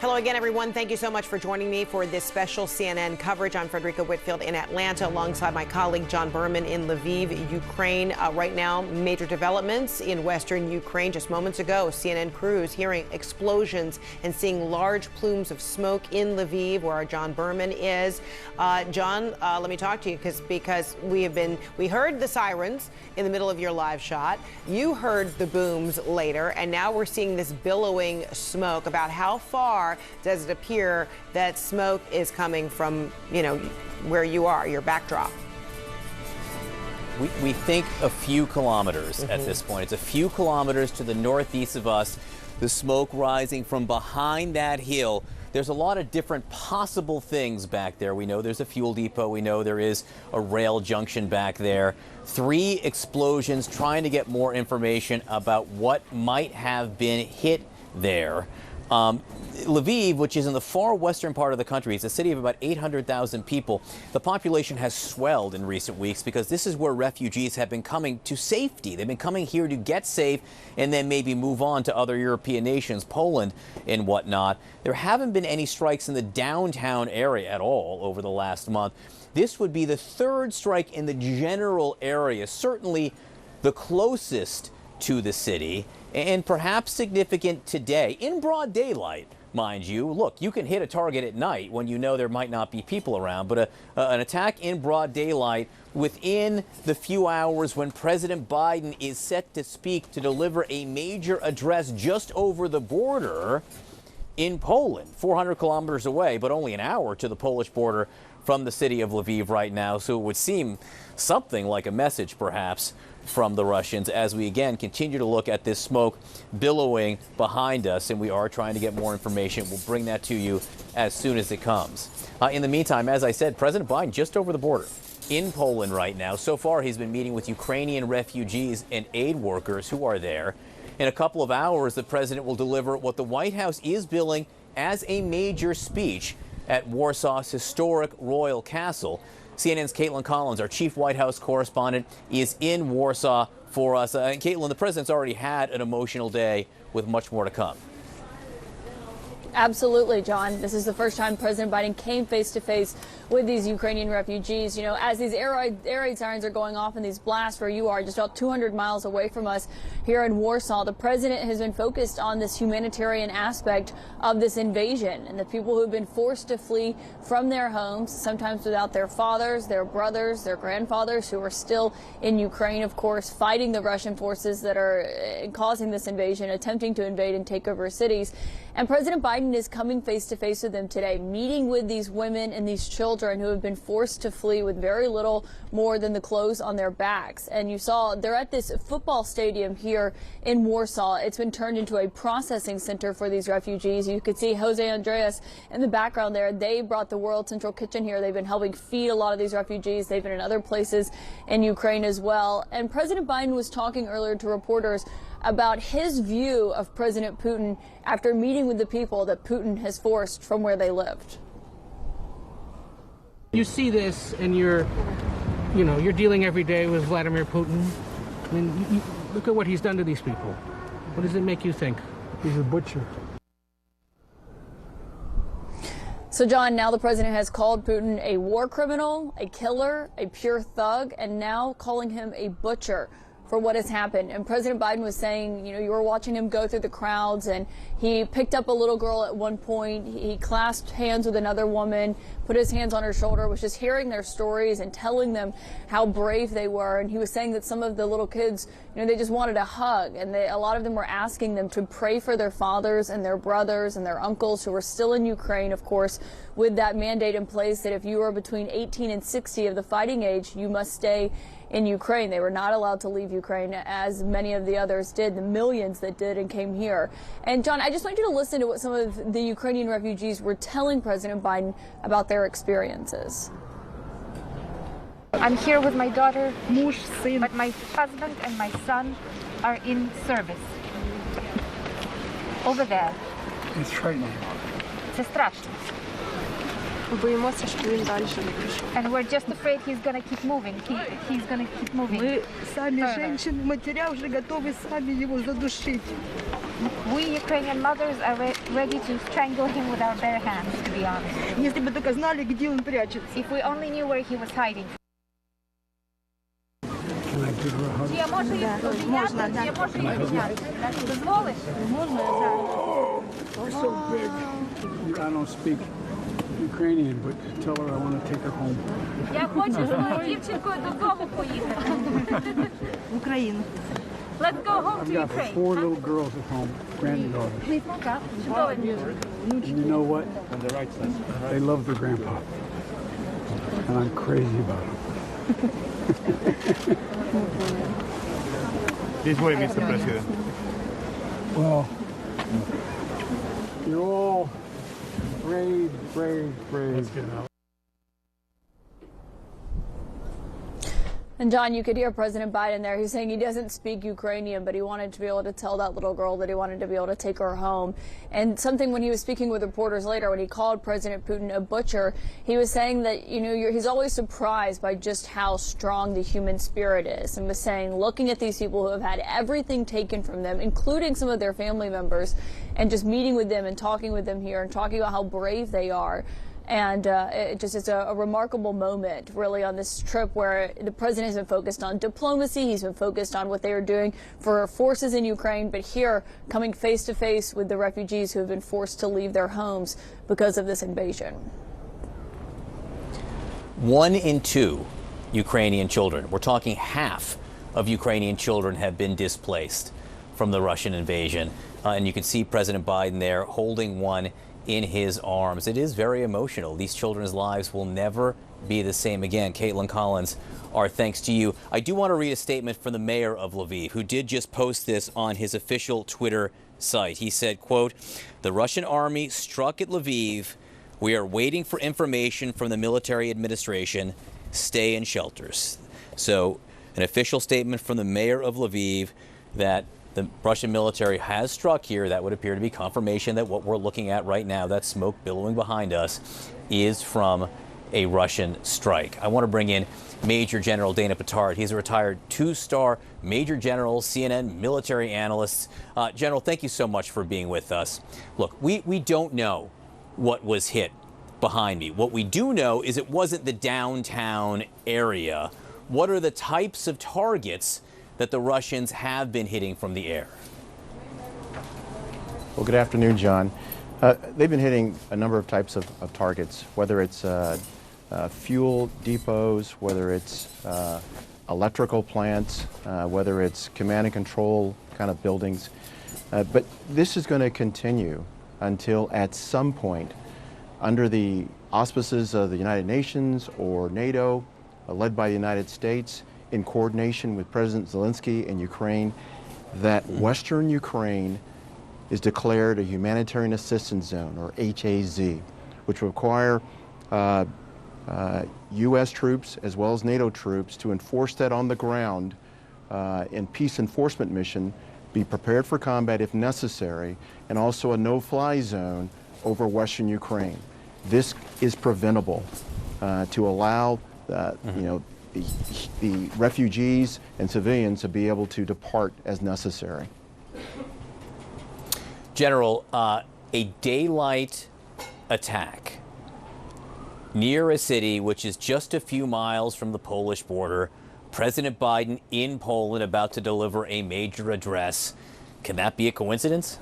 Hello again, everyone. Thank you so much for joining me for this special CNN coverage. I'm Frederica Whitfield in Atlanta alongside my colleague John Berman in Lviv, Ukraine. Right now, major developments in western Ukraine. Just moments ago, CNN crews hearing explosions and seeing large plumes of smoke in Lviv, where our John Berman is. John, let me talk to you because we heard the sirens in the middle of your live shot. You heard the booms later, and now we're seeing this billowing smoke. About how far does it appear that smoke is coming from, where you are, your backdrop? We think a few kilometers at this point. It's a few kilometers to the northeast of us. The smoke rising from behind that hill. There's a lot of different possible things back there. We know there's a fuel depot. We know there is a rail junction back there. 3 explosions, trying to get more information about what might have been hit there. Lviv, which is in the far western part of the country, is a city of about 800,000 people. The population has swelled in recent weeks because this is where refugees have been coming to safety. They've been coming here to get safe and then maybe move on to other European nations, Poland and whatnot. There haven't been any strikes in the downtown area at all over the last month. This would be the 3rd strike in the general area, certainly the closest to the city, and perhaps significant today, in broad daylight, mind you. Look, you can hit a target at night when you know there might not be people around, but an attack in broad daylight within the few hours when President Biden is set to speak to deliver a major address just over the border in Poland, 400 kilometers away, but only an hour to the Polish border from the city of Lviv right now. So it would seem something like a message, perhaps, from the Russians as we again continue to look at this smoke billowing behind us, and we are trying to get more information. We'll bring that to you as soon as it comes. In the meantime, as I said, President Biden just over the border in Poland right now. So far, he's been meeting with Ukrainian refugees and aid workers who are there. In a couple of hours, the president will deliver what the White House is billing as a major speech at Warsaw's historic Royal Castle. CNN's Caitlin Collins, our chief White House correspondent, is in Warsaw for us. And Caitlin, the president's already had an emotional day with much more to come. Absolutely, John. This is the first time President Biden came face to face with these Ukrainian refugees. As these air raid sirens are going off and these blasts where you are, just about 200 miles away from us here in Warsaw, the president has been focused on this humanitarian aspect of this invasion and the people who have been forced to flee from their homes, sometimes without their fathers, their brothers, their grandfathers, who are still in Ukraine, of course, fighting the Russian forces that are causing this invasion, attempting to invade and take over cities. And President Biden is coming face to face with them today, meeting with these women and these children who have been forced to flee with very little more than the clothes on their backs. And you saw they're at this football stadium here in Warsaw. It's been turned into a processing center for these refugees. You could see Jose Andreas in the background there. They brought the World Central Kitchen here. They've been helping feed a lot of these refugees. They've been in other places in Ukraine as well. And President Biden was talking earlier to reporters about his view of President Putin after meeting with the people that Putin has forced from where they lived. You see this and you're dealing every day with Vladimir Putin. I mean, look at what he's done to these people. What does it make you think? He's a butcher. So, John, now the president has called Putin a war criminal, a killer, a pure thug, and now calling him a butcher for what has happened. And President Biden was saying, you were watching him go through the crowds, and he picked up a little girl at one point. He clasped hands with another woman, put his hands on her shoulder, was just hearing their stories and telling them how brave they were. And he was saying that some of the little kids, they just wanted a hug. And a lot of them were asking them to pray for their fathers and their brothers and their uncles who were still in Ukraine, of course, with that mandate in place that if you are between 18 and 60 of the fighting age, you must stay in Ukraine. They were not allowed to leave Ukraine, as many of the others did, the millions that did and came here. And John, I just want you to listen to what some of the Ukrainian refugees were telling President Biden about their experiences. I'm here with my daughter, but my husband and my son are in service. Over there. It's frightening. Це страшно. боїмося, щоб він далі не пішов. And we're just afraid he's going to keep moving. He's going to keep moving. Мы сами, Further. женщины, матеря, уже готовы сами его задушить. We Ukrainian mothers are ready to strangle him with our bare hands, to be honest. Если бы только знали, где он прячется. If we only knew where he was hiding. Чи я можу їх обійняти? Чи я можу їх обійняти? Дозволиш? So big. I don't speak Ukrainian, but tell her I want to take her home. Я хочу з моєю дівчинкою додому поїхати. В Украину. Let's go home I've to got Ukraine. 4 little girls at home, granddaughters. And you know what? They love their grandpa. And I'm crazy about him. This way, Mr. President. Well, you're all brave, brave, brave. And John, you could hear President Biden there. He's saying he doesn't speak Ukrainian, but he wanted to be able to tell that little girl that he wanted to be able to take her home. And something when he was speaking with reporters later, when he called President Putin a butcher, he was saying that, you know, he's always surprised by just how strong the human spirit is, and was saying, looking at these people who have had everything taken from them, including some of their family members, and just meeting with them and talking with them here and talking about how brave they are. And it just is a remarkable moment, really, on this trip where the president has been focused on diplomacy. He's been focused on what they are doing for forces in Ukraine. But here, coming face to face with the refugees who have been forced to leave their homes because of this invasion. 1 in 2 Ukrainian children, we're talking half of Ukrainian children, have been displaced from the Russian invasion. And you can see President Biden there holding one in his arms. It is very emotional. These children's lives will never be the same again. Caitlin Collins, our thanks to you. I do want to read a statement from the mayor of Lviv, who did just post this on his official Twitter site. He said, quote, "The Russian army struck at Lviv. We are waiting for information from the military administration. Stay in shelters." So an official statement from the mayor of Lviv that the Russian military has struck here. That would appear to be confirmation that what we're looking at right now, that smoke billowing behind us, is from a Russian strike. I want to bring in Major General Dana Petard. He's a retired 2-star Major General, CNN military analyst. General, thank you so much for being with us. Look, we don't know what was hit behind me. What we do know is it wasn't the downtown area. What are the types of targets that the Russians have been hitting from the air? Well, good afternoon, John. They've been hitting a number of types of targets, whether it's fuel depots, whether it's electrical plants, whether it's command and control kind of buildings. But this is going to continue until at some point, under the auspices of the United Nations or NATO, led by the United States, in coordination with President Zelensky in Ukraine, that Western Ukraine is declared a humanitarian assistance zone, or HAZ, which will require U.S. troops as well as NATO troops to enforce that on the ground in peace enforcement mission, be prepared for combat if necessary, and also a no-fly zone over Western Ukraine. This is preventable to allow the refugees and civilians to be able to depart as necessary. General, a daylight attack near a city which is just a few miles from the Polish border, President Biden in Poland about to deliver a major address. Can that be a coincidence?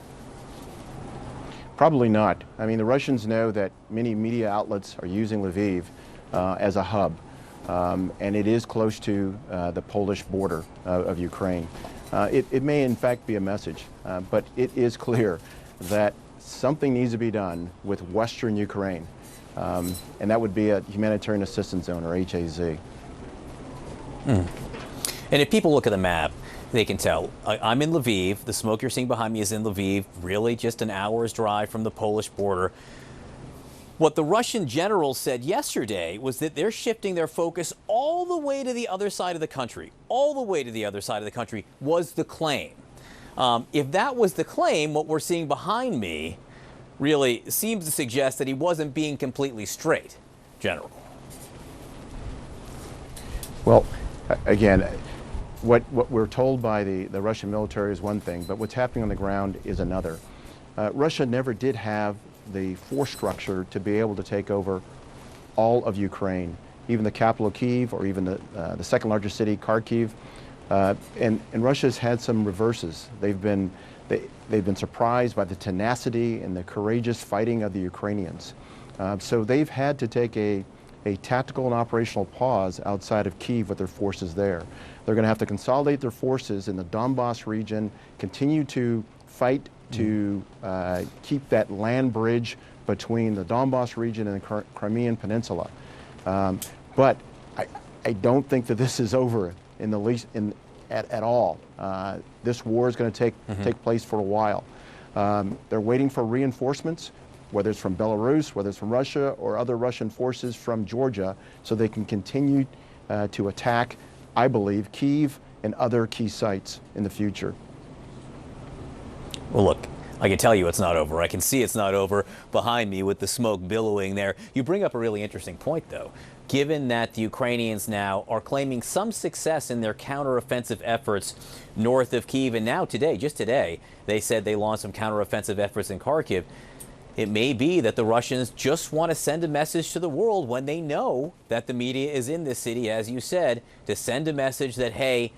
Probably not. I mean, the Russians know that many media outlets are using Lviv as a hub. And it is close to the Polish border of Ukraine. It may in fact be a message, but it is clear that something needs to be done with Western Ukraine, and that would be a humanitarian assistance zone, or HAZ. And if people look at the map, they can tell. I'm in Lviv. The smoke you're seeing behind me is in Lviv, really just an hour's drive from the Polish border. What the Russian general said yesterday was that they're shifting their focus all the way to the other side of the country. All the way to the other side of the country was the claim. If that was the claim, what we're seeing behind me really seems to suggest that he wasn't being completely straight. General. Well, again, what we're told by the Russian military is one thing, but what's happening on the ground is another. Russia never did have the force structure to be able to take over all of Ukraine, even the capital Kyiv, or even the second largest city, Kharkiv. And Russia's had some reverses. They've been surprised by the tenacity and the courageous fighting of the Ukrainians. So they've had to take a tactical and operational pause outside of Kyiv with their forces there. They're going to have to consolidate their forces in the Donbass region, continue to fight to keep that land bridge between the Donbass region and the Crimean Peninsula. But I don't think that this is over in the least at all. This war is going to take place for a while. They're waiting for reinforcements, whether it's from Belarus, whether it's from Russia, or other Russian forces from Georgia, so they can continue to attack, I believe, Kyiv and other key sites in the future. Well, look, I can tell you it's not over. I can see it's not over behind me with the smoke billowing there. You bring up a really interesting point, though. Given that the Ukrainians now are claiming some success in their counteroffensive efforts north of Kyiv, and now today, just today, they said they launched some counteroffensive efforts in Kharkiv. It may be that the Russians just want to send a message to the world when they know that the media is in this city, as you said, to send a message that, hey,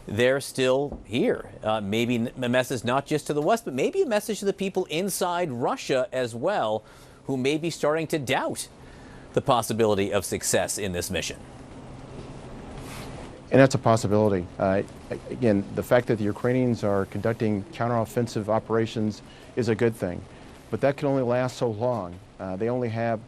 they're still here. Maybe a message not just to the West, but maybe a message to the people inside Russia as well, who may be starting to doubt the possibility of success in this mission. And that's a possibility. Again, the fact that the Ukrainians are conducting counteroffensive operations is a good thing, but that can only last so long. They only have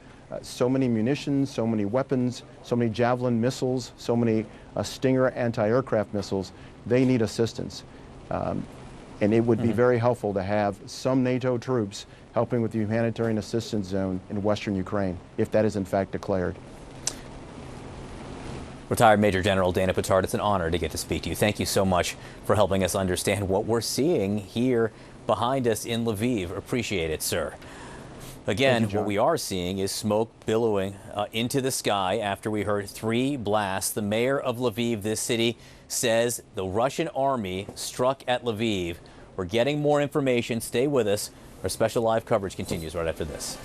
so many munitions, so many weapons, so many Javelin missiles, so many Stinger anti-aircraft missiles. They need assistance. And it would be very helpful to have some NATO troops helping with the humanitarian assistance zone in western Ukraine, if that is in fact declared. Retired Major General Dana Pittard, it's an honor to get to speak to you. Thank you so much for helping us understand what we're seeing here behind us in Lviv. Appreciate it, sir. Again, what we are seeing is smoke billowing into the sky after we heard 3 blasts. The mayor of Lviv, this city, says the Russian army struck at Lviv. We're getting more information. Stay with us. Our special live coverage continues right after this.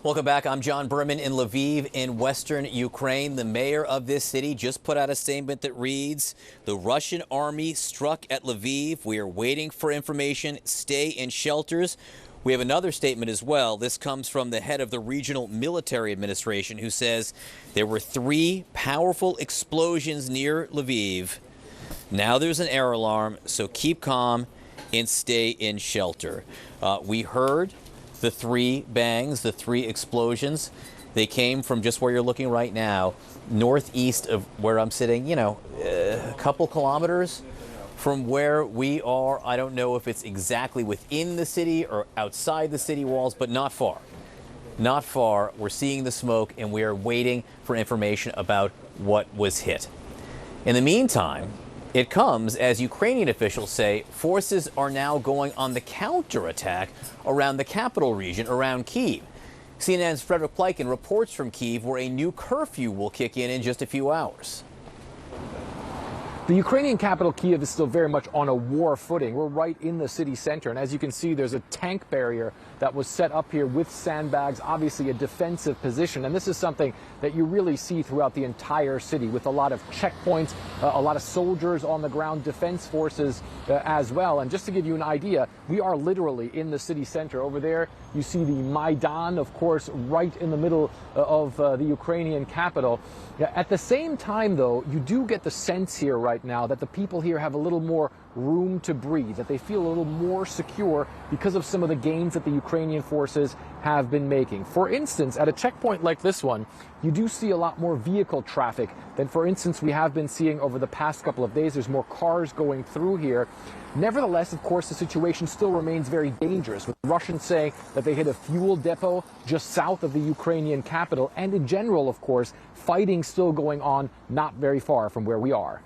Welcome back. I'm John Berman in Lviv in western Ukraine. The mayor of this city just put out a statement that reads, "The Russian army struck at Lviv. We are waiting for information. Stay in shelters." We have another statement as well. This comes from the head of the regional military administration, who says there were 3 powerful explosions near Lviv. Now there's an air alarm, so keep calm and stay in shelter. We heard the 3 bangs, the 3 explosions. They came from just where you're looking right now, northeast of where I'm sitting, a couple kilometers from where we are. I don't know if it's exactly within the city or outside the city walls, but not far. Not far. We're seeing the smoke, and we are waiting for information about what was hit. In the meantime, it comes as Ukrainian officials say forces are now going on the counterattack around the capital region, around Kyiv. CNN's Frederick Pleiken reports from Kyiv, where a new curfew will kick in just a few hours. The Ukrainian capital, Kyiv, is still very much on a war footing. We're right in the city center, and as you can see, there's a tank barrier that was set up here with sandbags, obviously a defensive position. And this is something that you really see throughout the entire city, with a lot of checkpoints, a lot of soldiers on the ground, defense forces as well. And just to give you an idea, we are literally in the city center. Over there, you see the Maidan, of course, right in the middle of the Ukrainian capital. At the same time, though, you do get the sense here right now that the people here have a little more room to breathe, that they feel a little more secure because of some of the gains that the Ukrainian forces have been making. For instance, at a checkpoint like this one, you do see a lot more vehicle traffic than, for instance, we have been seeing over the past couple of days. There's more cars going through here. Nevertheless, of course, the situation still remains very dangerous, with the Russians saying that they hit a fuel depot just south of the Ukrainian capital, and in general, of course, fighting still going on not very far from where we are.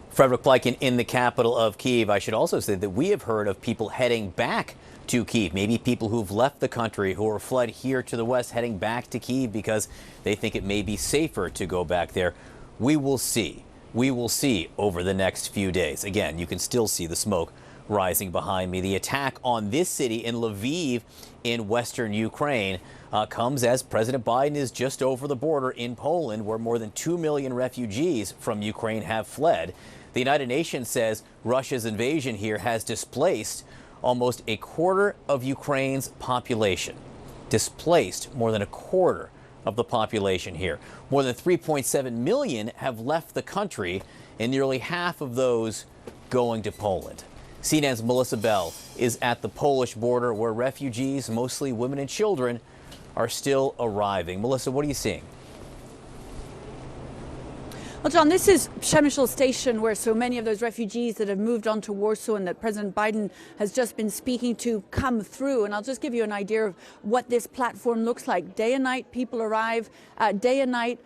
Frederick Pleiken in the capital of Kyiv. I should also say that we have heard of people heading back to Kyiv, maybe people who've left the country, who are fled here to the west, heading back to Kyiv because they think it may be safer to go back there. We will see. We will see over the next few days. Again, you can still see the smoke rising behind me. The attack on this city in Lviv in western Ukraine comes as President Biden is just over the border in Poland, where more than 2 million refugees from Ukraine have fled. The United Nations says Russia's invasion here has displaced almost a quarter of Ukraine's population. Displaced more than a quarter of the population here. More than 3.7 million have left the country, and nearly half of those going to Poland. CNN's Melissa Bell is at the Polish border, where refugees, mostly women and children, are still arriving. Melissa, what are you seeing? Well, John, this is Przemysl Station, where so many of those refugees that have moved on to Warsaw and that President Biden has just been speaking to come through. And I'll just give you an idea of what this platform looks like. Day and night, people arrive. Day and night,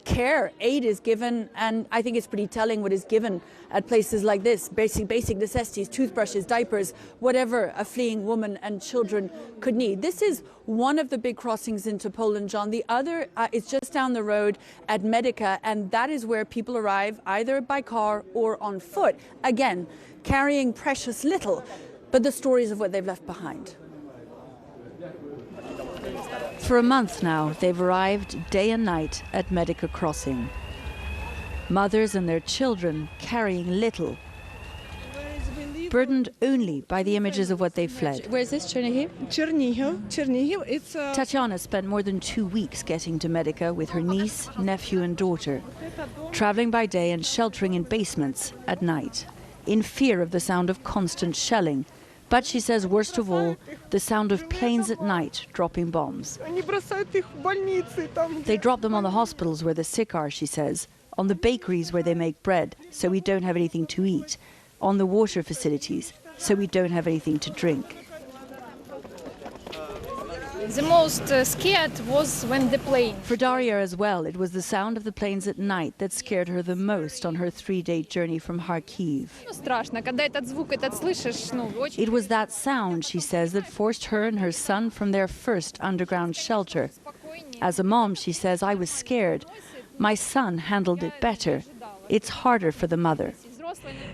care, aid is given, and I think it's pretty telling what is given at places like this. Basic necessities, toothbrushes, diapers, whatever a fleeing woman and children could need. This is one of the big crossings into Poland, John. The other is just down the road at Medica, and that is where people arrive either by car or on foot. Again, carrying precious little, but the stories of what they've left behind. For a month now, they've arrived day and night at Medica Crossing. Mothers and their children carrying little, burdened only by the images of what they've fled. Where is this, Chernihiv? Chernihiv, it's... Tatiana spent more than 2 weeks getting to Medica with her niece, nephew and daughter, traveling by day and sheltering in basements at night, in fear of the sound of constant shelling. But she says, worst of all, the sound of planes at night dropping bombs. They drop them on the hospitals where the sick are, she says, on the bakeries where they make bread, so we don't have anything to eat, on the water facilities, so we don't have anything to drink. The most scared was when the plane. For Daria as well, it was the sound of the planes at night that scared her the most on her 3-day journey from Kharkiv. It was that sound, she says, that forced her and her son from their first underground shelter. As a mom, she says, I was scared. My son handled it better. It's harder for the mother.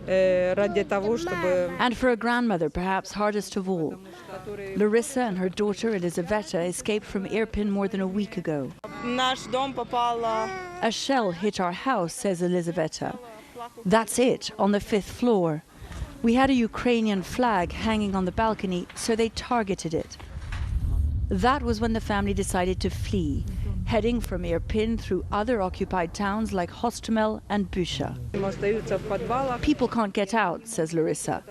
And for a grandmother, perhaps hardest of all. Larissa and her daughter Elizaveta escaped from Irpin more than a week ago. A shell hit our house, says Elizaveta. That's it, on the 5th floor. We had a Ukrainian flag hanging on the balcony, so they targeted it. That was when the family decided to flee, heading from Irpin through other occupied towns like Hostomel and Busha. People can't get out, says Larissa.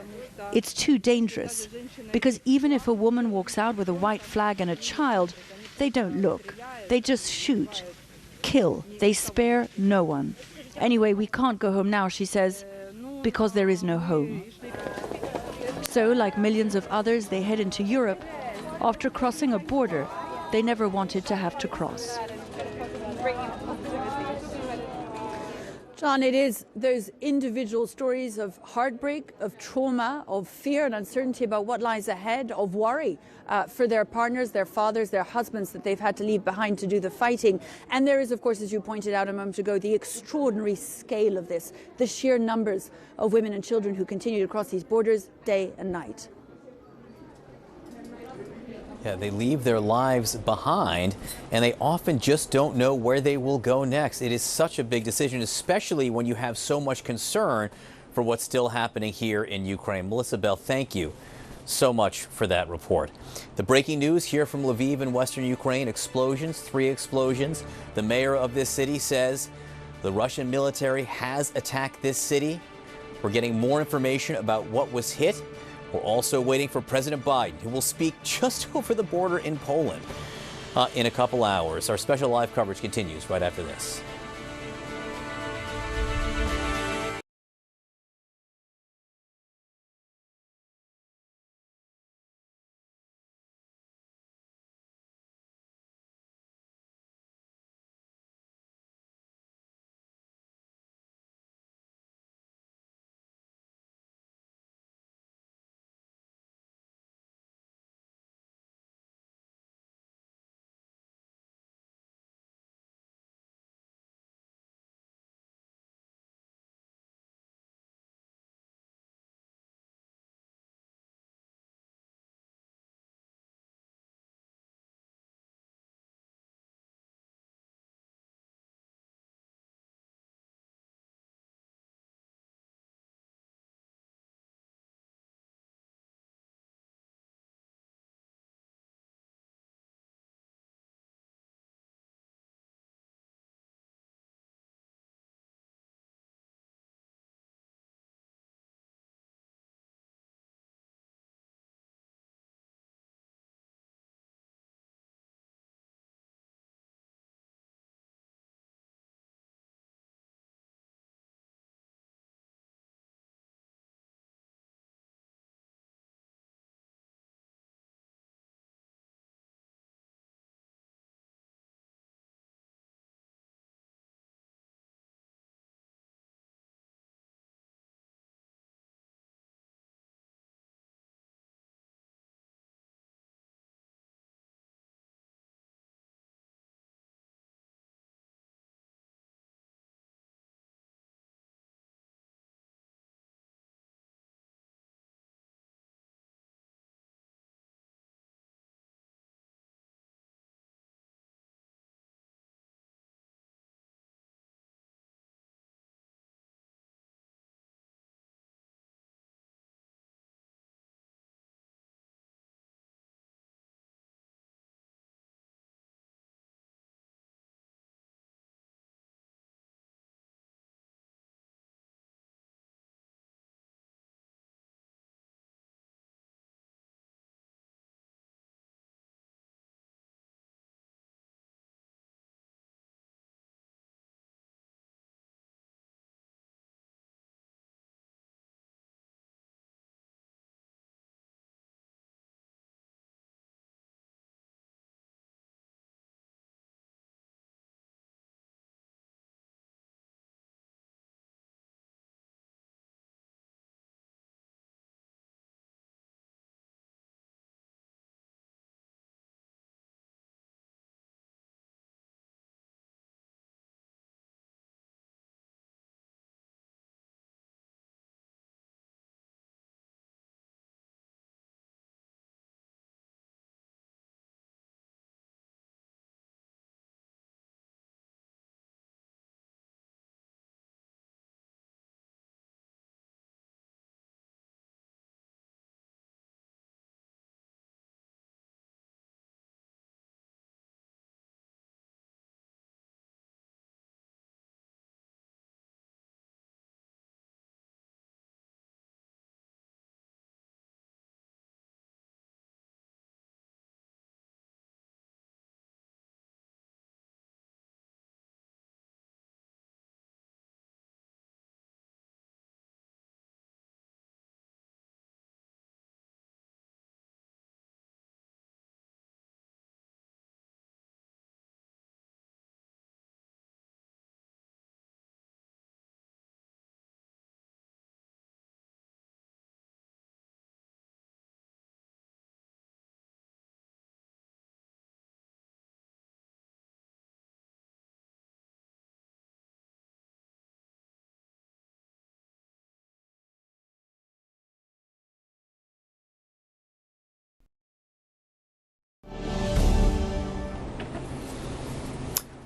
It's too dangerous, because even if a woman walks out with a white flag and a child, they don't look. They just shoot, kill. They spare no one. Anyway, we can't go home now, she says, because there is no home. So, like millions of others, they head into Europe after crossing a border they never wanted to have to cross. John, it is those individual stories of heartbreak, of trauma, of fear and uncertainty about what lies ahead, of worry for their partners, their fathers, their husbands that they've had to leave behind to do the fighting. And there is, of course, as you pointed out a moment ago, the extraordinary scale of this, the sheer numbers of women and children who continue to cross these borders day and night. Yeah, they leave their lives behind, and they often just don't know where they will go next. It is such a big decision, especially when you have so much concern for what's still happening here in Ukraine. Melissa Bell, thank you so much for that report. The breaking news here from Lviv in western Ukraine, explosions, 3 explosions. The mayor of this city says the Russian military has attacked this city. We're getting more information about what was hit. We're also waiting for President Biden, who will speak just over the border in Poland in a couple hours. Our special live coverage continues right after this.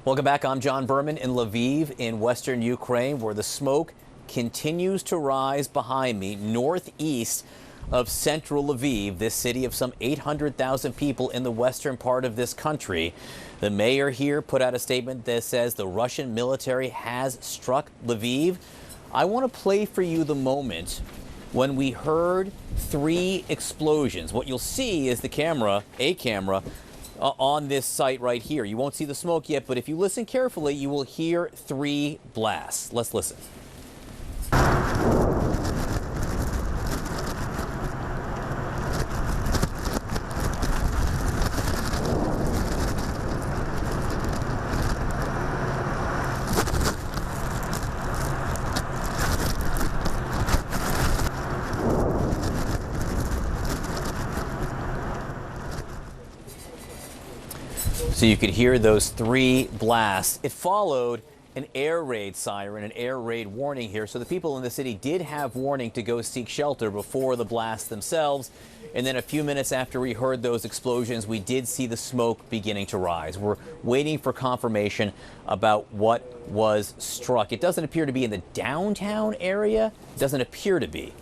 Welcome back. I'm John Berman in Lviv in western Ukraine, where the smoke continues to rise behind me northeast of central Lviv, this city of some 800,000 people in the western part of this country. The mayor here put out a statement that says the Russian military has struck Lviv. I want to play for you the moment when we heard 3 explosions. What you'll see is a camera on this site right here. You won't see the smoke yet, but if you listen carefully, you will hear 3 blasts. Let's listen. So you could hear those 3 blasts. It followed an air raid siren, an air raid warning here. So the people in the city did have warning to go seek shelter before the blasts themselves. And then a few minutes after we heard those explosions, we did see the smoke beginning to rise. We're waiting for confirmation about what was struck. It doesn't appear to be in the downtown area. It doesn't appear to be,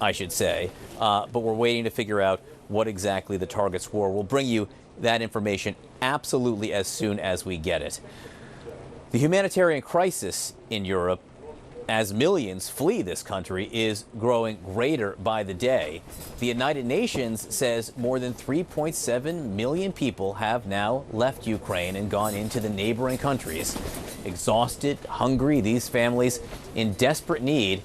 I should say. But we're waiting to figure out what exactly the targets were. We'll bring you that information absolutely as soon as we get it. The humanitarian crisis in Europe, as millions flee this country, is growing greater by the day. The United Nations says more than 3.7 million people have now left Ukraine and gone into the neighboring countries. Exhausted, hungry, these families in desperate need.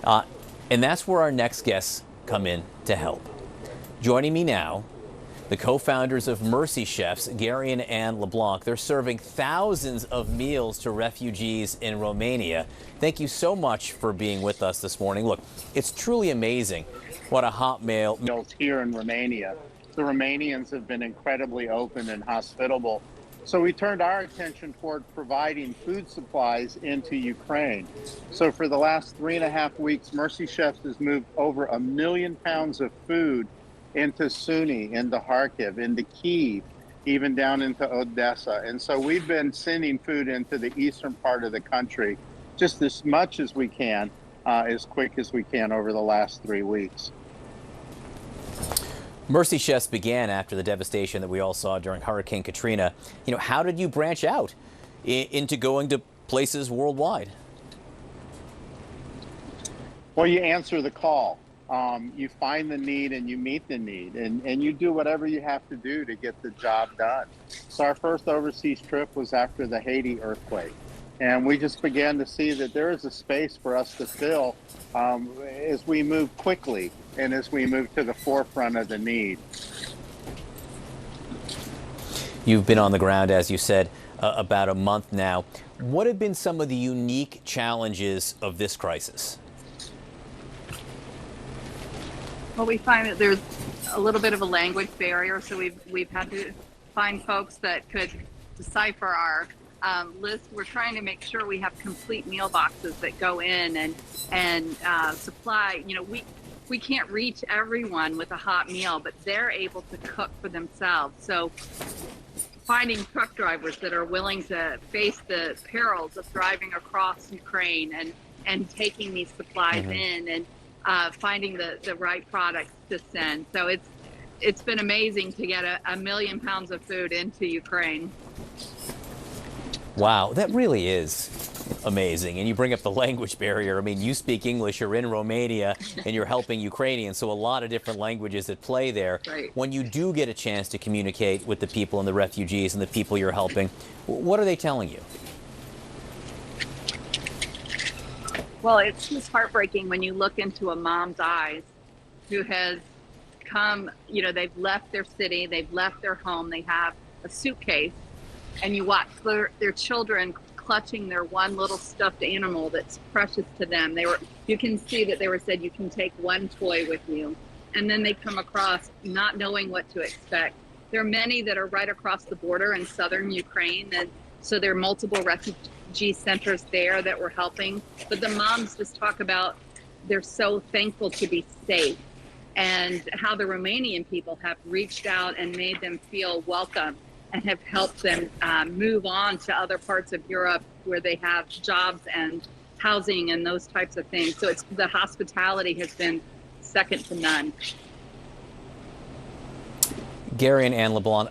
And that's where our next guests come in to help. Joining me now, the co-founders of Mercy Chefs, Gary and Anne LeBlanc. They're serving thousands of meals to refugees in Romania. Thank you so much for being with us this morning. Look, it's truly amazing what a hot meal here in Romania. The Romanians have been incredibly open and hospitable. So we turned our attention toward providing food supplies into Ukraine. So for the last 3.5 weeks, Mercy Chefs has moved over 1 million pounds of food into Sumy, into Kharkiv, into Kyiv, even down into Odessa. And so we've been sending food into the eastern part of the country just as much as we can, as quick as we can over the last 3 weeks. Mercy Chefs began after the devastation that we all saw during Hurricane Katrina. You know, how did you branch out into going to places worldwide? Well, you answer the call. You find the need and you meet the need, and you do whatever you have to do to get the job done. So our first overseas trip was after the Haiti earthquake, and we just began to see that there is a space for us to fill as we move quickly and as we move to the forefront of the need. You've been on the ground, as you said, about a month now. What have been some of the unique challenges of this crisis? Well, we find that there's a little bit of a language barrier, so we've had to find folks that could decipher our list. We're trying to make sure we have complete meal boxes that go in and supply. You know, we can't reach everyone with a hot meal, but they're able to cook for themselves. So finding truck drivers that are willing to face the perils of driving across Ukraine and taking these supplies in and finding the right products to send. So it's been amazing to get 1 million pounds of food into Ukraine. Wow, that really is amazing. And you bring up the language barrier. I mean, you speak English, you're in Romania, and you're helping Ukrainians, so a lot of different languages at play there. Right. When you do get a chance to communicate with the people and the refugees and the people you're helping, what are they telling you? Well, it's just heartbreaking when you look into a mom's eyes who has come, you know, they've left their city, they've left their home, they have a suitcase, and you watch their children clutching their one little stuffed animal that's precious to them. You can see that they were said, you can take one toy with you. And then they come across not knowing what to expect. There are many that are right across the border in southern Ukraine, and so there are multiple refugee centers there that we're helping. But the moms just talk about they're so thankful to be safe and how the Romanian people have reached out and made them feel welcome and have helped them move on to other parts of Europe where they have jobs and housing and those types of things. So it's the hospitality has been second to none. Gary and Anne LeBlanc,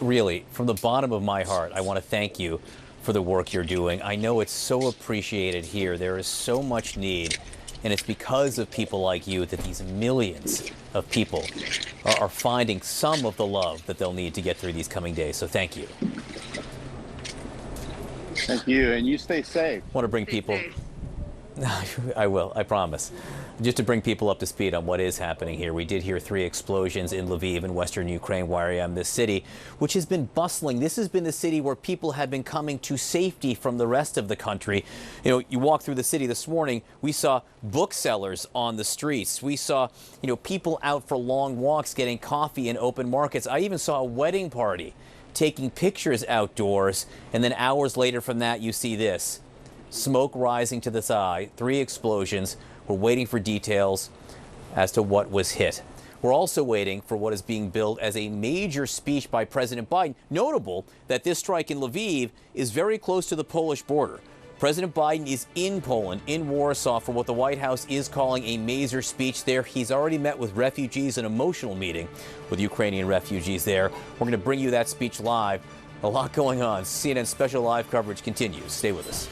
really, from the bottom of my heart, I want to thank you for the work you're doing. I know it's so appreciated here. There is so much need, and it's because of people like you that these millions of people are finding some of the love that they'll need to get through these coming days. So thank you. Thank you, and you stay safe. I want to bring people. I will, I promise. Just to bring people up to speed on what is happening here, we did hear 3 explosions in Lviv in western Ukraine, where I am, this city, which has been bustling. This has been the city where people have been coming to safety from the rest of the country. You know, you walk through the city this morning, we saw booksellers on the streets. We saw, people out for long walks getting coffee in open markets. I even saw a wedding party taking pictures outdoors, and then hours later from that, you see this. Smoke rising to the sky, 3 explosions. We're waiting for details as to what was hit. We're also waiting for what is being billed as a major speech by President Biden. Notable that this strike in Lviv is very close to the Polish border. President Biden is in Poland, in Warsaw, for what the White House is calling a major speech there. He's already met with refugees, an emotional meeting with Ukrainian refugees there. We're going to bring you that speech live. A lot going on. CNN special live coverage continues. Stay with us.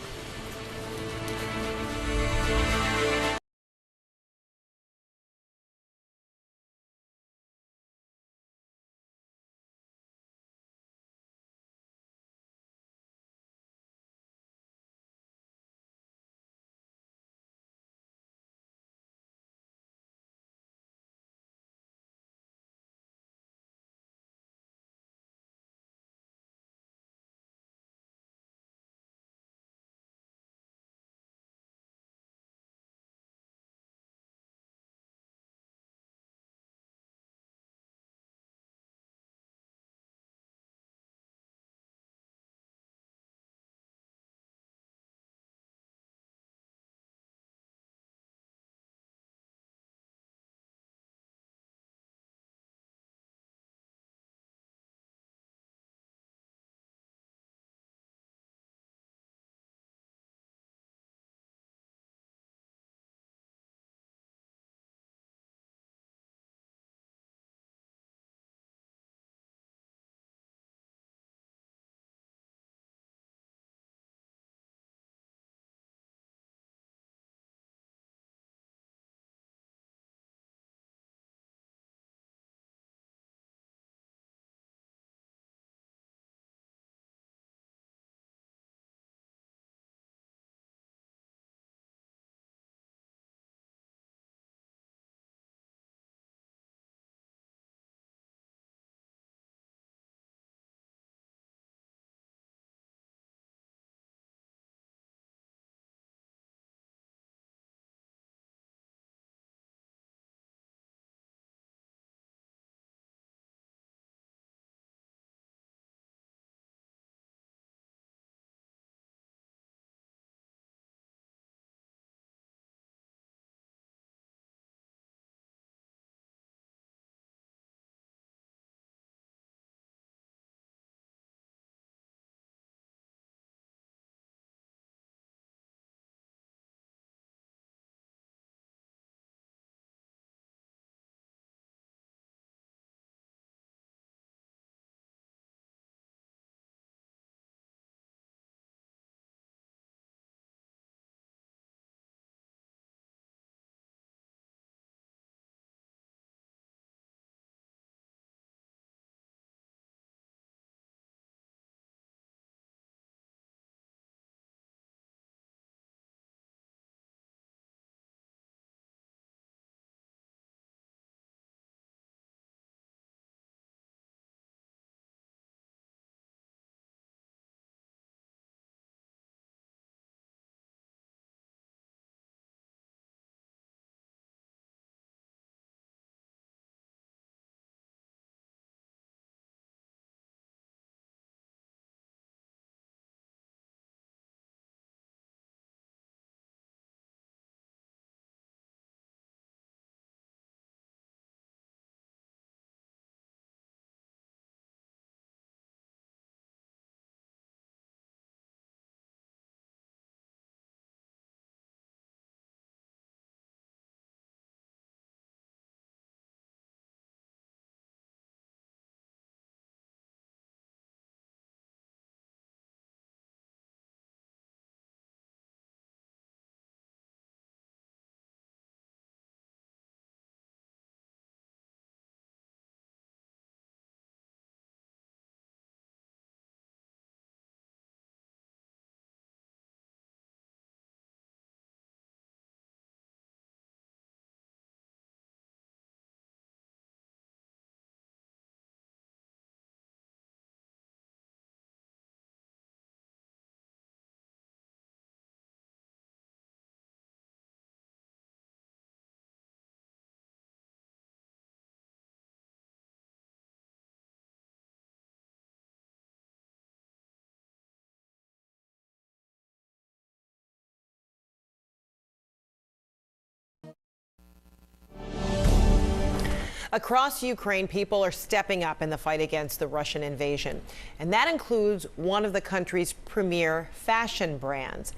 Across Ukraine, people are stepping up in the fight against the Russian invasion, and that includes one of the country's premier fashion brands.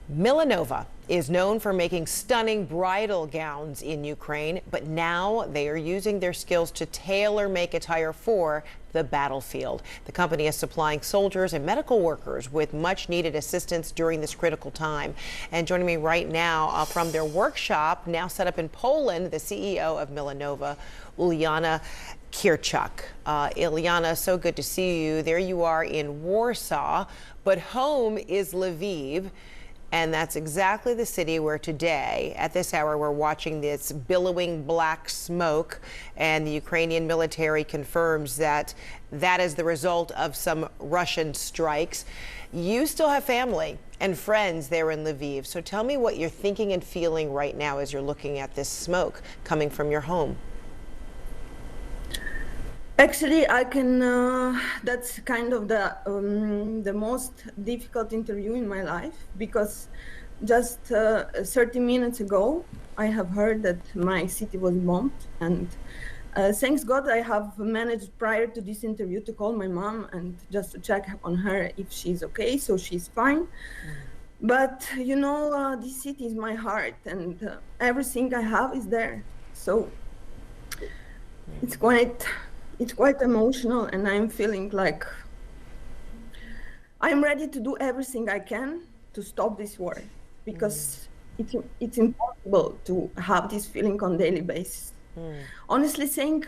Milanova is known for making stunning bridal gowns in Ukraine, but now they are using their skills to tailor-make attire for the battlefield. The company is supplying soldiers and medical workers with much-needed assistance during this critical time. And joining me right now from their workshop, now set up in Poland, the CEO of Milanova, Uliana Kirchuk. Ilyana, so good to see you. There you are in Warsaw, but home is Lviv. And that's exactly the city where today, at this hour, we're watching this billowing black smoke. And the Ukrainian military confirms that that is the result of some Russian strikes. You still have family and friends there in Lviv. So tell me what you're thinking and feeling right now as you're looking at this smoke coming from your home. Actually, I can. That's kind of the most difficult interview in my life, because just 30 minutes ago, I have heard that my city was bombed, and thanks God, I have managed prior to this interview to call my mom and just to check on her if she's okay. So she's fine. But you know, this city is my heart, and everything I have is there. So it's quite emotional, and I'm feeling like I'm ready to do everything I can to stop this war, because it's impossible to have this feeling on a daily basis. Honestly saying,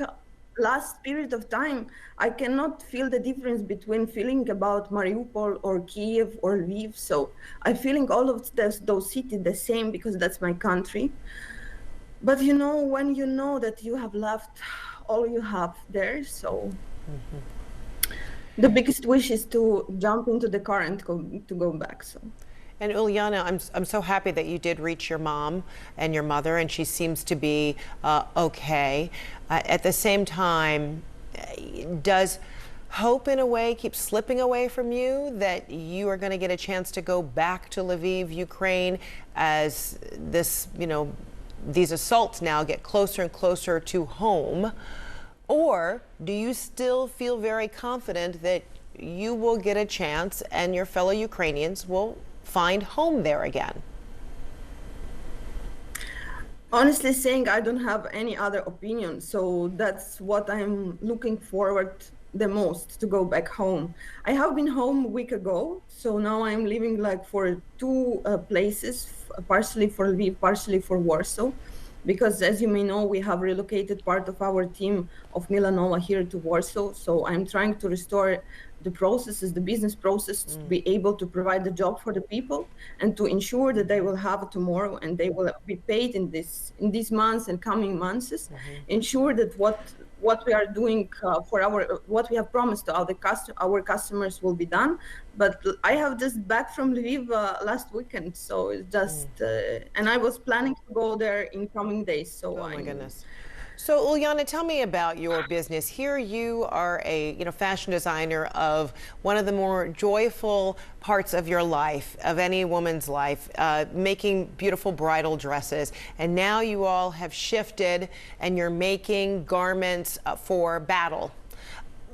last period of time, I cannot feel the difference between feeling about Mariupol or Kiev or Lviv. So I'm feeling all of those cities the same, because that's my country. But you know, when you know that you have left all you have there, so the biggest wish is to jump into the car and to go back. So. And Uliana, I'm so happy that you did reach your mom and your mother, and she seems to be okay. At the same time, does hope in a way keep slipping away from you that you are going to get a chance to go back to Lviv, Ukraine, as this, you know, these assaults now get closer and closer to home? Or do you still feel very confident that you will get a chance and your fellow Ukrainians will find home there again? Honestly saying, I don't have any other opinion. So that's what I'm looking forward the most, to go back home. I have been home a week ago, so now I'm living like for two places, partially for Lviv, partially for Warsaw, because as you may know, we have relocated part of our team of Milanova here to Warsaw. So I'm trying to restore the processes, the business process, to be able to provide the job for the people and to ensure that they will have it tomorrow and they will be paid in these months and coming months. Ensure that what we are doing for what we have promised to our customers will be done. But I have just back from Lviv last weekend, so it's just and I was planning to go there in coming days. So oh my goodness. So Uliana, tell me about your business. Here you are a fashion designer of one of the more joyful parts of your life, of any woman's life, making beautiful bridal dresses. And now you all have shifted and you're making garments for battle.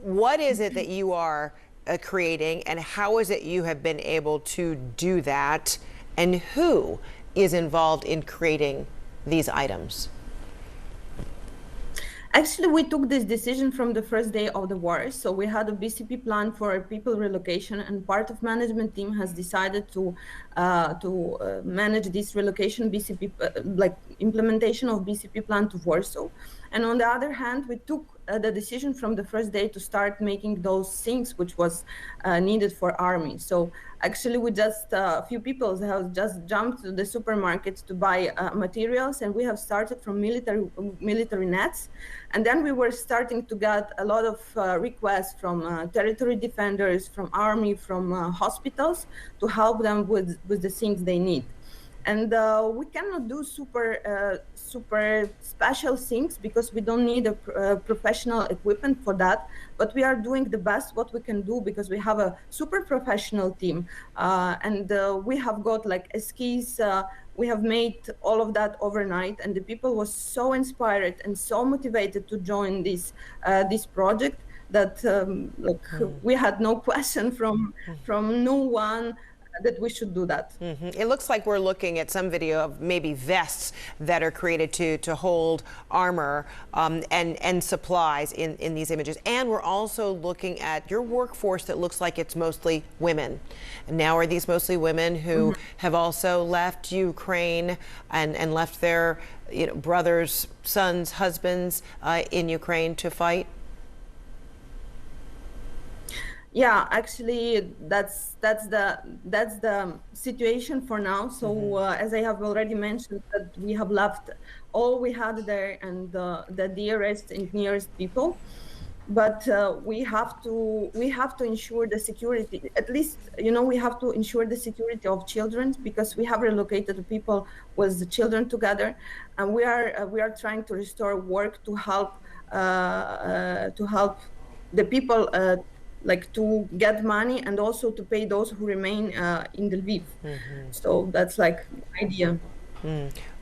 What is it that you are creating, and how is it you have been able to do that? And who is involved in creating these items? Actually, we took this decision from the first day of the war. So we had a BCP plan for people relocation, and part of management team has decided to manage this relocation BCP, like implementation of BCP plan to Warsaw. And on the other hand, we took the decision from the first day to start making those things which was needed for army. So actually, we just a few people have just jumped to the supermarkets to buy materials, and we have started from military nets. And then we were starting to get a lot of requests from territory defenders, from army, from hospitals to help them with the things they need. And we cannot do super special things because we don't need a professional equipment for that. But we are doing the best what we can do because we have a super professional team, and we have got like skis we have made all of that overnight, and the people was so inspired and so motivated to join this project that we had no question from no one that we should do that. It looks like we're looking at some video of maybe vests that are created to hold armor and supplies in these images. And we're also looking at your workforce that looks like it's mostly women. And now are these mostly women who have also left Ukraine and left their brothers, sons, husbands in Ukraine to fight? Yeah, actually, that's the situation for now. So as I have already mentioned, that we have left all we had there and the dearest and nearest people, but we have to ensure the security. At least we have to ensure the security of children, because we have relocated people with the children together, and we are trying to restore work to help the people. Like to get money and also to pay those who remain in the Lviv. So that's like the idea.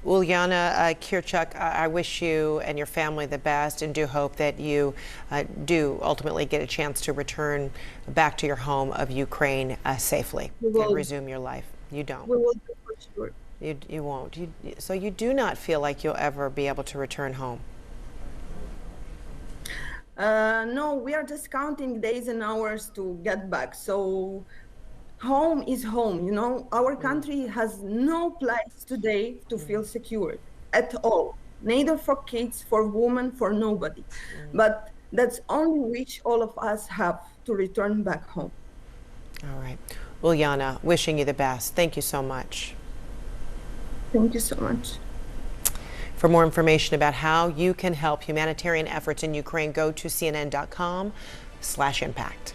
Ulyana Kirchuk, I wish you and your family the best, and do hope that you do ultimately get a chance to return back to your home of Ukraine safely and resume your life. You don't. We will do for sure. You won't. So you do not feel like you'll ever be able to return home? No, we are just counting days and hours to get back. So home is home, Our country has no place today to feel secure at all. Neither for kids, for women, for nobody. But that's only wish all of us have, to return back home. All right. Ulyana, wishing you the best. Thank you so much. Thank you so much. For more information about how you can help humanitarian efforts in Ukraine, go to cnn.com/impact.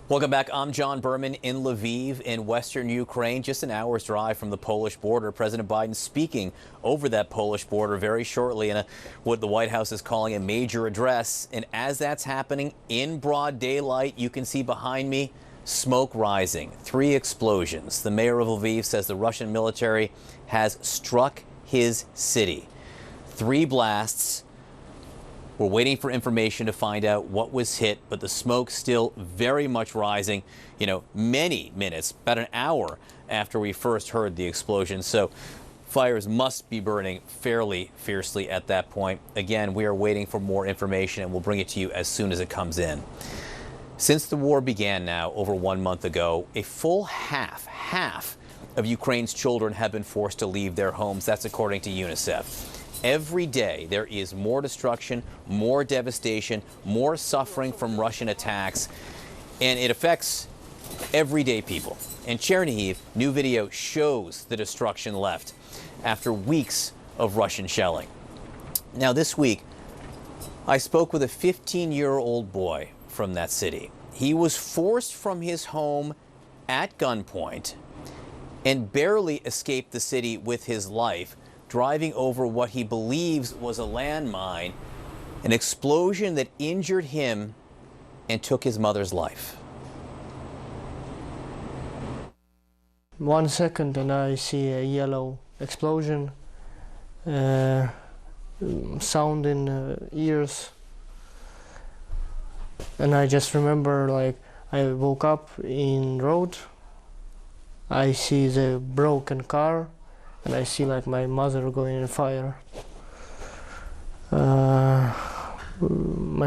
Welcome back. I'm John Berman in Lviv in western Ukraine, just an hour's drive from the Polish border. President Biden speaking over that Polish border very shortly in what the White House is calling a major address. And as that's happening in broad daylight, you can see behind me smoke rising, 3 explosions. The mayor of Lviv says the Russian military has struck his city. 3 blasts. We're waiting for information to find out what was hit, but the smoke still very much rising, many minutes, about an hour after we first heard the explosion. So fires must be burning fairly fiercely at that point. Again, we are waiting for more information, and we'll bring it to you as soon as it comes in. Since the war began now over 1 month ago, a full half of Ukraine's children have been forced to leave their homes. That's according to UNICEF. Every day there is more destruction, more devastation, more suffering from Russian attacks, and it affects everyday people. In Chernihiv, new video shows the destruction left after weeks of Russian shelling. Now this week, I spoke with a 15-year-old boy from that city. He was forced from his home at gunpoint and barely escaped the city with his life, driving over what he believes was a landmine, an explosion that injured him and took his mother's life. 1 second and I see a yellow explosion, sound in ears, and I just remember I woke up in road, I see the broken car, and I see my mother going in fire. My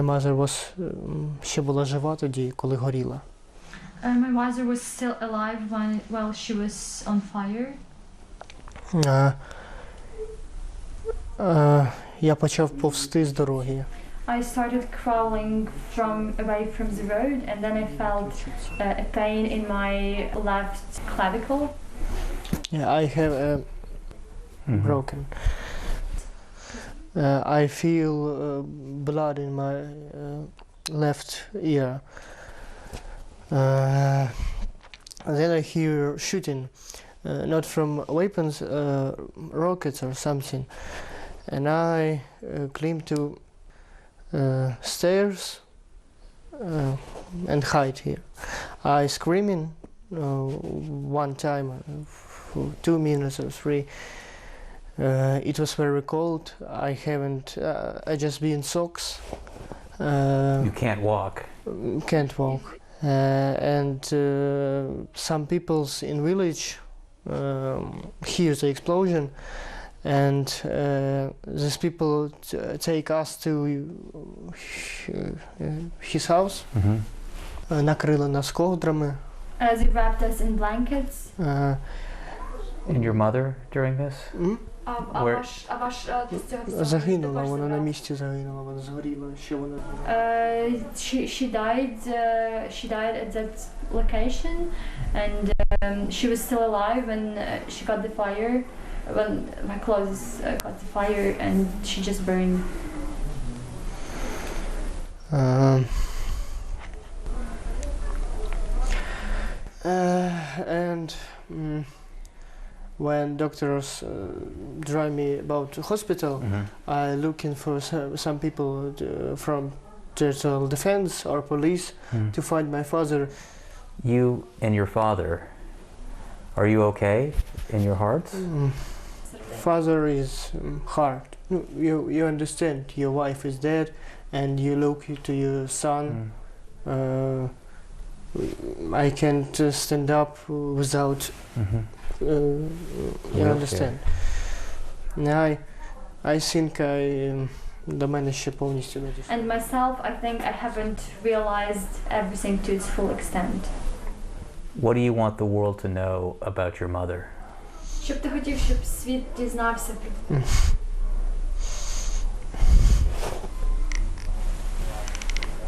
mother was ще була жива тоді, коли горіла. My mother was still alive while she was on fire. Я почав повзти з дороги. I started crawling away from the road, and then I felt a pain in my left clavicle. Yeah, I have a broken. I feel blood in my left ear. Then I hear shooting, not from weapons, rockets or something. And I climb to stairs and hide here. I screaming 1 time, 2 minutes or 3. It was very cold. I just be in socks. You can't walk. Can't walk. And some peoples in village hear the explosion, and these people take us to his house. Накрили нас ковдрами. As he wrapped us in blankets. And your mother during this? Загинула, вона на місці загинула, вона згоріла, що вона... She died at that location, and she was still alive when she got the fire, when my clothes got the fire, and she just burned. When doctors drive me about the hospital, I looking for some people from territorial defense or police to find my father. You and your father, are you okay in your hearts? Father is hard. You understand, your wife is dead and you look to your son. I can't stand up without you understand. I think до мене ще повністю не дійшло. And myself, I think I haven't realized everything to its full extent. What do you want the world to know about your mother? Що б ти хотів, щоб світ дізнався про...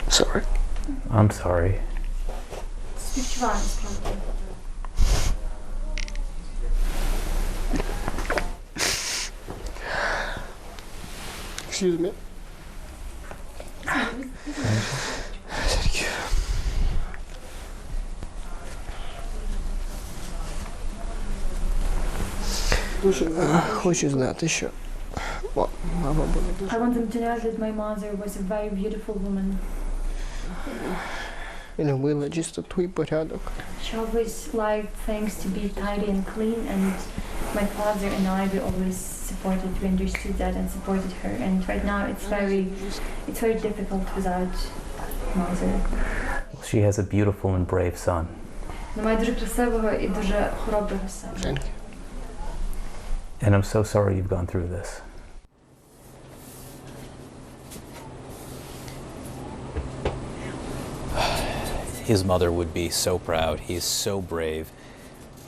Sorry. I'm sorry. Співчуваю, справді. Excuse me. Thank you. Хочу знати, що мама буде дуже. I want them to know that my mother was a very beautiful woman. І любила чистоту і порядок. She always liked things to be tidy and clean, and my father and I, we always supported, we understood that and supported her. And right now it's very difficult without mother. She has a beautiful and brave son. Вона має дуже красивого і дуже хороброго сина. And I'm so sorry you've gone through this. His mother would be so proud. He is so brave,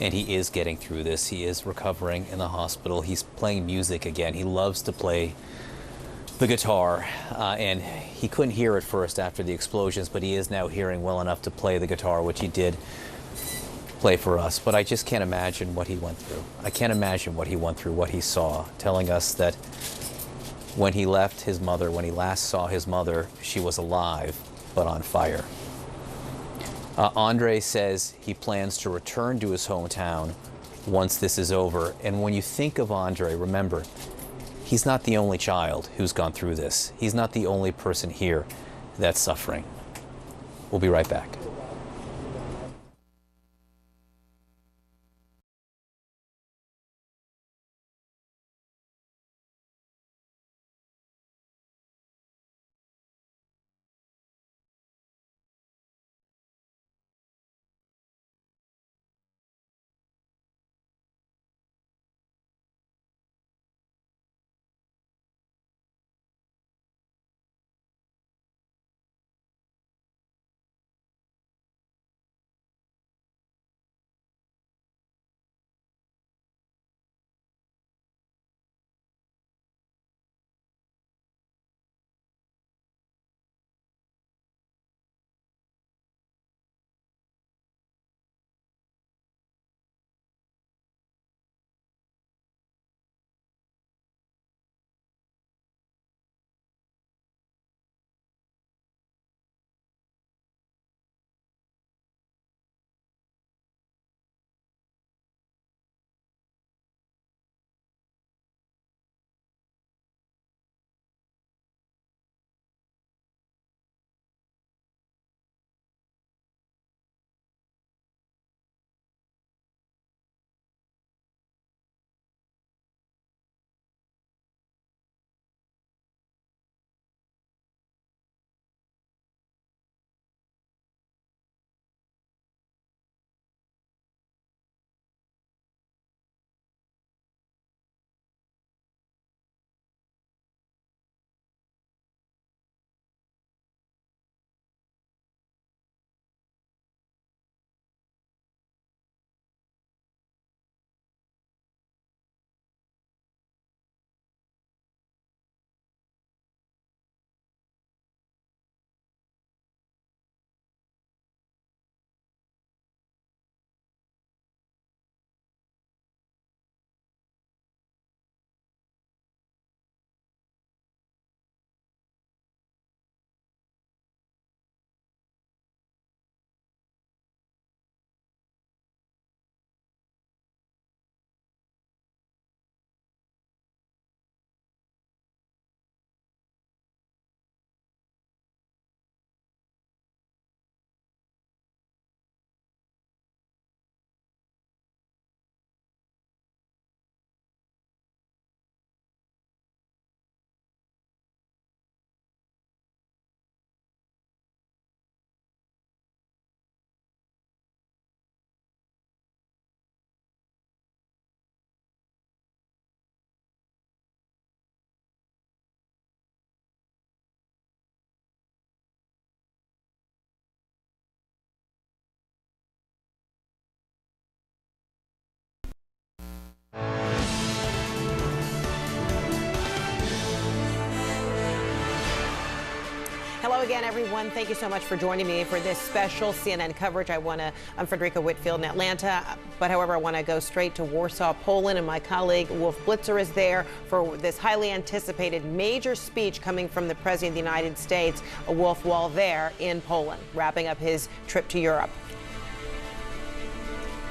and he is getting through this. He is recovering in the hospital. He's playing music again. He loves to play the guitar, and he couldn't hear at first after the explosions, but he is now hearing well enough to play the guitar, which he did play for us. But I just can't imagine what he went through. I can't imagine what he went through, what he saw, telling us that when he left his mother, when he last saw his mother, she was alive, but on fire. Andre says he plans to return to his hometown once this is over. And when you think of Andre, remember, he's not the only child who's gone through this. He's not the only person here that's suffering. We'll be right back. Hello again, everyone. Thank you so much for joining me for this special CNN coverage. I'm Frederica Whitfield in Atlanta, but however, I want to go straight to Warsaw, Poland, and my colleague Wolf Blitzer is there for this highly anticipated major speech coming from the President of the United States, Wolf, while there in Poland, wrapping up his trip to Europe.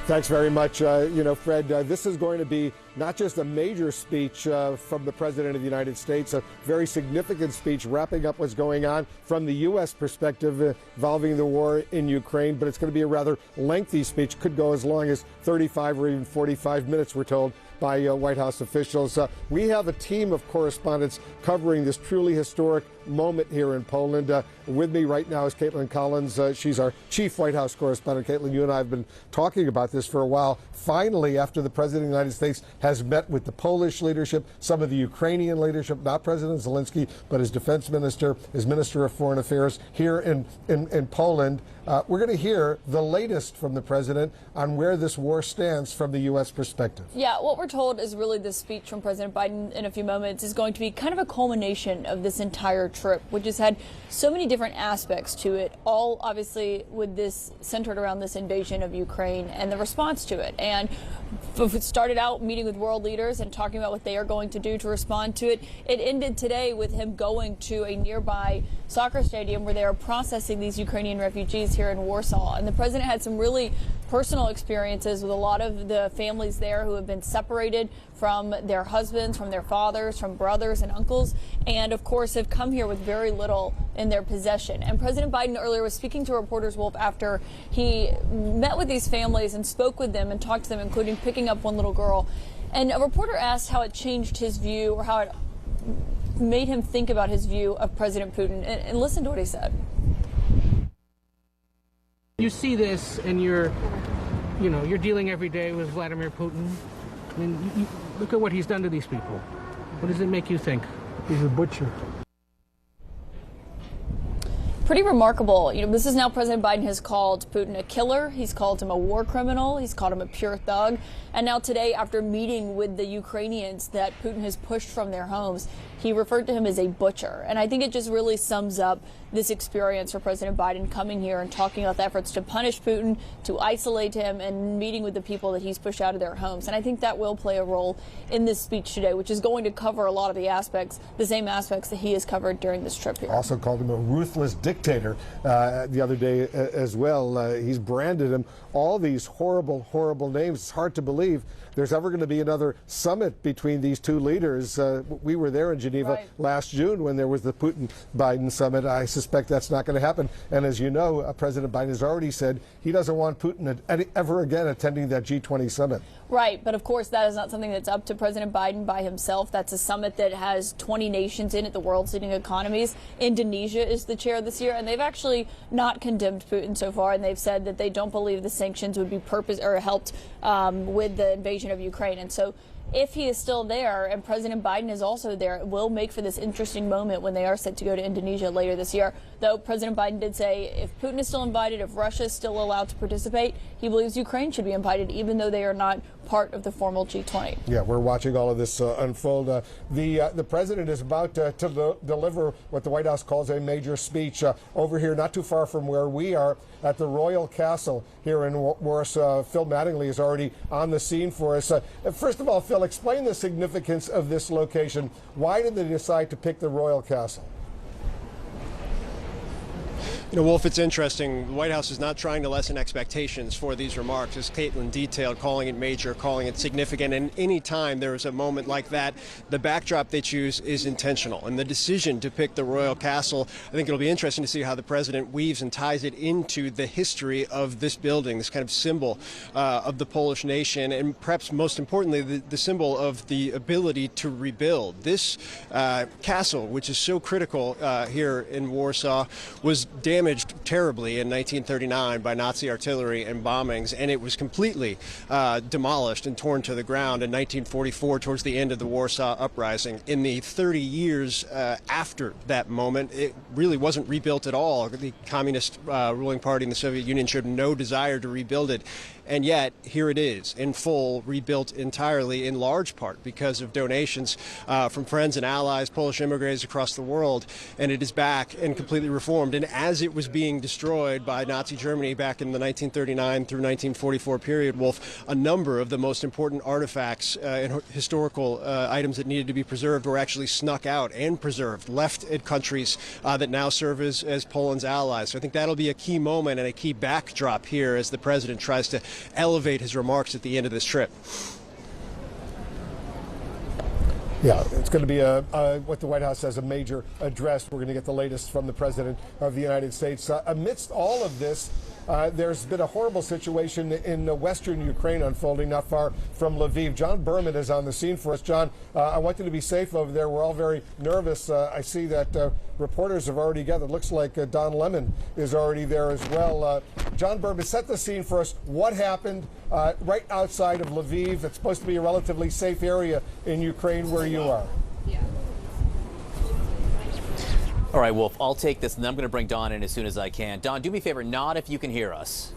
Thanks very much. Fred, this is going to be not just a major speech from the President of the United States, a very significant speech wrapping up what's going on from the U.S. perspective involving the war in Ukraine, but it's going to be a rather lengthy speech, could go as long as 35 or even 45 minutes, we're told, by White House officials. We have a team of correspondents covering this truly historic moment here in Poland. With me right now is Caitlin Collins. She's our chief White House correspondent. Caitlin, you and I have been talking about this for a while. Finally, after the President of the United States has met with the Polish leadership, some of the Ukrainian leadership, not President Zelensky, but his defense minister, his minister of foreign affairs here in Poland, we're going to hear the latest from the President on where this war stands from the U.S. perspective. Yeah, what we're told is really this speech from President Biden in a few moments is going to be kind of a culmination of this entire trip, which has had so many different aspects to it, all obviously with this centered around this invasion of Ukraine and the response to it. And it started out meeting with world leaders and talking about what they are going to do to respond to it. It ended today with him going to a nearby soccer stadium where they are processing these Ukrainian refugees here in Warsaw. And the president had some really personal experiences with a lot of the families there who have been separated from their husbands, from their fathers, from brothers and uncles, and of course have come here with very little in their possession. And President Biden earlier was speaking to reporters, Wolf, after he met with these families and spoke with them and talked to them, including picking up one little girl. And a reporter asked how it changed his view or how it made him think about his view of President Putin. And listen to what he said. You see this and you're dealing every day with Vladimir Putin. I mean, you look at what he's done to these people. What does it make you think? He's a butcher. Pretty remarkable. This is now President Biden has called Putin a killer. He's called him a war criminal. He's called him a pure thug. And now today, after meeting with the Ukrainians that Putin has pushed from their homes, he referred to him as a butcher. And I think it just really sums up this experience for President Biden coming here and talking about the efforts to punish Putin, to isolate him, and meeting with the people that he's pushed out of their homes. And I think that will play a role in this speech today, which is going to cover a lot of the aspects, the same aspects that he has covered during this trip here. Also called him a ruthless dictator the other day as well. He's branded him all these horrible, horrible names. It's hard to believe there's ever going to be another summit between these two leaders. We were there in Geneva last June when there was the Putin-Biden summit. I suspect that's not going to happen. And as you know, President Biden has already said he doesn't want Putin ever again attending that G20 summit. Right, but of course that is not something that's up to President Biden by himself. That's a summit that has 20 nations in it, the world's leading economies. Indonesia is the chair this year, and they've actually not condemned Putin so far, and they've said that they don't believe the sanctions would be helped with the invasion of Ukraine. And so if he is still there and President Biden is also there, it will make for this interesting moment when they are set to go to Indonesia later this year. Though President Biden did say if Putin is still invited, if Russia is still allowed to participate, he believes Ukraine should be invited, even though they are not part of the formal G20. Yeah, we're watching all of this unfold. The president is about to deliver what the White House calls a major speech over here, not too far from where we are at the Royal Castle here in Warsaw. Phil Mattingly is already on the scene for us. First of all, Phil, explain the significance of this location. Why did they decide to pick the Royal Castle? Wolf, it's interesting. The White House is not trying to lessen expectations for these remarks, as Caitlin detailed, calling it major, calling it significant. And any time there is a moment like that, the backdrop they choose is intentional. And the decision to pick the Royal Castle, I think it'll be interesting to see how the president weaves and ties it into the history of this building, this kind of symbol of the Polish nation, and perhaps most importantly, the symbol of the ability to rebuild. This castle, which is so critical here in Warsaw, was damaged terribly in 1939 by Nazi artillery and bombings, and it was completely demolished and torn to the ground in 1944 towards the end of the Warsaw Uprising. In the 30 years after that moment, it really wasn't rebuilt at all. The Communist ruling party in the Soviet Union showed no desire to rebuild it. And yet, here it is, in full, rebuilt entirely, in large part because of donations from friends and allies, Polish immigrants across the world. And it is back and completely reformed. And as it was being destroyed by Nazi Germany back in the 1939 through 1944 period, Wolf, a number of the most important artifacts and historical items that needed to be preserved were actually snuck out and preserved, left at countries that now serve as Poland's allies. So I think that'll be a key moment and a key backdrop here as the president tries to elevate his remarks at the end of this trip. Yeah, it's going to be what the White House says, a major address. We're going to get the latest from the President of the United States. Amidst all of this, there's been a horrible situation in western Ukraine unfolding not far from Lviv. John Berman is on the scene for us. John, I want you to be safe over there. We're all very nervous. I see that reporters have already gathered. Looks like Don Lemon is already there as well. John Berman, set the scene for us. What happened right outside of Lviv? It's supposed to be a relatively safe area in Ukraine where you are. All right, Wolf, I'll take this, and then I'm going to bring Don in as soon as I can. Don, do me a favor, nod if you can hear us.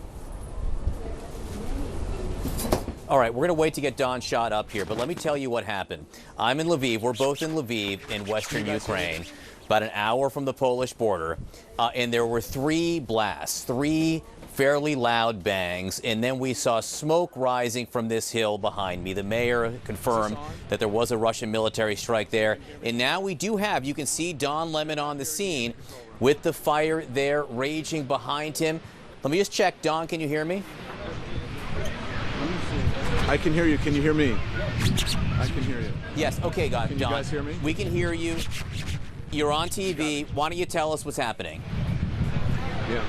All right, we're going to wait to get Don shot up here, but let me tell you what happened. I'm in Lviv. We're both in Lviv in western Ukraine, about an hour from the Polish border, and there were 3 blasts, 3 fairly loud bangs, and then we saw smoke rising from this hill behind me. The mayor confirmed that there was a Russian military strike there, and now we do have, you can see Don Lemon on the scene with the fire there raging behind him. Let me just check. Don, can you hear me? I can hear you. Can you hear me? I can hear you. Yes. Okay, Don. Can you guys hear me? We can hear you. You're on TV. Why don't you tell us what's happening? Yeah.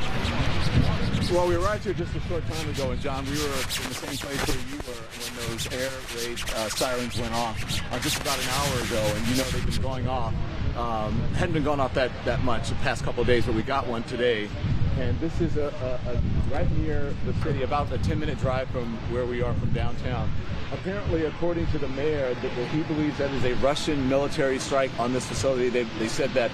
Well, we arrived here just a short time ago, and John, we were in the same place where you were when those air raid sirens went off just about an hour ago, and you know they've been going off. Hadn't been going off that much the past couple of days, but we got one today. And this is right near the city, about a 10-minute drive from where we are from downtown. Apparently, according to the mayor, that he believes that is a Russian military strike on this facility. They said that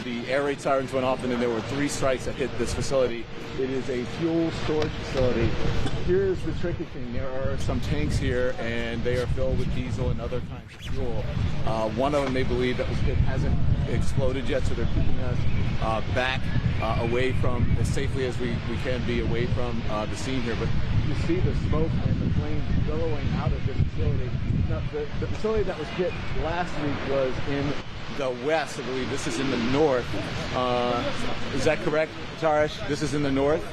the air raid sirens went off, and then there were 3 strikes that hit this facility. It is a fuel storage facility. Here's the tricky thing. There are some tanks here, and they are filled with diesel and other kinds of fuel. One of them, they believe, that was hit hasn't exploded yet, so they're keeping us back away from, as safely as we can be away from the scene here. But you see the smoke and the flames billowing out of this facility. Now, the facility that was hit last week was in the west, I believe. This is in the north. Is that correct, Tarish? This is in the north?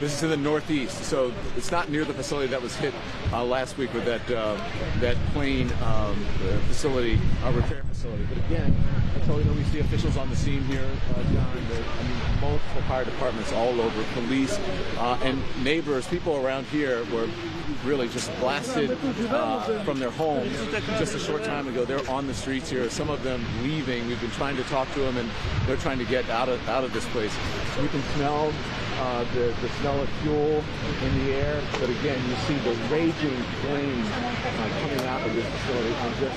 This is in the northeast, so it's not near the facility that was hit last week with that plane facility, repair facility. But again, that's all we know. We see officials on the scene here, John. Multiple fire departments all over, police, and neighbors, people around here were really just blasted from their homes just a short time ago. They're on the streets here, some of them leaving. We've been trying to talk to them, and they're trying to get out of this place. We can smell the smell of fuel in the air, but again, you see the raging flames coming out of this facility, and just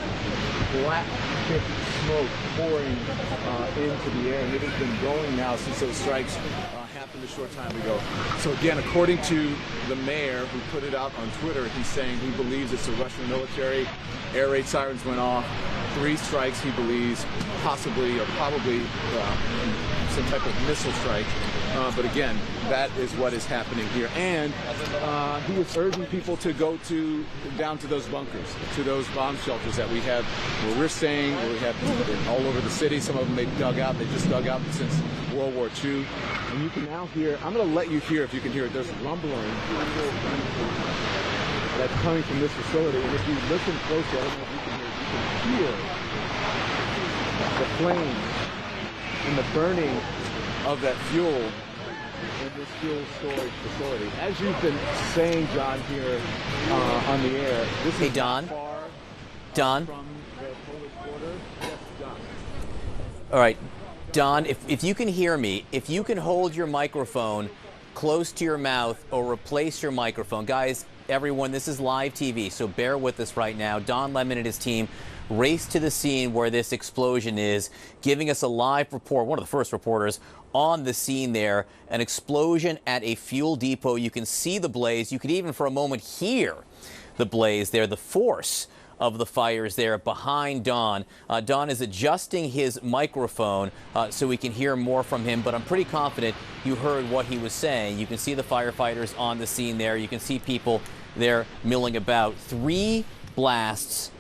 black, thick smoke pouring into the air, and it has been going now since those strikes happened a short time ago. So again, according to the mayor who put it out on Twitter, he's saying he believes it's a Russian military. Air raid sirens went off. 3 strikes, he believes, possibly or probably some type of missile strike. But again, that is what is happening here. And he was urging people to go down to those bunkers, to those bomb shelters that we have where we're staying, where we have all over the city. Some of them they dug out. They just dug out since World War II. And you can now hear, I'm going to let you hear if you can hear it. There's rumbling that's coming from this facility. And if you listen closely, I don't know if you can hear the flames and the burning of that fuel in this fuel storage facility. As you've been saying, John, here on the air, this is Don. Don. From the Polish border. Yes, Don. All right, Don, if you can hear me, if you can hold your microphone close to your mouth or replace your microphone. Guys, everyone, this is live TV, so bear with us right now. Don Lemon and his team raced to the scene where this explosion is, giving us a live report, one of the first reporters on the scene there, an explosion at a fuel depot. You can see the blaze. You could even for a moment hear the blaze there, the force of the fires there behind Don. Don is adjusting his microphone so we can hear more from him, but I'm pretty confident you heard what he was saying. You can see the firefighters on the scene there. You can see people there milling about. 3 blasts,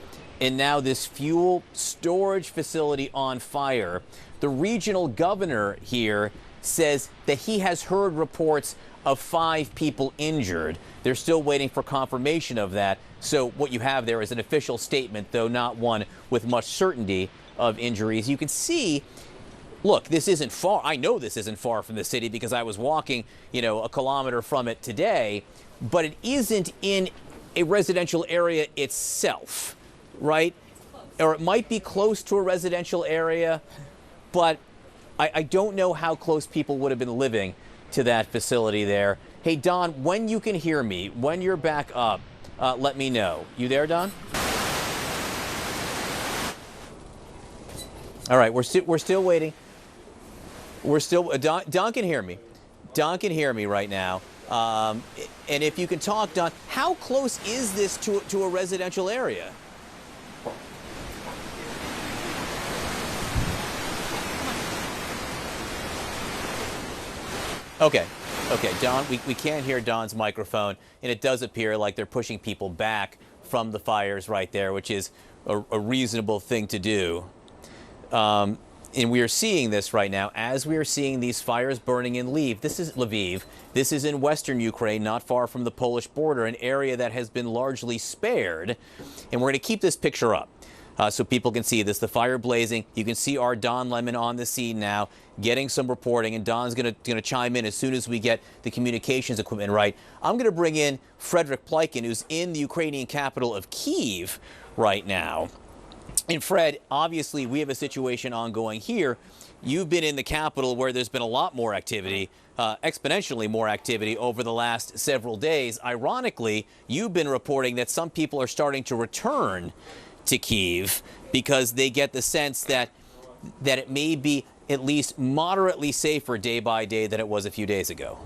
and now this fuel storage facility on fire. The regional governor here says that he has heard reports of 5 people injured. They're still waiting for confirmation of that. So what you have there is an official statement, though not one with much certainty of injuries. You can see, look, this isn't far. I know this isn't far from the city because I was walking, a kilometer from it today, but it isn't in a residential area itself, right? Or it might be close to a residential area, but I don't know how close people would have been living to that facility there. Hey, Don, when you can hear me, when you're back up, let me know. You there, Don? All right, we're still waiting. Don can hear me. Don can hear me right now. And if you can talk, Don, how close is this to a residential area? Okay, Don, we can't hear Don's microphone, and it does appear like they're pushing people back from the fires right there, which is a reasonable thing to do. And we are seeing this right now as we are seeing these fires burning in Lviv. This is Lviv. This is in western Ukraine, not far from the Polish border, an area that has been largely spared. And we're going to keep this picture up so people can see this. The fire blazing. You can see our Don Lemon on the scene now, getting some reporting, and Don's going to chime in as soon as we get the communications equipment right. I'm going to bring in Frederick Plykin, who's in the Ukrainian capital of Kyiv right now. And Fred, obviously, we have a situation ongoing here. You've been in the capital where there's been a lot more activity, exponentially more activity over the last several days. Ironically, you've been reporting that some people are starting to return to Kyiv because they get the sense that it may be at least moderately safer day by day than it was a few days ago.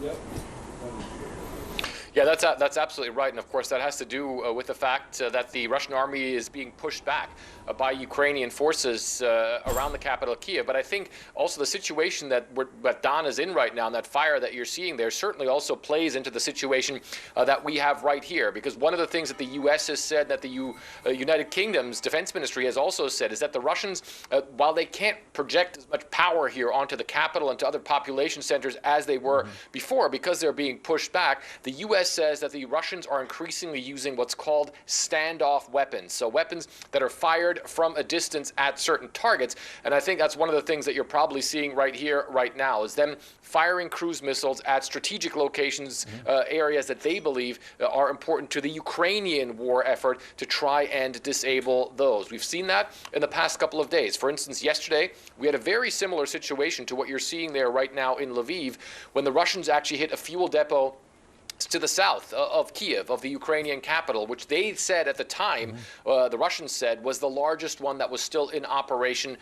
Yep. Yeah, that's absolutely right. And of course, that has to do with the fact that the Russian army is being pushed back by Ukrainian forces around the capital, Kyiv. But I think also the situation that Don is in right now, and that fire that you're seeing there, certainly also plays into the situation that we have right here. Because one of the things that the U.S. has said, that the United Kingdom's defense ministry has also said, is that the Russians, while they can't project as much power here onto the capital and to other population centers as they were before, because they're being pushed back, the U.S. says that the Russians are increasingly using what's called standoff weapons. So weapons that are fired from a distance at certain targets. And I think that's one of the things that you're probably seeing right here, right now, is them firing cruise missiles at strategic locations, areas that they believe are important to the Ukrainian war effort to try and disable those. We've seen that in the past couple of days. For instance, yesterday, we had a very similar situation to what you're seeing there right now in Lviv, when the Russians actually hit a fuel depot to the south of Kyiv, of the Ukrainian capital, which they said at the time, the Russians said, was the largest one that was still in operation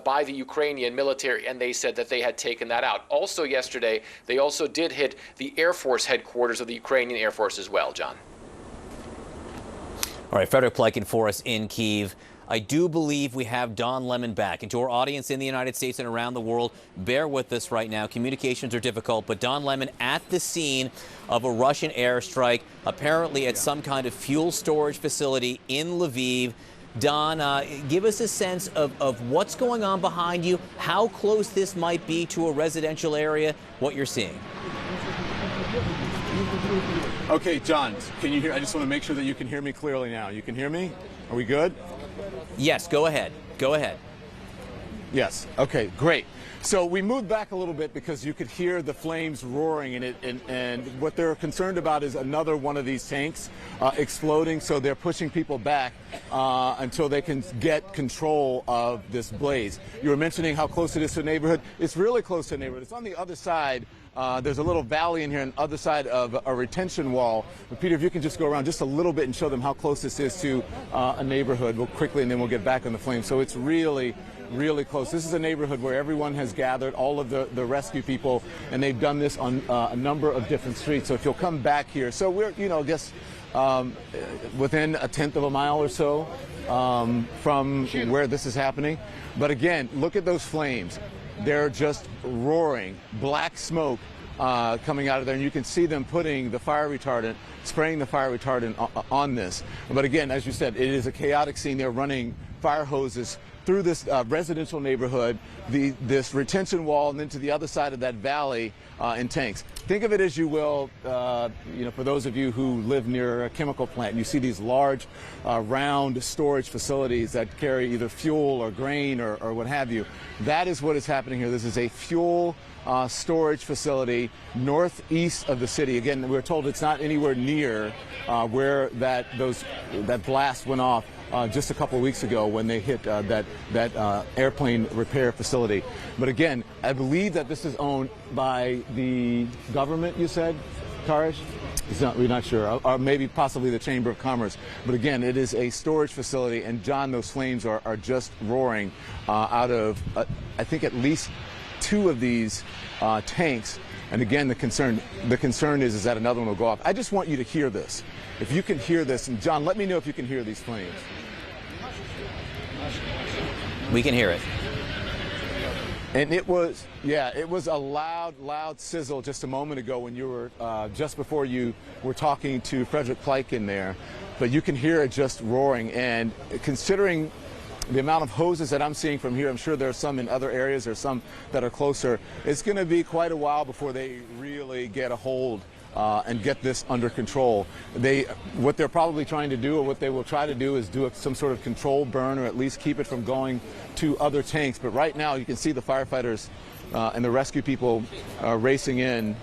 by the Ukrainian military, and they said that they had taken that out. Also yesterday, they also did hit the Air Force headquarters of the Ukrainian Air Force as well, John. All right, Frederick Plykin for us in Kyiv. I do believe we have Don Lemon back. And to our audience in the United States and around the world, bear with us right now. Communications are difficult, but Don Lemon at the scene of a Russian airstrike, apparently at some kind of fuel storage facility in Lviv. Don, give us a sense of what's going on behind you, how close this might be to a residential area, what you're seeing. Okay, John, can you hear? I just want to make sure that you can hear me clearly now. You can hear me? Are we good? Yes, go ahead. Go ahead. Yes. Okay, great. So we moved back a little bit because you could hear the flames roaring in it, and what they're concerned about is another one of these tanks exploding, so they're pushing people back until they can get control of this blaze. You were mentioning how close it is to a neighborhood. It's really close to a neighborhood. It's on the other side. There's a little valley in here on the other side of a retention wall. But Peter, if you can just go around just a little bit and show them how close this is to a neighborhood real quickly, and then we'll get back on the flame. So it's really, really close. This is a neighborhood where everyone has gathered, all of the rescue people, and they've done this on a number of different streets. So if you'll come back here. So we're, I guess, within a tenth of a mile or so from where this is happening. But again, look at those flames. They're just roaring, black smoke coming out of there, and you can see them putting the fire retardant, spraying the fire retardant on this. But again, as you said, it is a chaotic scene. They're running fire hoses through this residential neighborhood, this retention wall, and then to the other side of that valley in tanks. Think of it as you will, for those of you who live near a chemical plant, you see these large round storage facilities that carry either fuel or grain or what have you. That is what is happening here. This is a fuel storage facility northeast of the city. Again, we're told it's not anywhere near where that blast went off just a couple of weeks ago when they hit that airplane repair facility. But again, I believe that this is owned by the government, you said, Karish? We're not sure, or maybe possibly the Chamber of Commerce. But again, it is a storage facility, and John, those flames are just roaring out of, I think, at least 2 of these tanks. And again, the concern is that another one will go off. I just want you to hear this. If you can hear this, and John, let me know if you can hear these flames. We can hear it. And it was a loud sizzle just a moment ago when you were, just before you were talking to Frederick Pike in there. But you can hear it just roaring. And considering the amount of hoses that I'm seeing from here, I'm sure there are some in other areas, there are some that are closer. It's going to be quite a while before they really get a hold and get this under control. What they're probably trying to do, or what they will try to do, is do some sort of controlled burn, or at least keep it from going to other tanks. But right now you can see the firefighters and the rescue people racing in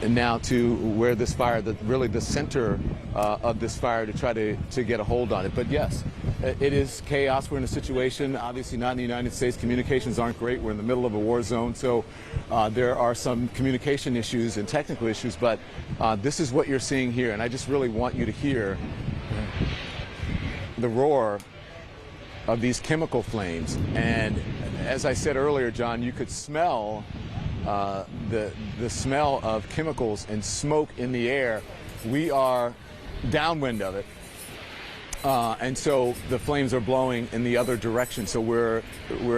and now to where this fire, really the center of this fire, to try to get a hold on it. But yes, it is chaos. We're in a situation, obviously not in the United States. Communications aren't great. We're in the middle of a war zone. So there are some communication issues and technical issues, but this is what you're seeing here. And I just really want you to hear the roar of these chemical flames. And as I said earlier, John, you could smell the smell of chemicals and smoke in the air. We are downwind of it, and so the flames are blowing in the other direction. So we're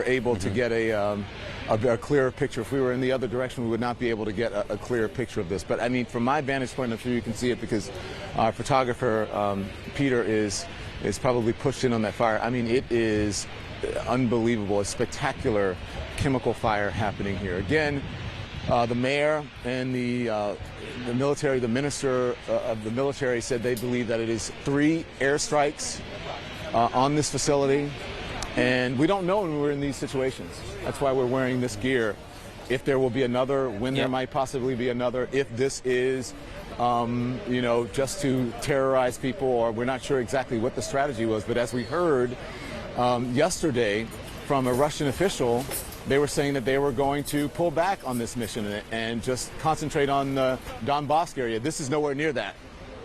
able to get a clearer picture. If we were in the other direction, we would not be able to get a clearer picture of this. But I mean, from my vantage point, I'm sure you can see it because our photographer Peter is probably pushed in on that fire. I mean, it is unbelievable, a spectacular chemical fire happening here. Again, the mayor and the military, the minister of the military, said they believe that it is 3 airstrikes on this facility, and we don't know when we're in these situations. That's why we're wearing this gear. If there will be another, when there might possibly be another, if this is just to terrorize people, or we're not sure exactly what the strategy was. But as we heard yesterday from a Russian official, they were saying that they were going to pull back on this mission and just concentrate on the Donbass area. This is nowhere near that.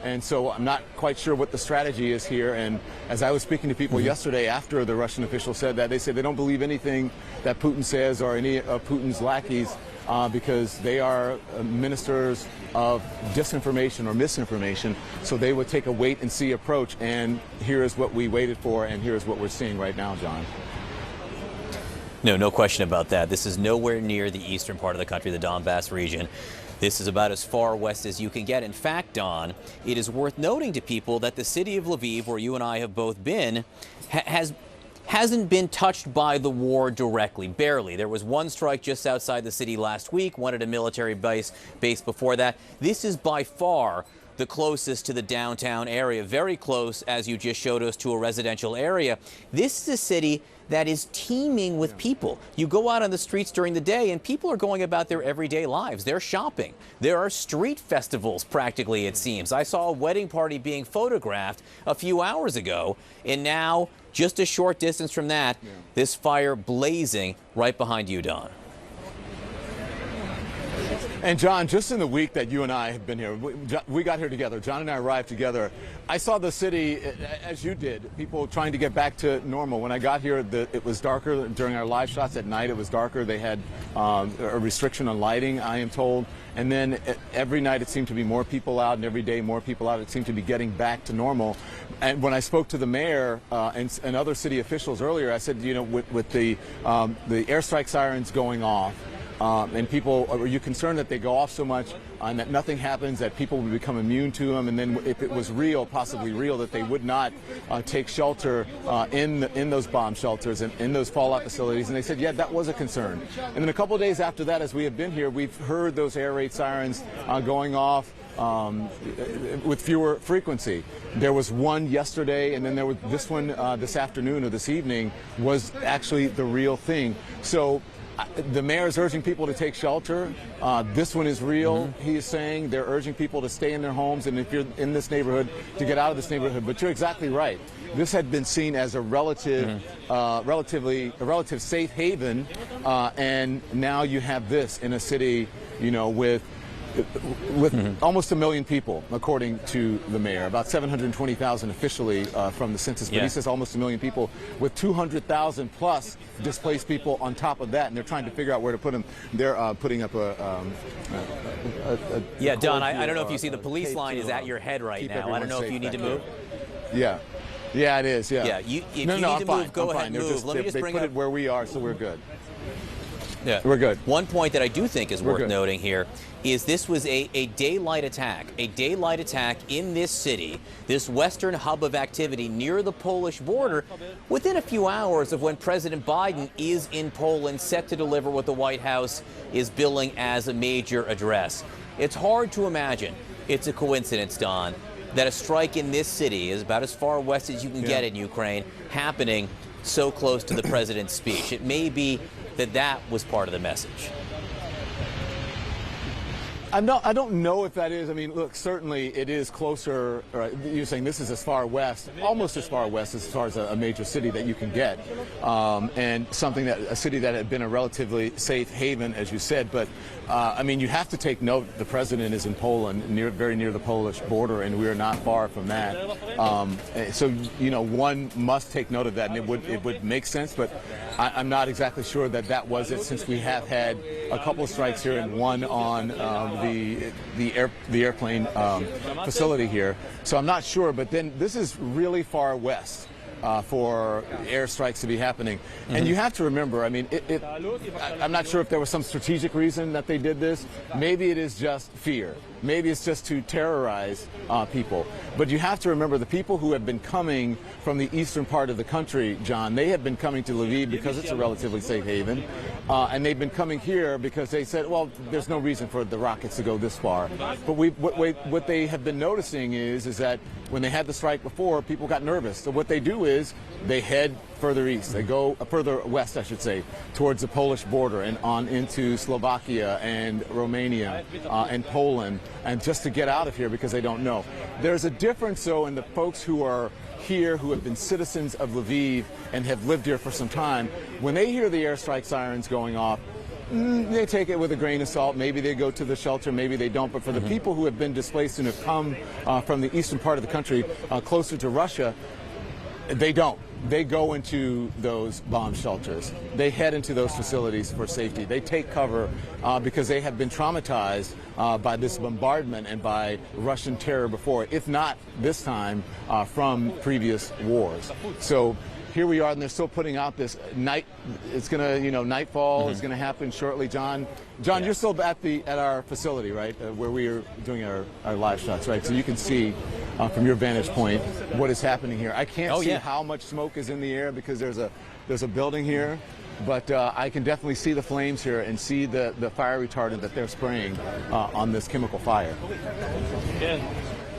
And so I'm not quite sure what the strategy is here. And as I was speaking to people yesterday after the Russian official said that, they said they don't believe anything that Putin says or any of Putin's lackeys because they are ministers of disinformation or misinformation. So they would take a wait-and-see approach. And here is what we waited for, and here is what we're seeing right now, John. No question about that. This is nowhere near the eastern part of the country, the Donbass region. This is about as far west as you can get. In fact, Don, it is worth noting to people that the city of Lviv, where you and I have both been, hasn't been touched by the war directly, barely. There was one strike just outside the city last week, one at a military base before that. This is by far the closest to the downtown area, very close, as you just showed us, to a residential area. This is a city that is teeming with people. You go out on the streets during the day and people are going about their everyday lives. They're shopping. There are street festivals, practically, it seems. I saw a wedding party being photographed a few hours ago, and now, just a short distance from that, this fire blazing right behind you, Don. And John, just in the week that you and I have been here, we got here together. John and I arrived together. I saw the city, as you did, people trying to get back to normal. When I got here, it was darker. During our live shots at night, it was darker. They had a restriction on lighting, I am told. And then every night it seemed to be more people out, and every day more people out. It seemed to be getting back to normal. And when I spoke to the mayor and other city officials earlier, I said, with the airstrike sirens going off, And people, are you concerned that they go off so much and that nothing happens, that people would become immune to them, and then if it was real, possibly real, that they would not take shelter in those bomb shelters and in those fallout facilities? And they said, yeah, that was a concern. And then a couple of days after that, as we have been here, we've heard those air raid sirens going off with fewer frequency. There was one yesterday, and then there was this one this afternoon or this evening was actually the real thing. So the mayor is urging people to take shelter. This one is real. He is saying they're urging people to stay in their homes, and if you're in this neighborhood, to get out of this neighborhood. But you're exactly right. This had been seen as a relative safe haven, and now you have this in a city, you know, with almost 1 million people, according to the mayor. About 720,000 officially from the census, but he says almost 1 million people, with 200,000 plus displaced people on top of that, and they're trying to figure out where to put them. They're putting up yeah, Don, I don't know if you see the police line is at your head right now. I don't know if you need to move. Yeah. Yeah, it is, yeah. Yeah, if you need to move, go ahead and move. Let me just bring up... They put it where we are, so we're good. Yeah. We're good. One point that I do think is worth noting here is this was a daylight attack in this city, this western hub of activity near the Polish border, within a few hours of when President Biden is in Poland, set to deliver what the White House is billing as a major address. It's hard to imagine it's a coincidence, Don, that a strike in this city is about as far west as you can get in Ukraine, happening so close to the president's speech. It may be that was part of the message. I don't know if that is. I mean, look, certainly it is closer. You're saying this is as far west, almost as far west as far as a major city that you can get, and a city that had been a relatively safe haven, as you said. But I mean, you have to take note. The president is in Poland, very near the Polish border, and we are not far from that. So you know, one must take note of that, and it would make sense. But I'm not exactly sure that was it, since we have had a couple of strikes here and one on the airplane facility here. So I'm not sure, but then this is really far west for airstrikes to be happening. And you have to remember, I mean, I'm not sure if there was some strategic reason that they did this. Maybe it is just fear. Maybe it's just to terrorize people. But you have to remember the people who have been coming from the eastern part of the country, John, they have been coming to Lviv because it's a relatively safe haven. And they've been coming here because they said, well, there's no reason for the rockets to go this far. But what they have been noticing is that when they had the strike before, people got nervous. So what they do is they head further east. They go further west, I should say, towards the Polish border and on into Slovakia and Romania and Poland, and just to get out of here because they don't know. There's a difference, though, in the folks who are here, who have been citizens of Lviv and have lived here for some time. When they hear the airstrike sirens going off, they take it with a grain of salt. Maybe they go to the shelter, maybe they don't. But for the people who have been displaced and have come from the eastern part of the country, closer to Russia, they don't. They go into those bomb shelters. They head into those facilities for safety. They take cover because they have been traumatized by this bombardment and by Russian terror before, if not this time from previous wars. So here we are, and they're still putting out this night. It's gonna, nightfall is gonna happen shortly. John, you're still at our facility, right, where we are doing our live shots, right? So you can see from your vantage point what is happening here. I can't see how much smoke is in the air because there's a building here, but I can definitely see the flames here and see the fire retardant that they're spraying on this chemical fire.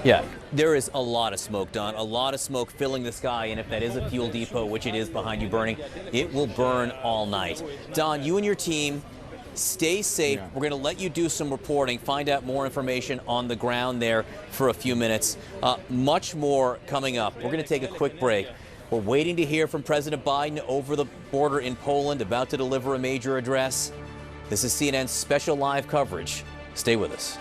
Yeah, there is a lot of smoke, Don, a lot of smoke filling the sky, and if that is a fuel depot, which it is behind you burning, it will burn all night. Don, you and your team, stay safe. We're going to let you do some reporting, find out more information on the ground there for a few minutes. Much more coming up. We're going to take a quick break. We're waiting to hear from President Biden over the border in Poland, about to deliver a major address. This is CNN's special live coverage. Stay with us.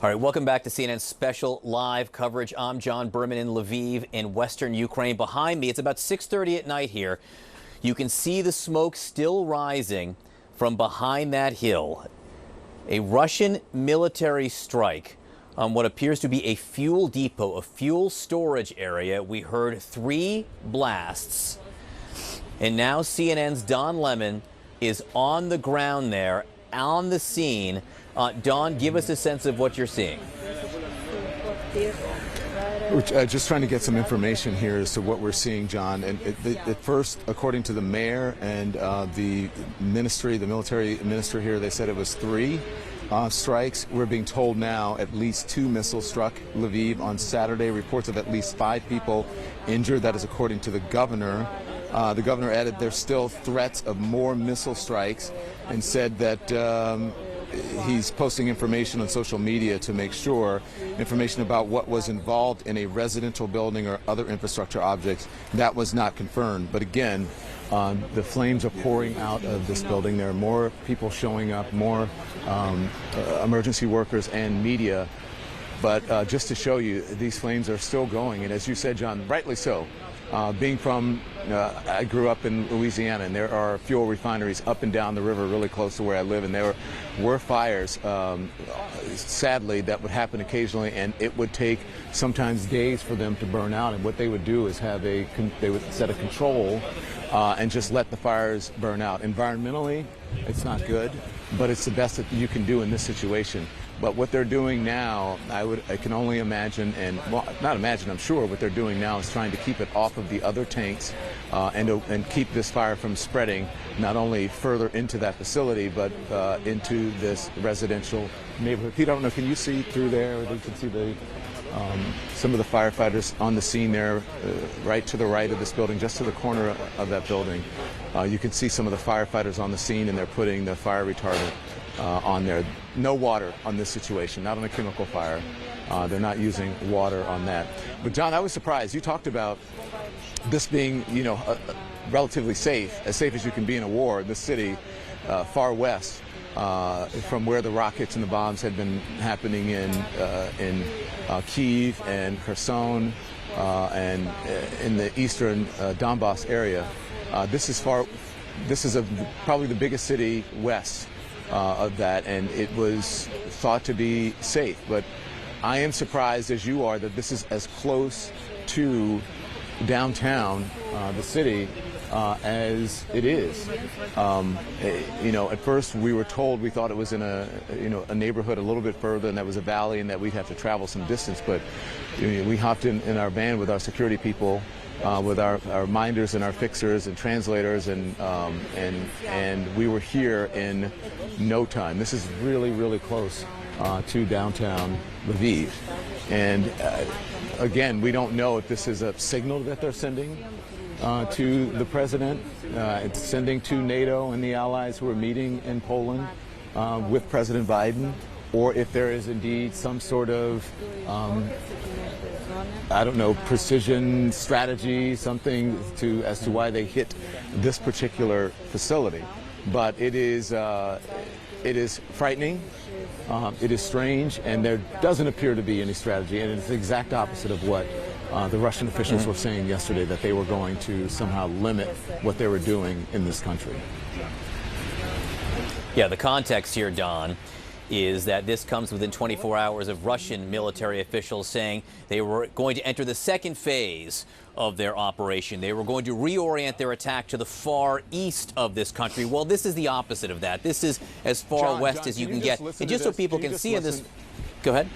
All right, welcome back to CNN's special live coverage. I'm John Berman in Lviv in western Ukraine. Behind me, it's about 6:30 at night here. You can see the smoke still rising from behind that hill. A Russian military strike on what appears to be a fuel depot, a fuel storage area. We heard 3 blasts. And now CNN's Don Lemon is on the ground there, on the scene. Don, give us a sense of what you're seeing. We're just trying to get some information here as to what we're seeing, John. And at first, according to the mayor and the ministry, the military minister here, they said it was 3 strikes. We're being told now at least 2 missiles struck Lviv on Saturday. Reports of at least 5 people injured. That is according to the governor. The governor added there's still threats of more missile strikes and said that he's posting information on social media to make sure, information about what was involved in a residential building or other infrastructure objects. That was not confirmed. But again, the flames are pouring out of this building. There are more people showing up, more emergency workers and media. But just to show you, these flames are still going. And as you said, John, rightly so. Being from, I grew up in Louisiana, and there are fuel refineries up and down the river really close to where I live, and there were fires, sadly, that would happen occasionally, and it would take sometimes days for them to burn out. And what they would do is they would set a control and just let the fires burn out. Environmentally, it's not good, but it's the best that you can do in this situation. But what they're doing now, I can only imagine, and well, not imagine, I'm sure what they're doing now is trying to keep it off of the other tanks and keep this fire from spreading not only further into that facility, but into this residential neighborhood. Pete, I don't know, can you see through there? You can see some of the firefighters on the scene there, right to the right of this building, just to the corner of that building. You can see some of the firefighters on the scene, and they're putting the fire retardant on there. No water on this situation, not on a chemical fire. They're not using water on that. But John, I was surprised. You talked about this being, relatively safe as you can be in a war. This city, far west from where the rockets and the bombs had been happening in Kyiv and Kherson and in the eastern Donbass area. This is probably the biggest city west of that, and it was thought to be safe. But I am surprised, as you are, that this is as close to downtown, the city, as it is. At first we were told, we thought it was in a neighborhood a little bit further, and that was a valley, and that we'd have to travel some distance. But we hopped in our van with our security people, with our minders and our fixers and translators, and we were here in no time. This is really, really close to downtown Lviv. And again, we don't know if this is a signal that they're sending to the president. It's sending to NATO and the allies who are meeting in Poland with President Biden, or if there is indeed some sort of precision strategy, something as to why they hit this particular facility. But it is frightening, it is strange, and there doesn't appear to be any strategy, and it's the exact opposite of what the Russian officials were saying yesterday, that they were going to somehow limit what they were doing in this country. Yeah, the context here, Don, is that this comes within 24 hours of Russian military officials saying they were going to enter the second phase of their operation. They were going to reorient their attack to the far east of this country. Well, this is the opposite of that. This is as far west as you can get. And just so people can see in this... Go ahead.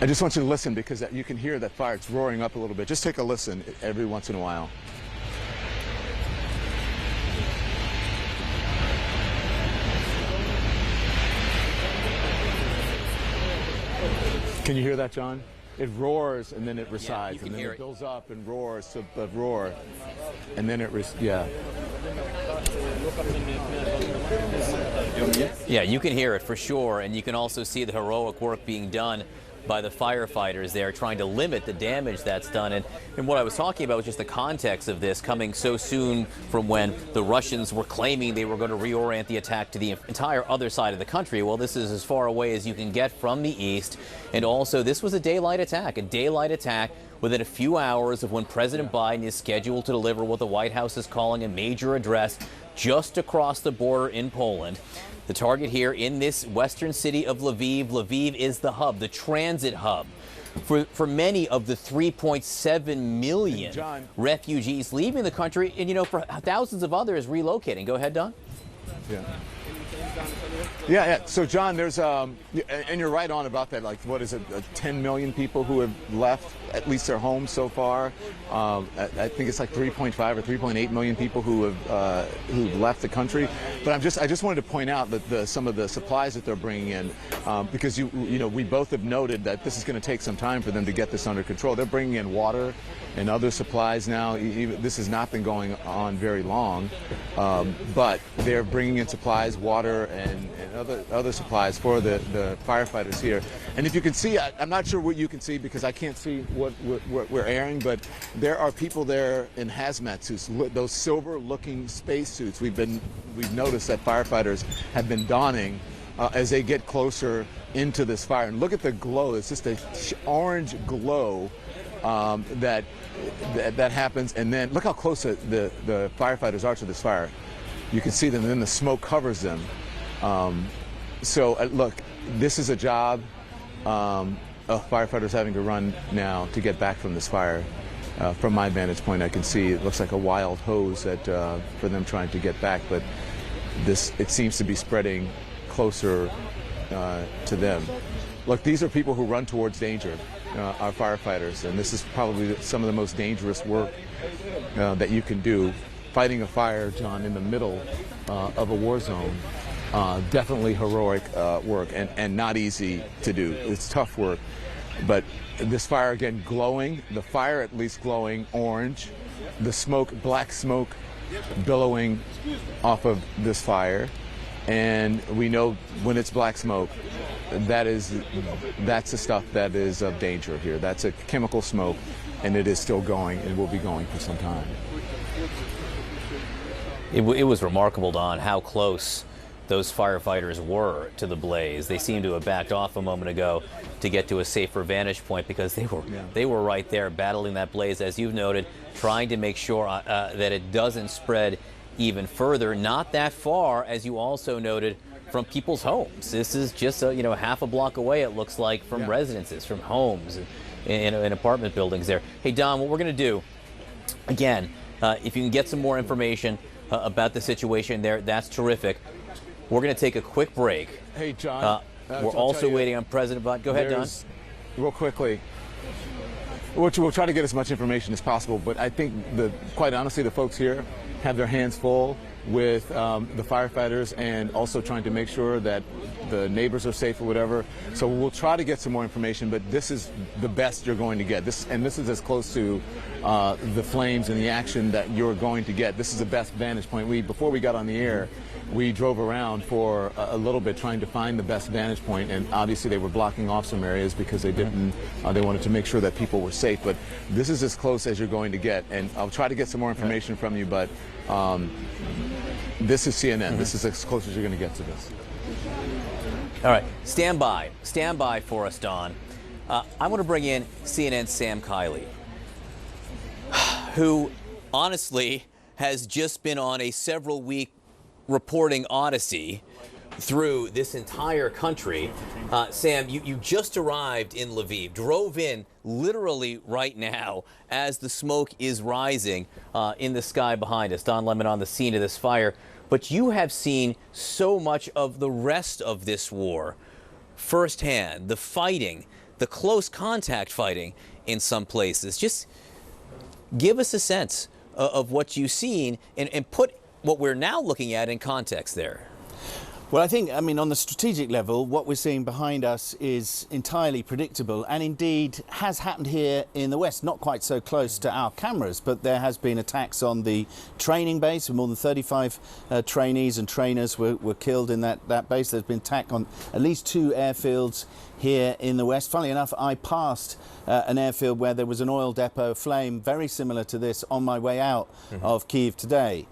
I just want you to listen, because you can hear that fire. It's roaring up a little bit. Just take a listen every once in a while. Can you hear that, John? It roars and then it resides, and then it builds up and roars to the roar, and then Yeah, you can hear it for sure, and you can also see the heroic work being done by the firefighters there, trying to limit the damage that's done. And what I was talking about was just the context of this coming so soon from when the Russians were claiming they were going to reorient the attack to the entire other side of the country. Well, this is as far away as you can get from the east. And also, this was a daylight attack within a few hours of when President Biden is scheduled to deliver what the White House is calling a major address just across the border in Poland. The target here in this western city of Lviv. Lviv is the hub, the transit hub for many of the 3.7 million refugees leaving the country, and, you know, for thousands of others relocating. Go ahead, Don. Yeah. So, John, there's and you're right on about that. Like, what is it? 10 million people who have left at least their homes so far. I think it's like 3.5 or 3.8 million people who've left the country. But I just wanted to point out that some of the supplies that they're bringing in, because you know, we both have noted that this is going to take some time for them to get this under control. They're bringing in water and other supplies now. This has not been going on very long, but they're bringing in supplies, water, and other supplies for the firefighters here. And if you can see, I'm not sure what you can see because I can't see what we're airing, but there are people there in hazmat suits, those silver-looking space suits. We've noticed that firefighters have been donning as they get closer into this fire. And look at the glow. It's just an orange glow that happens. And then look how close the firefighters are to this fire. You can see them, and then the smoke covers them. So look, this is a job of firefighters having to run now to get back from this fire. From my vantage point, I can see it looks like a wild hose for them trying to get back, but it seems to be spreading closer to them. Look, these are people who run towards danger, our firefighters, and this is probably some of the most dangerous work that you can do. Fighting a fire, John, in the middle of a war zone, definitely heroic work and not easy to do. It's tough work, but this fire again glowing, the fire at least glowing orange, the smoke, black smoke billowing off of this fire, and we know when it's black smoke, that's the stuff that is of danger here. That's a chemical smoke, and it is still going and will be going for some time. It was remarkable, Don, how close those firefighters were to the blaze. They seemed to have backed off a moment ago to get to a safer vantage point because they were right there battling that blaze, as you've noted, trying to make sure that it doesn't spread even further. Not that far, as you also noted, from people's homes. This is just half a block away, it looks like, from residences, from homes in apartment buildings there. Hey, Don, what we're going to do, again, if you can get some more information about the situation there, that's terrific. We're going to take a quick break. Hey, John. We're also waiting on President Biden. Go ahead, Don. Real quickly, we'll try to get as much information as possible, but I think, quite honestly, the folks here have their hands full with the firefighters and also trying to make sure that the neighbors are safe or whatever. So we'll try to get some more information, but this is the best you're going to get. This is as close to the flames and the action that you're going to get. This is the best vantage point. Before we got on the air, we drove around for a little bit trying to find the best vantage point, and obviously they were blocking off some areas because they didn't. They wanted to make sure that people were safe. But this is as close as you're going to get, and I'll try to get some more information from you. But this is CNN. This is as close as you're going to get to this. All right, stand by for us, Don. I want to bring in CNN's Sam Kiley, who honestly has just been on a several-week reporting odyssey through this entire country. Sam, you just arrived in Lviv, drove in literally right now as the smoke is rising in the sky behind us. Don Lemon on the scene of this fire. But you have seen so much of the rest of this war firsthand, the fighting, the close contact fighting in some places. Just give us a sense of what you've seen and put what we're now looking at in context there. Well, I think, I mean, on the strategic level, what we're seeing behind us is entirely predictable and indeed has happened here in the West, not quite so close to our cameras, but there has been attacks on the training base. More than 35 trainees and trainers were killed in that base. There's been attack on at least 2 airfields here in the West. Funnily enough, I passed an airfield where there was an oil depot flame very similar to this on my way out of Kyiv today.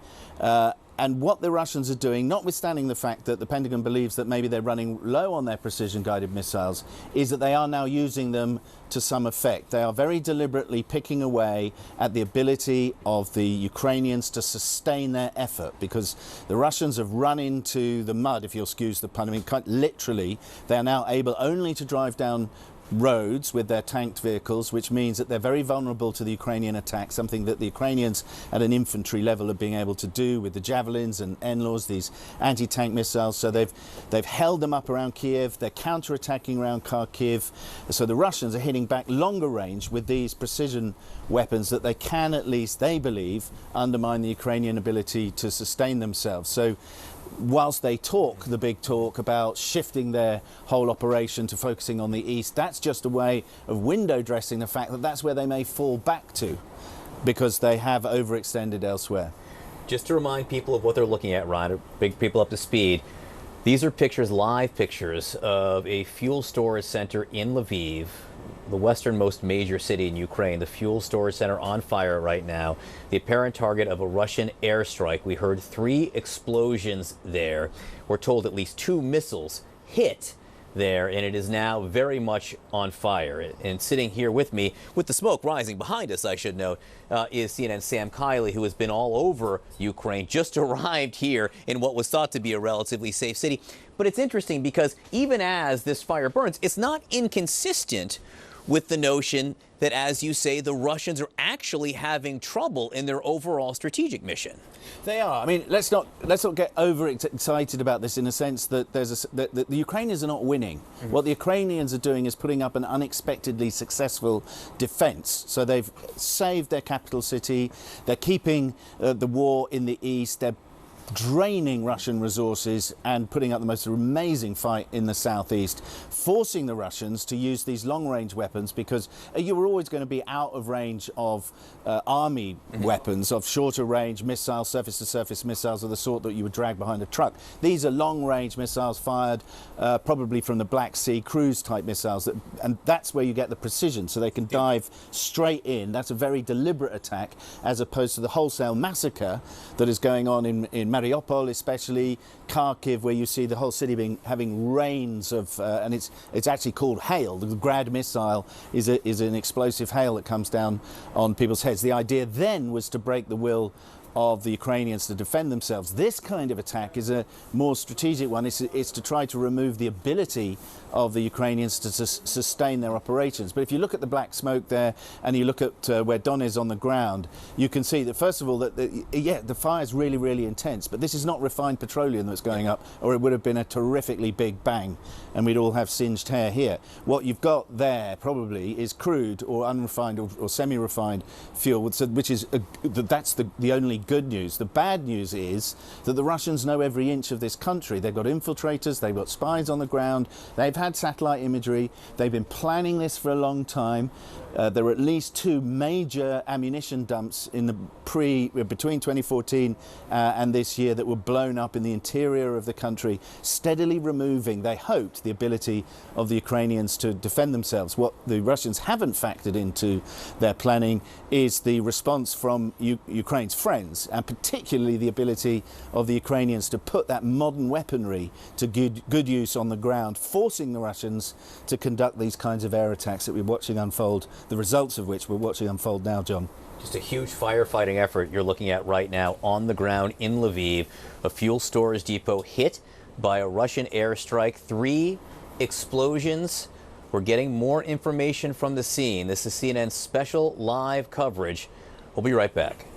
And what the Russians are doing, notwithstanding the fact that the Pentagon believes that maybe they're running low on their precision-guided missiles, is that they are now using them to some effect. They are very deliberately picking away at the ability of the Ukrainians to sustain their effort, because the Russians have run into the mud, if you'll excuse the pun. I mean, quite literally, they are now able only to drive down roads with their tanked vehicles, which means that they're very vulnerable to the Ukrainian attack, something that the Ukrainians at an infantry level are being able to do with the Javelins and NLAWs, these anti-tank missiles. So they've held them up around Kiev, they're counter-attacking around Kharkiv. So the Russians are hitting back longer range with these precision weapons that they can, at least they believe, undermine the Ukrainian ability to sustain themselves. So whilst they talk the big talk about shifting their whole operation to focusing on the east, that's just a way of window dressing the fact that that's where they may fall back to, because they have overextended elsewhere. Just to remind people of what they're looking at, Ryan, to bring people up to speed, these are pictures, live pictures, of a fuel storage center in Lviv, the westernmost major city in Ukraine. The fuel storage center on fire right now. The apparent target of a Russian airstrike. We heard 3 explosions there. We're told at least 2 missiles hit there, and it is now very much on fire. And sitting here with me, with the smoke rising behind us, I should note, is CNN's Sam Kiley, who has been all over Ukraine, just arrived here in what was thought to be a relatively safe city. But it's interesting because even as this fire burns, it's not inconsistent with the notion that, as you say, the Russians are actually having trouble in their overall strategic mission. They are. I mean, let's not get overexcited about this, in a sense that the Ukrainians are not winning. What the Ukrainians are doing is putting up an unexpectedly successful defense. So they've saved their capital city. They're keeping the war in the east. They're draining Russian resources and putting up the most amazing fight in the southeast, forcing the Russians to use these long-range weapons, because you were always going to be out of range of army weapons, of shorter-range missiles, surface-to-surface missiles of the sort that you would drag behind a truck. These are long-range missiles fired probably from the Black Sea, cruise-type missiles, and that's where you get the precision, so they can dive straight in. That's a very deliberate attack, as opposed to the wholesale massacre that is going on in Mariupol, especially Kharkiv, where you see the whole city having rains of, and it's actually called hail. The Grad missile is an explosive hail that comes down on people's heads. The idea then was to break the will of the Ukrainians to defend themselves. This kind of attack is a more strategic one. It's to try to remove the ability of the Ukrainians to sustain their operations. But if you look at the black smoke there, and you look at where Don is on the ground, you can see that, first of all, that the fire is really, really intense. But this is not refined petroleum that's going up, or it would have been a terrifically big bang, and we'd all have singed hair here. What you've got there probably is crude or unrefined or semi-refined fuel, which is that's the only good news. The bad news is that the Russians know every inch of this country. They've got infiltrators, they've got spies on the ground, they've had satellite imagery, they've been planning this for a long time. There were at least 2 major ammunition dumps in the between 2014 and this year that were blown up in the interior of the country, steadily removing, they hoped, the ability of the Ukrainians to defend themselves. What the Russians haven't factored into their planning is the response from Ukraine's friends, and particularly the ability of the Ukrainians to put that modern weaponry to good use on the ground, forcing the Russians to conduct these kinds of air attacks that we're watching unfold, the results of which we're watching unfold now, John. Just a huge firefighting effort you're looking at right now on the ground in Lviv. A fuel storage depot hit by a Russian airstrike. 3 explosions. We're getting more information from the scene. This is CNN's special live coverage. We'll be right back.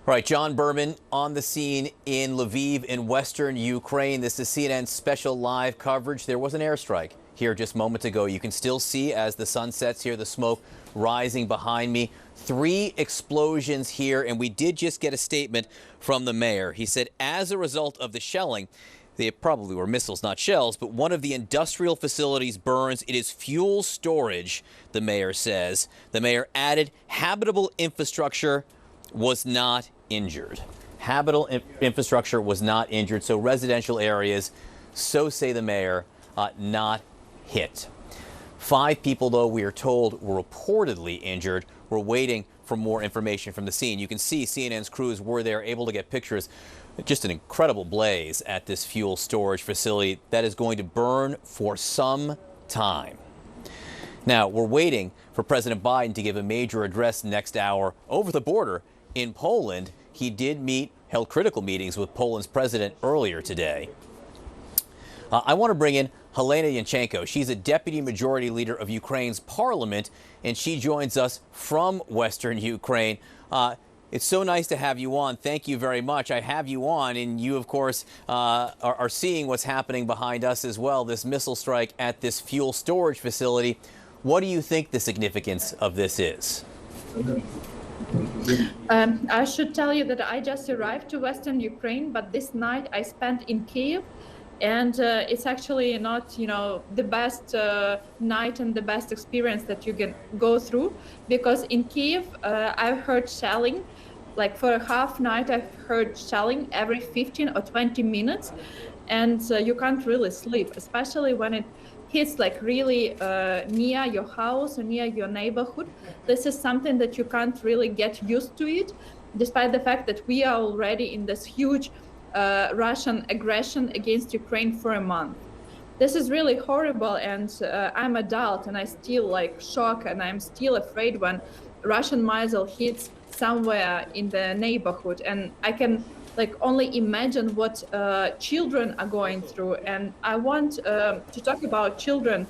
All right, John Berman on the scene in Lviv in western Ukraine. This is CNN's special live coverage. There was an airstrike here just moments ago. You can still see as the sun sets here, the smoke rising behind me. 3 explosions here, and we did just get a statement from the mayor. He said as a result of the shelling, they probably were missiles, not shells, but one of the industrial facilities burns. It is fuel storage, the mayor says. The mayor added habitable infrastructure was not injured. Habitable infrastructure was not injured, so residential areas, so say the mayor, not hit. 5 people, though, we are told, were reportedly injured. We're waiting for more information from the scene. You can see CNN's crews were there, able to get pictures. Just an incredible blaze at this fuel storage facility that is going to burn for some time. Now, we're waiting for President Biden to give a major address next hour over the border in Poland. He did held critical meetings with Poland's president earlier today. I want to bring in Helena Yanchenko. She's a deputy majority leader of Ukraine's parliament, and she joins us from western Ukraine. It's so nice to have you on. Thank you very much. I have you on, and you, of course, are seeing what's happening behind us as well, this missile strike at this fuel storage facility. What do you think the significance of this is? I should tell you that I just arrived to Western Ukraine, but this night I spent in Kiev, and it's actually not, the best night and the best experience that you can go through, because in Kiev I've heard shelling, like for a half night I've heard shelling every 15 or 20 minutes, and you can't really sleep, especially when it hits like really near your house or near your neighborhood. This is something that you can't really get used to it, despite the fact that we are already in this huge Russian aggression against Ukraine for a month. This is really horrible, and I'm adult and I still like shock, and I'm still afraid when Russian missile hits somewhere in the neighborhood, and I can only imagine what children are going through. And I want to talk about children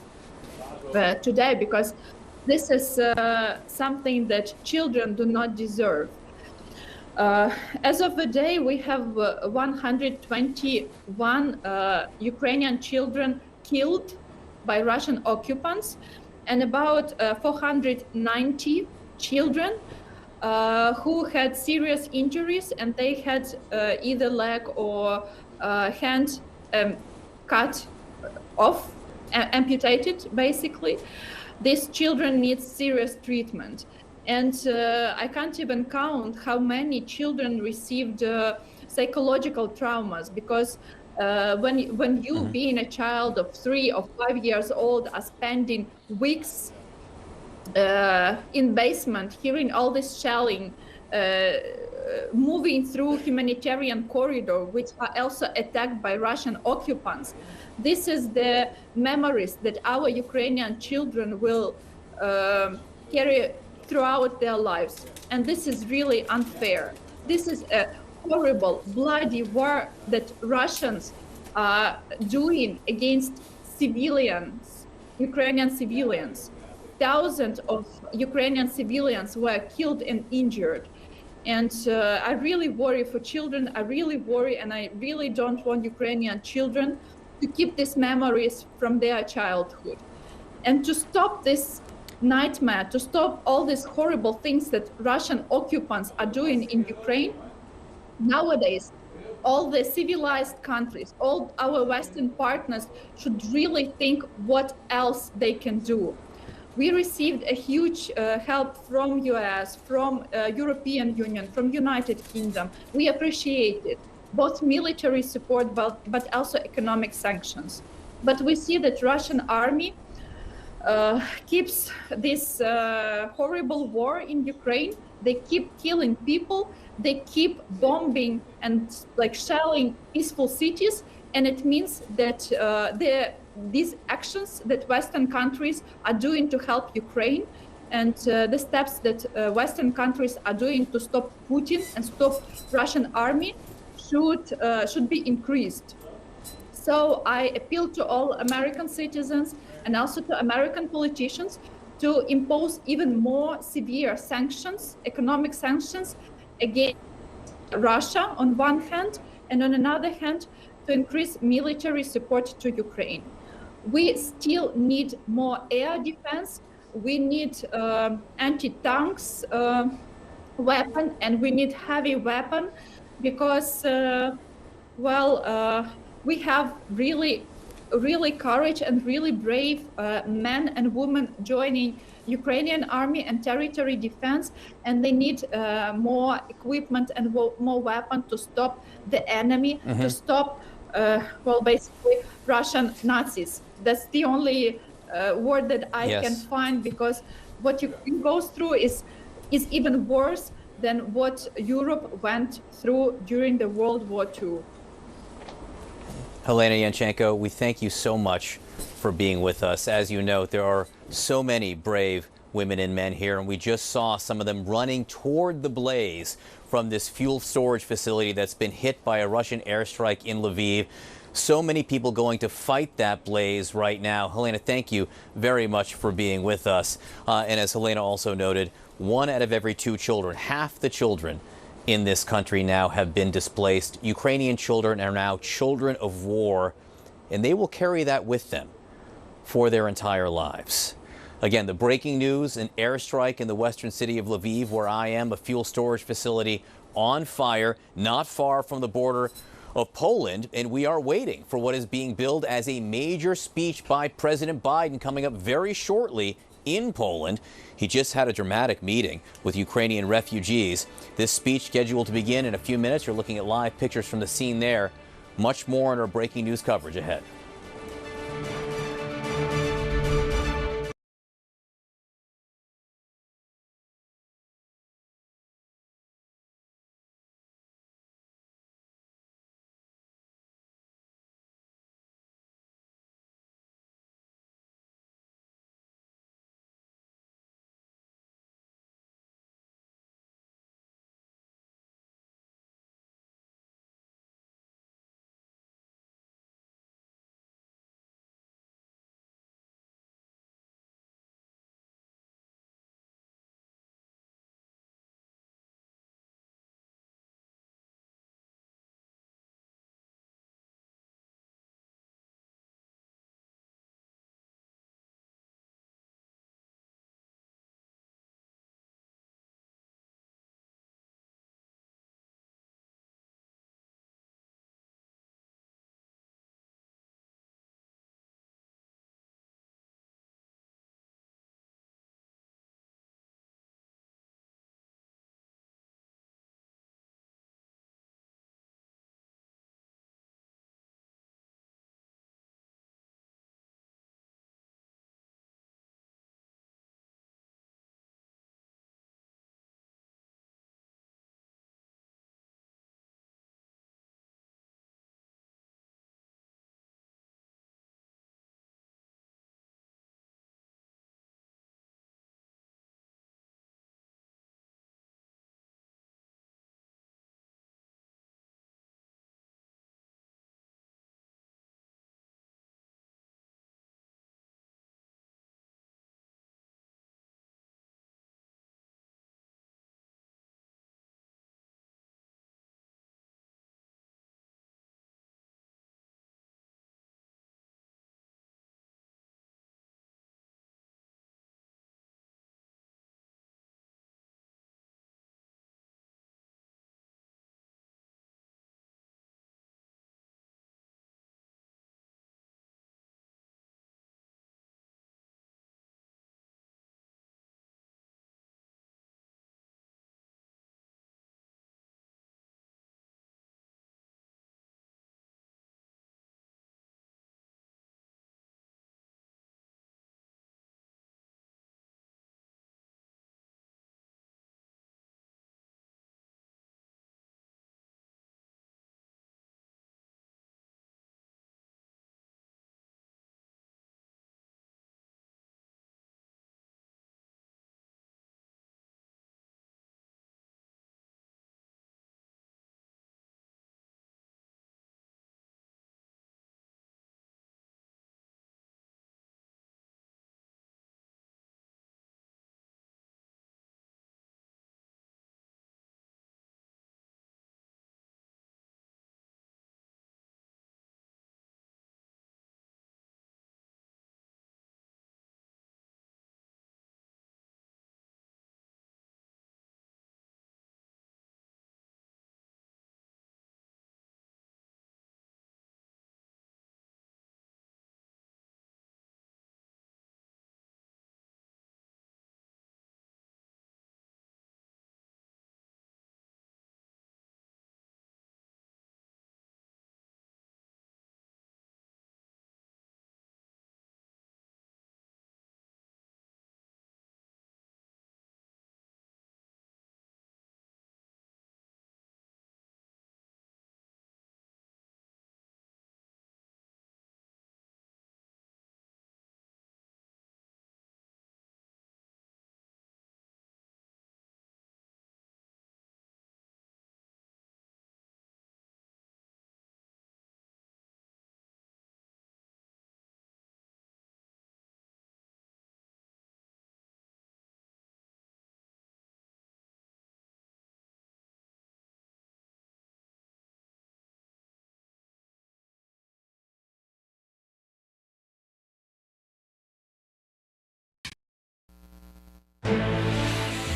today, because this is something that children do not deserve. As of the day, we have 121 Ukrainian children killed by Russian occupants, and about 490 children who had serious injuries, and they had either leg or hand cut off, amputated, basically. These children need serious treatment. And I can't even count how many children received psychological traumas, because when you, being a child of 3 or 5 years old, are spending weeks in basement, hearing all this shelling, moving through humanitarian corridor, which are also attacked by Russian occupants. This is the memories that our Ukrainian children will carry throughout their lives. And this is really unfair. This is a horrible, bloody war that Russians are doing against civilians, Ukrainian civilians. Thousands of Ukrainian civilians were killed and injured. And I really worry for children. I really worry, and I really don't want Ukrainian children to keep these memories from their childhood. And to stop this nightmare, to stop all these horrible things that Russian occupants are doing in Ukraine, nowadays, all the civilized countries, all our Western partners should really think what else they can do. We received a huge help from US, from European Union, from United Kingdom. We appreciate it, both military support, but also economic sanctions. But we see that Russian army keeps this horrible war in Ukraine. They keep killing people. They keep bombing and shelling peaceful cities. And it means that these actions that Western countries are doing to help Ukraine, and the steps that Western countries are doing to stop Putin and stop Russian army should be increased. So I appeal to all American citizens and also to American politicians to impose even more severe sanctions, economic sanctions, against Russia on one hand, and on another hand, to increase military support to Ukraine. We still need more air defense. We need anti-tanks weapon, and we need heavy weapon because, we have really courage and really brave men and women joining Ukrainian army and territory defense, and they need more equipment and more weapon to stop the enemy, to stop, basically Russian Nazis. That's the only word that I can find, because what Ukraine goes through is even worse than what Europe went through during the World War II. Helena Yanchenko, we thank you so much for being with us. As you know, there are so many brave women and men here, and we just saw some of them running toward the blaze from this fuel storage facility that's been hit by a Russian airstrike in Lviv. So many people going to fight that blaze right now. Helena, thank you very much for being with us. And as Helena also noted, 1 out of every 2 children, half the children in this country now have been displaced. Ukrainian children are now children of war, and they will carry that with them for their entire lives. Again, the breaking news, an airstrike in the western city of Lviv, where I am, a fuel storage facility on fire, not far from the border of Poland, and we are waiting for what is being billed as a major speech by President Biden coming up very shortly in Poland. He just had a dramatic meeting with Ukrainian refugees. This speech scheduled to begin in a few minutes. You're looking at live pictures from the scene there. Much more in our breaking news coverage ahead.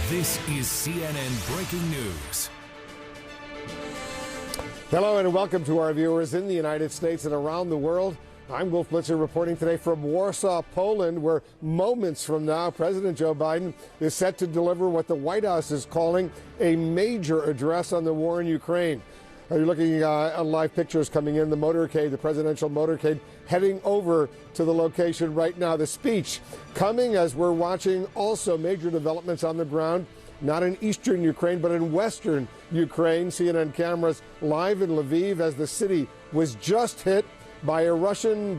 This is CNN Breaking News. Hello and welcome to our viewers in the United States and around the world. I'm Wolf Blitzer reporting today from Warsaw, Poland, where moments from now, President Joe Biden is set to deliver what the White House is calling a major address on the war in Ukraine. You're looking at live pictures coming in, the motorcade, the presidential motorcade, heading over to the location right now. The speech coming as we're watching also major developments on the ground, not in eastern Ukraine, but in western Ukraine. CNN cameras live in Lviv as the city was just hit by Russian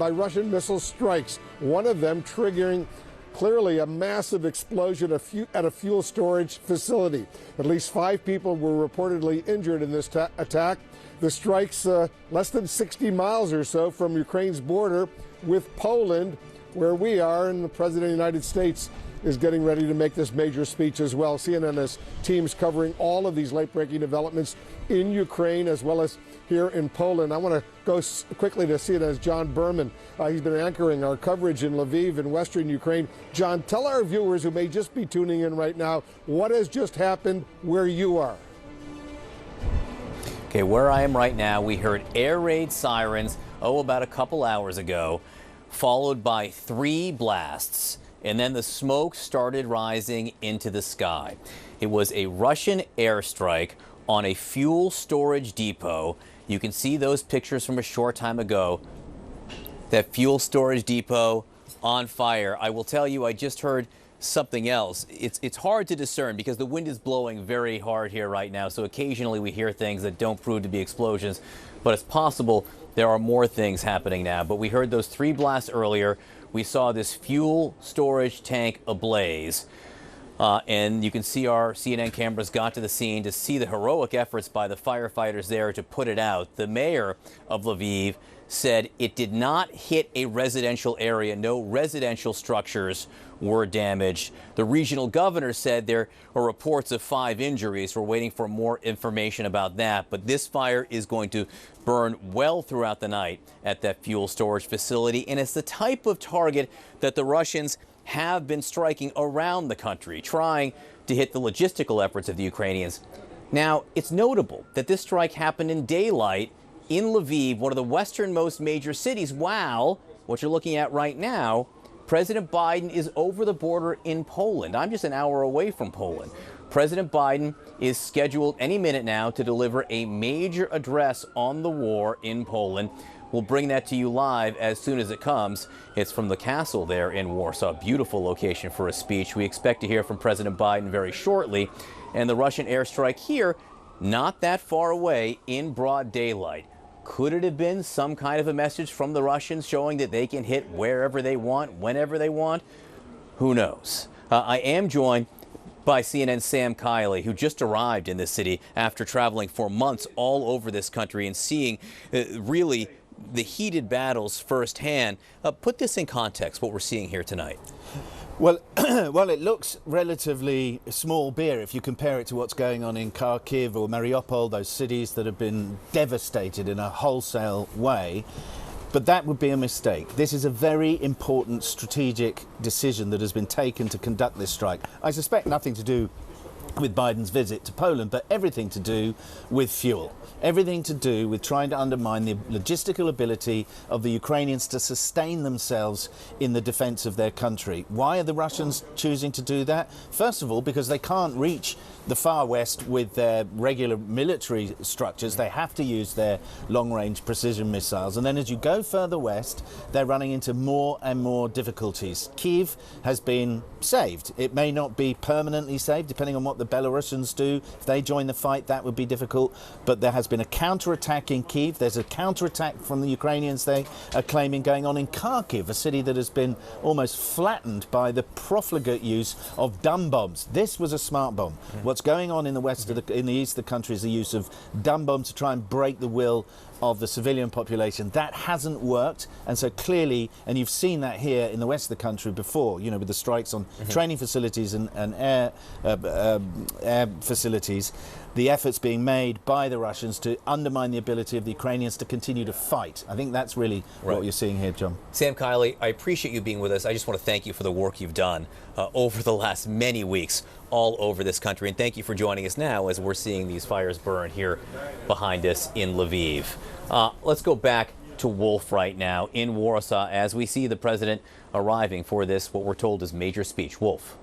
missile strikes, one of them triggering clearly a massive explosion at a fuel storage facility. At least 5 people were reportedly injured in this attack. The strikes less than 60 miles or so from Ukraine's border with Poland, where we are, and the President of the United States is getting ready to make this major speech as well. CNN has teams covering all of these late-breaking developments in Ukraine as well as here in Poland. I want to go quickly to CNN's John Berman. He's been anchoring our coverage in Lviv in western Ukraine. John, tell our viewers who may just be tuning in right now what has just happened where you are. Okay, where I am right now, we heard air raid sirens, about a couple hours ago, followed by 3 blasts. And then the smoke started rising into the sky. It was a Russian airstrike on a fuel storage depot. You can see those pictures from a short time ago. That fuel storage depot on fire. I will tell you, I just heard something else. It's hard to discern because the wind is blowing very hard here right now. So occasionally we hear things that don't prove to be explosions, but it's possible there are more things happening now. But we heard those 3 blasts earlier. We saw this fuel storage tank ablaze. And you can see our CNN cameras got to the scene to see the heroic efforts by the firefighters there to put it out. The mayor of Lviv said it did not hit a residential area. No residential structures were damaged. The regional governor said there are reports of 5 injuries. We're waiting for more information about that. But this fire is going to burn well throughout the night at that fuel storage facility. And it's the type of target that the Russians have been striking around the country, trying to hit the logistical efforts of the Ukrainians. Now, it's notable that this strike happened in daylight in Lviv, one of the westernmost major cities, while what you're looking at right now, President Biden is over the border in Poland. I'm just an hour away from Poland. President Biden is scheduled any minute now to deliver a major address on the war in Poland. We'll bring that to you live as soon as it comes. It's from the castle there in Warsaw. Beautiful location for a speech. We expect to hear from President Biden very shortly. And the Russian airstrike here, not that far away in broad daylight. Could it have been some kind of a message from the Russians showing that they can hit wherever they want, whenever they want? Who knows? I am joined by CNN's Sam Kiley, who just arrived in this city after traveling for months all over this country and seeing really the heated battles firsthand. Put this in context, what we're seeing here tonight. Well, it looks relatively small beer if you compare it to what's going on in Kharkiv or Mariupol, those cities that have been devastated in a wholesale way. But that would be a mistake. This is a very important strategic decision that has been taken to conduct this strike. I suspect nothing to do with Biden's visit to Poland, but everything to do with fuel. Everything to do with trying to undermine the logistical ability of the Ukrainians to sustain themselves in the defense of their country. Why are the Russians choosing to do that? First of all, because they can't reach the far west with their regular military structures. They have to use their long-range precision missiles. And then as you go further west, they're running into more and more difficulties. Kyiv has been saved. It may not be permanently saved, depending on what the Belarusians do. If they join the fight, that would be difficult. But there has been a counterattack in Kyiv. There's a counterattack from the Ukrainians, they are claiming, going on in Kharkiv, a city that has been almost flattened by the profligate use of dumb bombs. This was a smart bomb. What's going on in the west, in the east of the country, is the use of dumb bombs to try and break the will of the civilian population. That hasn't worked, and so clearly, and you've seen that here in the west of the country before, you know, with the strikes on training facilities and air facilities, the efforts being made by the Russians to undermine the ability of the Ukrainians to continue to fight. I think that's really what you're seeing here, John. Sam Kiley, I appreciate you being with us. I just want to thank you for the work you've done over the last many weeks all over this country. And thank you for joining us now as we're seeing these fires burn here behind us in Lviv. Let's go back to Wolf right now in Warsaw as we see the president arriving for this, what we're told is major speech. Wolf.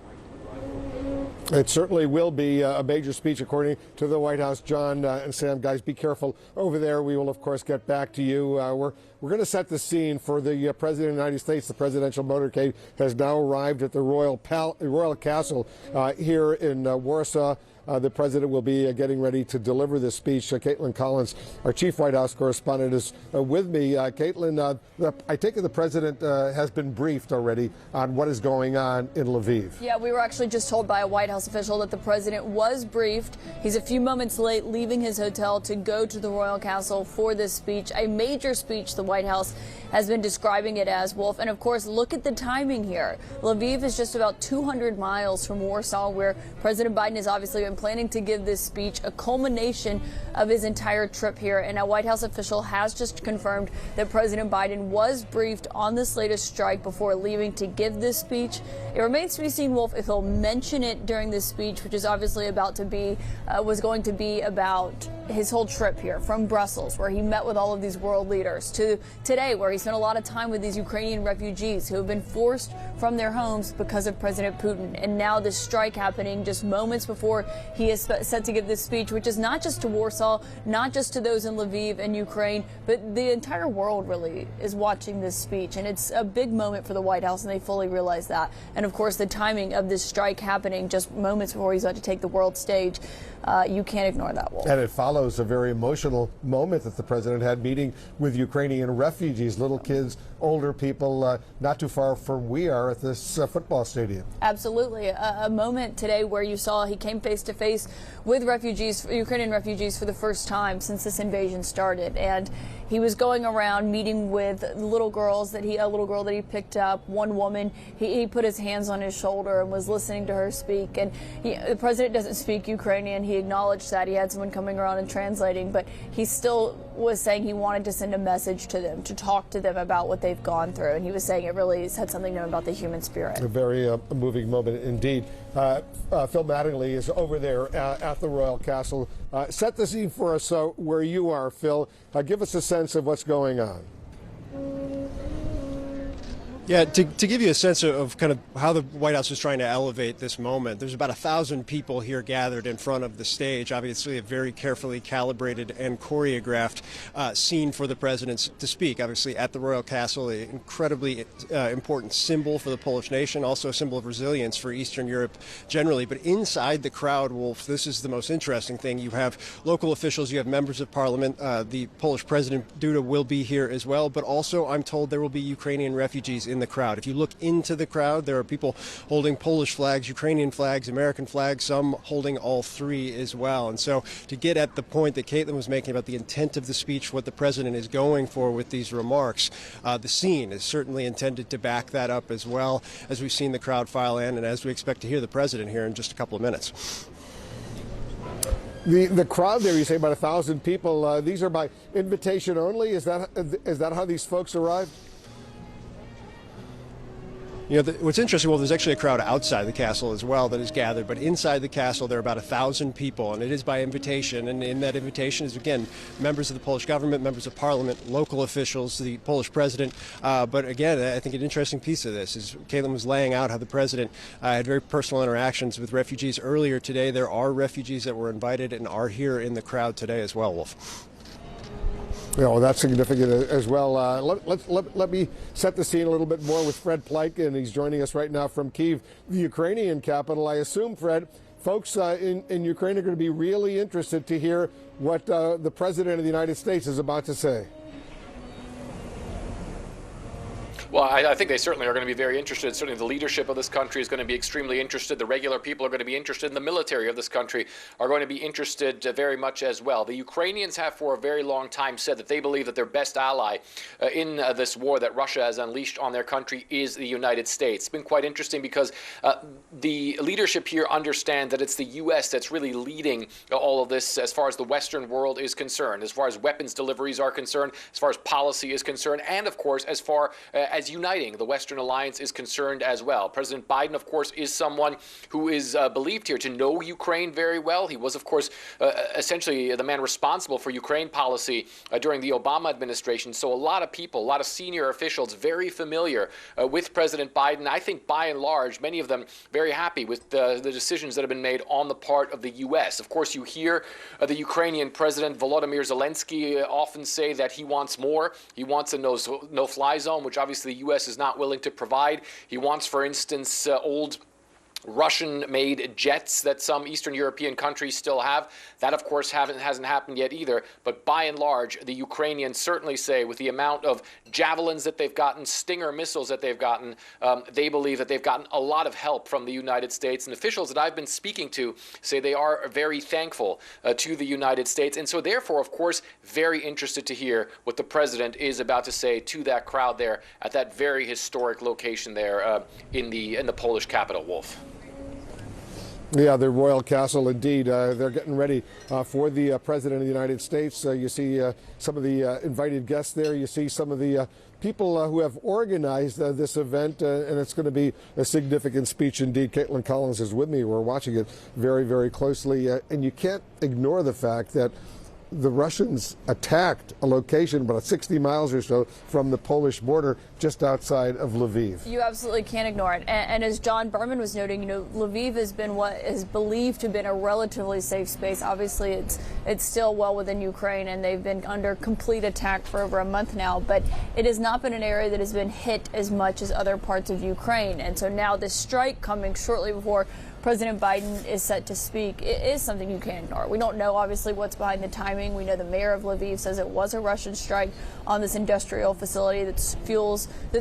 It certainly will be a major speech, according to the White House. John and Sam, guys, be careful over there. We will, of course, get back to you. We're going to set the scene for the President of the United States. The presidential motorcade has now arrived at the Royal Castle here in Warsaw. The president will be getting ready to deliver this speech. Caitlin Collins, our chief White House correspondent, is with me. Caitlin, I take it the president has been briefed already on what is going on in Lviv. Yeah, we were actually just told by a White House official that the president was briefed. He's a few moments late leaving his hotel to go to the Royal Castle for this speech, a major speech the White House has been describing it as, Wolf. And of course, look at the timing here. Lviv is just about 200 miles from Warsaw, where President Biden has obviously been planning to give this speech, a culmination of his entire trip here. And a White House official has just confirmed that President Biden was briefed on this latest strike before leaving to give this speech. It remains to be seen, Wolf, if he'll mention it during this speech, which is obviously was going to be about his whole trip here from Brussels, where he met with all of these world leaders, to today, where he spent a lot of time with these Ukrainian refugees who have been forced from their homes because of President Putin. And now this strike happening just moments before he is set to give this speech, which is not just to Warsaw, not just to those in Lviv and Ukraine, but the entire world really is watching this speech. And it's a big moment for the White House, and they fully realize that. And of course, the timing of this strike happening just moments before he's about to take the world stage, you can't ignore that, Wolf. And it follows a very emotional moment that the president had meeting with Ukrainian refugees, little kids, older people, not too far from we are at this football stadium. Absolutely. A moment today where you saw he came face to face with refugees, Ukrainian refugees, for the first time since this invasion started. And he was going around meeting with little girls a little girl that he picked up, one woman. He put his hands on his shoulder and was listening to her speak. And the president doesn't speak Ukrainian. He acknowledged that. He had someone coming around and translating, but he still was saying he wanted to send a message to them, to talk to them about what they've gone through. And he was saying it really said something to him about the human spirit. A very moving moment indeed. Phil Mattingly is over there at the Royal Castle. Set the scene for us where you are, Phil. Give us a sense of what's going on. Yeah, to give you a sense of kind of how the White House is trying to elevate this moment, there's about 1,000 people here gathered in front of the stage. Obviously, a very carefully calibrated and choreographed scene for the president to speak. Obviously, at the Royal Castle, an incredibly important symbol for the Polish nation, also a symbol of resilience for Eastern Europe generally. But inside the crowd, Wolf, this is the most interesting thing. You have local officials, you have members of parliament. The Polish President Duda will be here as well. But also, I'm told there will be Ukrainian refugees in the crowd. If you look into the crowd, there are people holding Polish flags, Ukrainian flags, American flags, some holding all three as well. And so to get at the point that Caitlin was making about the intent of the speech, what the president is going for with these remarks, the scene is certainly intended to back that up as well, as we've seen the crowd file in and as we expect to hear the president here in just a couple of minutes. The crowd there, you say about 1,000 people, these are by invitation only? Is that how these folks arrived? You know, what's interesting, well, there's actually a crowd outside the castle as well that is gathered, but inside the castle there are about 1,000 people, and it is by invitation, and in that invitation is, again, members of the Polish government, members of parliament, local officials, the Polish president. But again, I think an interesting piece of this is Caitlin was laying out how the president had very personal interactions with refugees earlier today. There are refugees that were invited and are here in the crowd today as well, Wolf. Yeah, well, that's significant as well. Let me set the scene a little bit more with Fred Pleitgen. He's joining us right now from Kyiv, the Ukrainian capital. I assume, Fred, folks in Ukraine are going to be really interested to hear what the President of the United States is about to say. Well, I think they certainly are going to be very interested. Certainly the leadership of this country is going to be extremely interested. The regular people are going to be interested. And the military of this country are going to be interested very much as well. The Ukrainians have for a very long time said that they believe that their best ally in this war that Russia has unleashed on their country is the United States. It's been quite interesting because the leadership here understand that it's the U.S. that's really leading all of this as far as the Western world is concerned, as far as weapons deliveries are concerned, as far as policy is concerned, and of course as far as uniting the Western alliance is concerned as well. President Biden, of course, is someone who is believed here to know Ukraine very well. He was, of course, essentially the man responsible for Ukraine policy during the Obama administration. So a lot of people, a lot of senior officials very familiar with President Biden. I think by and large, many of them very happy with the decisions that have been made on the part of the U.S. Of course, you hear the Ukrainian President Volodymyr Zelensky often say that he wants more. He wants a no-fly zone, which obviously the U.S. is not willing to provide. He wants, for instance, old Russian-made jets that some Eastern European countries still have. That, of course, hasn't happened yet either. But by and large, the Ukrainians certainly say with the amount of javelins that they've gotten, Stinger missiles that they've gotten, they believe that they've gotten a lot of help from the United States. And officials that I've been speaking to say they are very thankful to the United States. And so therefore, of course, very interested to hear what the president is about to say to that crowd there at that very historic location there in the Polish capital, Wolf. Yeah, the Royal Castle, indeed. They're getting ready for the President of the United States. You see some of the invited guests there. You see some of the people who have organized this event, and it's going to be a significant speech indeed. Caitlin Collins is with me. We're watching it very, very closely. And you can't ignore the fact that the Russians attacked a location about 60 miles or so from the Polish border just outside of Lviv. You absolutely can't ignore it. And as John Berman was noting, you know, Lviv has been what is believed to have been a relatively safe space. Obviously, it's still well within Ukraine, and they've been under complete attack for over a month now. But it has not been an area that has been hit as much as other parts of Ukraine. And so now this strike coming shortly before President Biden is set to speak, it is something you can't ignore. We don't know, obviously, what's behind the timing. We know the mayor of Lviv says it was a Russian strike on this industrial facility that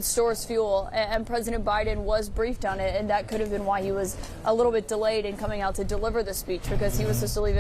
stores fuel. And President Biden was briefed on it, and that could have been why he was a little bit delayed in coming out to deliver the speech, because he was supposed to leave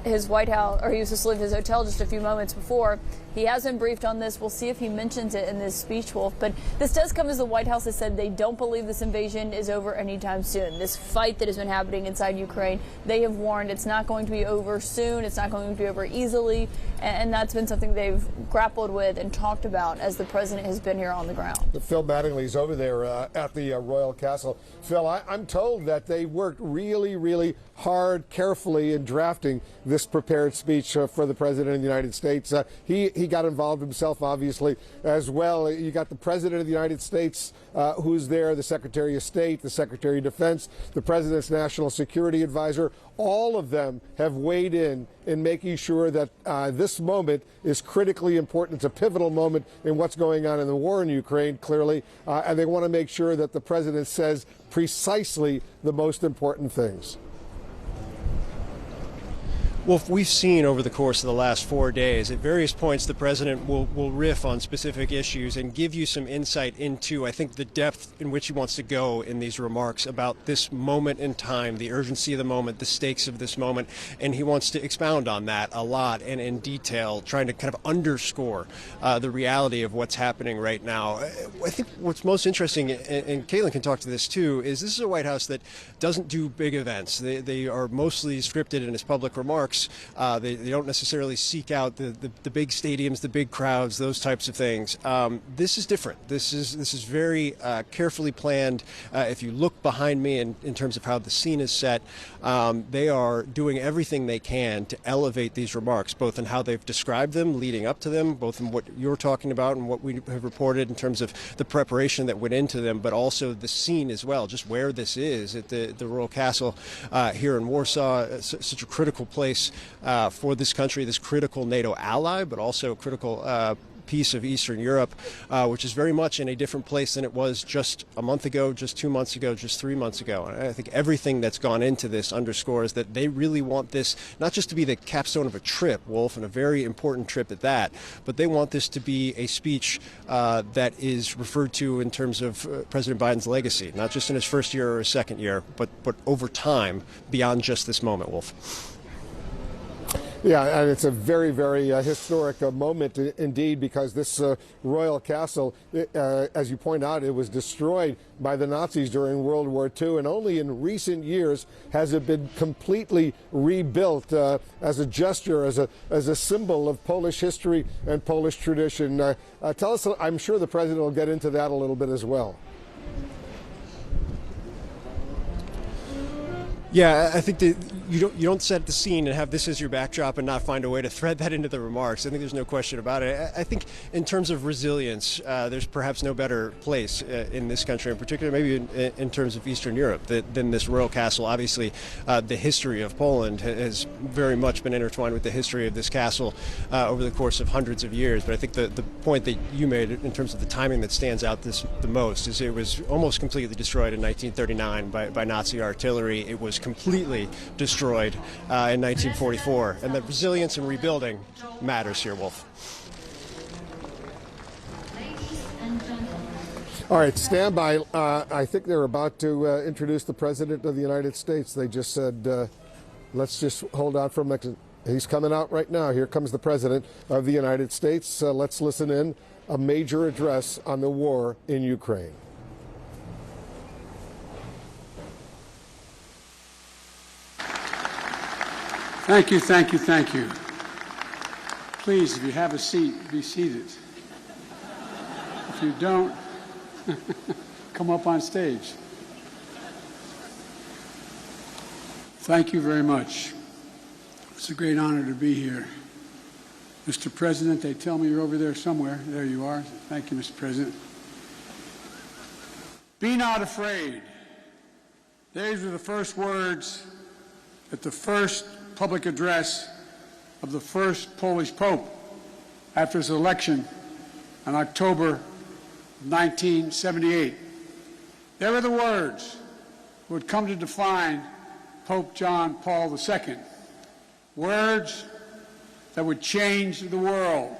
his White House, or he was supposed to leave his hotel just a few moments before. He hasn't briefed on this. We'll see if he mentions it in this speech, Wolf. But this does come as the White House has said they don't believe this invasion is over anytime soon. This fight that has been happening inside Ukraine, they have warned it's not going to be over soon. It's not going to be over easily. And that's been something they've grappled with and talked about as the president has been here on the ground. Phil Mattingly's over there at the Royal Castle. Phil, I'm told that they worked really, really hard, carefully in drafting this prepared speech for the President of the United States. He got involved himself, obviously, as well. You got the President of the United States who's there, the Secretary of State, the Secretary of Defense, the President's National Security Advisor. All of them have weighed in making sure that this moment is critically important. It's a pivotal moment in what's going on in the war in Ukraine, clearly, and they want to make sure that the President says precisely the most important things. Well, we've seen over the course of the last 4 days, at various points, the president will riff on specific issues and give you some insight into, I think, the depth in which he wants to go in these remarks about this moment in time, the urgency of the moment, the stakes of this moment. And he wants to expound on that a lot and in detail, trying to kind of underscore the reality of what's happening right now. I think what's most interesting, and Caitlin can talk to this too, is this is a White House that doesn't do big events. They are mostly scripted in his public remarks. They don't necessarily seek out the big stadiums, the big crowds, those types of things. This is different. This is very carefully planned. If you look behind me in terms of how the scene is set, they are doing everything they can to elevate these remarks, both in how they've described them leading up to them, both in what you're talking about and what we have reported in terms of the preparation that went into them, but also the scene as well, just where this is at the Royal Castle here in Warsaw, such a critical place for this country, this critical NATO ally, but also critical piece of Eastern Europe, which is very much in a different place than it was just a month ago, just 2 months ago, just 3 months ago. And I think everything that's gone into this underscores that they really want this not just to be the capstone of a trip, Wolf, and a very important trip at that, but they want this to be a speech that is referred to in terms of President Biden's legacy, not just in his first year or his second year, but over time beyond just this moment, Wolf. Yeah, and it's a very, very historic moment indeed, because this royal castle, as you point out, it was destroyed by the Nazis during World War II, and only in recent years has it been completely rebuilt as a gesture, as a symbol of Polish history and Polish tradition. Tell us, I'm sure the president will get into that a little bit as well. Yeah, I think that you don't set the scene and have this as your backdrop and not find a way to thread that into the remarks. I think there's no question about it. I think in terms of resilience, there's perhaps no better place in this country, in particular, maybe in terms of Eastern Europe, than this royal castle. Obviously, the history of Poland has very much been intertwined with the history of this castle over the course of hundreds of years. But I think the point that you made in terms of the timing that stands out the most is it was almost completely destroyed in 1939 by Nazi artillery. It was completely destroyed in 1944, and that resilience and rebuilding matters here, Wolf. All right, stand by. I think they're about to introduce the President of the United States. They just said, let's just hold on for a minute. He's coming out right now. Here comes the President of the United States. Let's listen in. A major address on the war in Ukraine. Thank you, thank you, thank you. Please, if you have a seat, be seated. If you don't, come up on stage. Thank you very much. It's a great honor to be here. Mr. President, they tell me you're over there somewhere. There you are. Thank you, Mr. President. Be not afraid. These were the first words at the first public address of the first Polish Pope after his election in October 1978. They were the words that would come to define Pope John Paul II. Words that would change the world.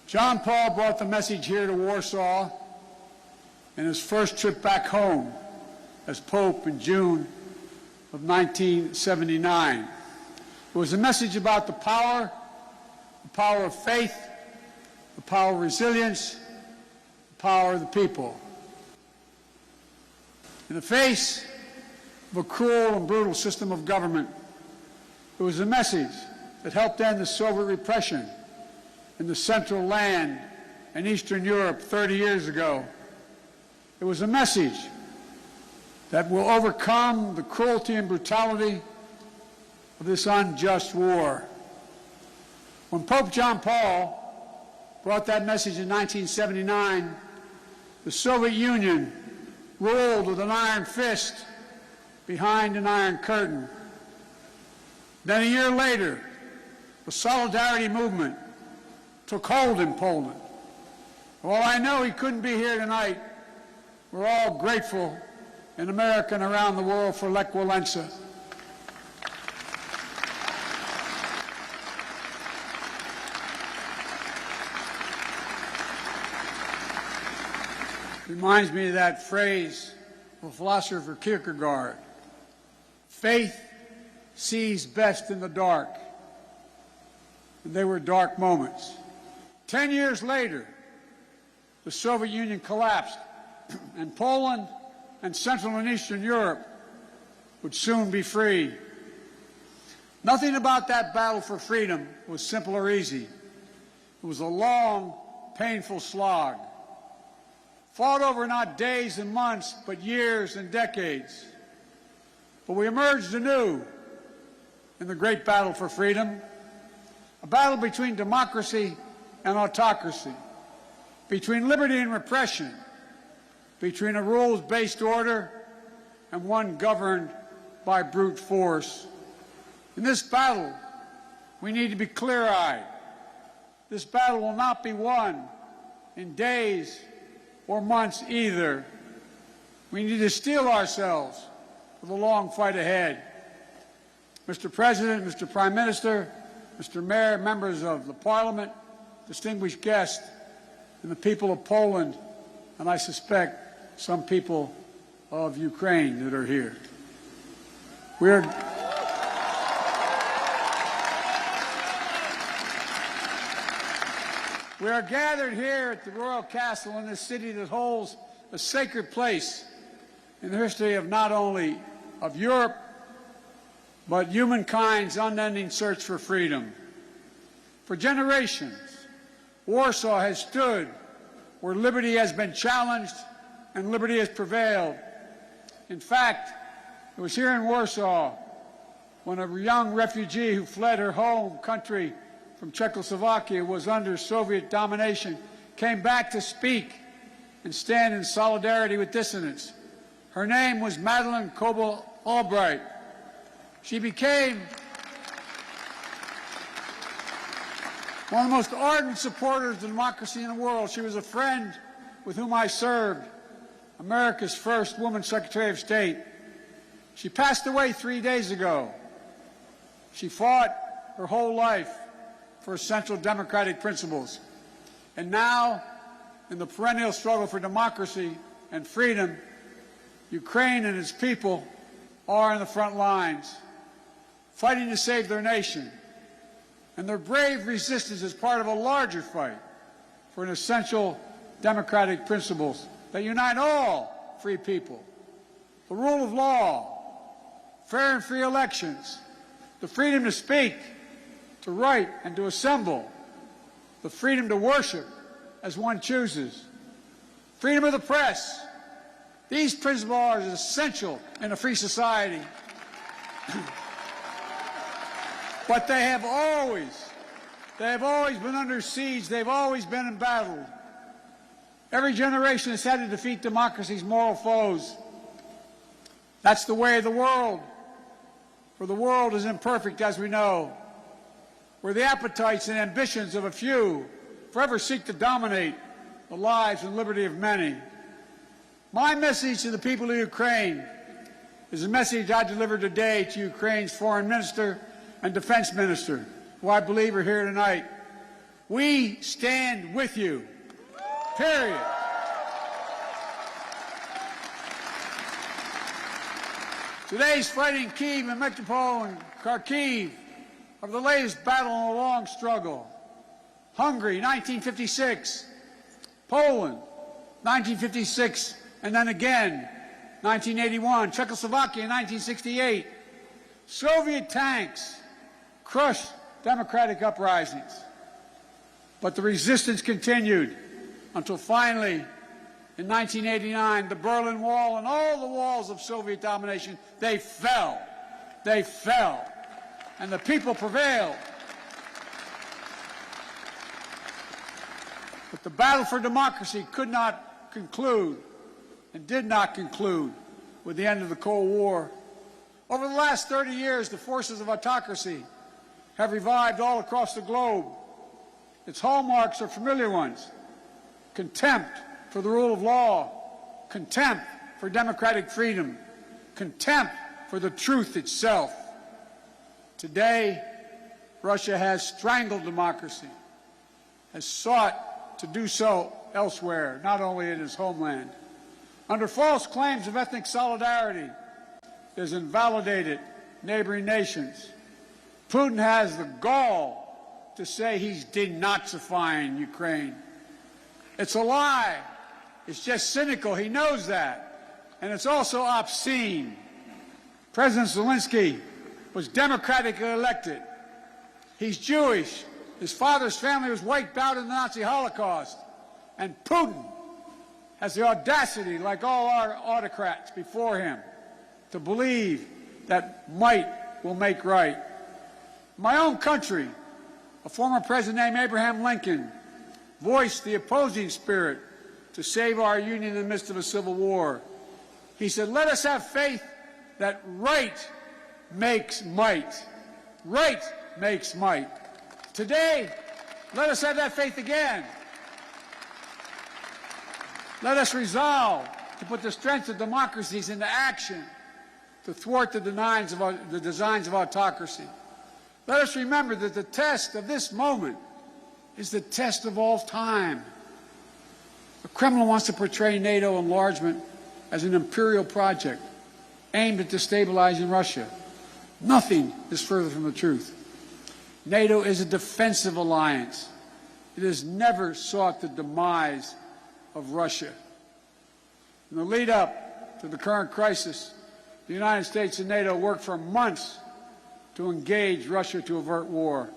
John Paul brought the message here to Warsaw in his first trip back home as Pope in June of 1979. It was a message about the power of faith, the power of resilience, the power of the people. In the face of a cruel and brutal system of government, it was a message that helped end the Soviet repression in the Central Land and Eastern Europe 30 years ago. It was a message that will overcome the cruelty and brutality of this unjust war. When Pope John Paul brought that message in 1979, the Soviet Union ruled with an iron fist behind an iron curtain. Then a year later, the Solidarity movement took hold in Poland. While I know he couldn't be here tonight, we're all grateful in America and around the world for Lech Walesa. Reminds me of that phrase of philosopher Kierkegaard. Faith sees best in the dark. And they were dark moments. 10 years later, the Soviet Union collapsed, and Poland and Central and Eastern Europe would soon be free. Nothing about that battle for freedom was simple or easy. It was a long, painful slog, fought over not days and months, but years and decades. But we emerged anew in the great battle for freedom, a battle between democracy and autocracy, between liberty and repression, between a rules-based order and one governed by brute force. In this battle, we need to be clear-eyed, This battle will not be won in days or months either. We need to steel ourselves for the long fight ahead. Mr. President, Mr. Prime Minister, Mr. Mayor, members of the Parliament, distinguished guests, and the people of Poland, and I suspect some people of Ukraine that are here. We are gathered here at the Royal Castle in this city that holds a sacred place in the history of not only of Europe, but humankind's unending search for freedom. For generations, Warsaw has stood where liberty has been challenged and liberty has prevailed. In fact, it was here in Warsaw when a young refugee who fled her home country from Czechoslovakia, was under Soviet domination, came back to speak and stand in solidarity with dissidents. Her name was Madeleine Koebel-Albright. She became one of the most ardent supporters of democracy in the world. She was a friend with whom I served, America's first woman Secretary of State. She passed away 3 days ago. She fought her whole life for essential democratic principles. And now, in the perennial struggle for democracy and freedom, Ukraine and its people are in the front lines, fighting to save their nation. And their brave resistance is part of a larger fight for an essential democratic principles that unite all free people. The rule of law, fair and free elections, the freedom to speak, to write and to assemble, the freedom to worship as one chooses, freedom of the press. These principles are essential in a free society. But they have always been under siege. They've always been embattled. Every generation has had to defeat democracy's moral foes. That's the way of the world. For the world is imperfect, as we know, where the appetites and ambitions of a few forever seek to dominate the lives and liberty of many. My message to the people of Ukraine is a message I delivered today to Ukraine's foreign minister and defense minister, who I believe are here tonight. We stand with you, period. Today's fighting Kyiv and Melitopol and Kharkiv are the latest battle in a long struggle. Hungary, 1956. Poland, 1956, and then again, 1981. Czechoslovakia, 1968. Soviet tanks crushed democratic uprisings. But the resistance continued until finally, in 1989, the Berlin Wall and all the walls of Soviet domination, they fell. They fell. And the people prevailed. But the battle for democracy could not conclude and did not conclude with the end of the Cold War. Over the last 30 years, the forces of autocracy have revived all across the globe. Its hallmarks are familiar ones: contempt for the rule of law, contempt for democratic freedom, contempt for the truth itself. Today, Russia has strangled democracy, has sought to do so elsewhere, not only in its homeland. Under false claims of ethnic solidarity, it has invalidated neighboring nations. Putin has the gall to say he's denazifying Ukraine. It's a lie. It's just cynical. He knows that. And it's also obscene. President Zelensky was democratically elected. He's Jewish. His father's family was wiped out in the Nazi Holocaust. And Putin has the audacity, like all our autocrats before him, to believe that might will make right. My own country, a former president named Abraham Lincoln, voiced the opposing spirit to save our union in the midst of a civil war. He said, "Let us have faith that right makes might." Right makes might. Today, Let us have that faith again. Let us resolve to put the strength of democracies into action to thwart the designs of autocracy. Let us remember that the test of this moment is the test of all time. The Kremlin wants to portray NATO enlargement as an imperial project aimed at destabilizing Russia. Nothing is further from the truth. NATO is a defensive alliance. It has never sought the demise of Russia. In the lead up to the current crisis, the United States and NATO worked for months to engage Russia to avert war.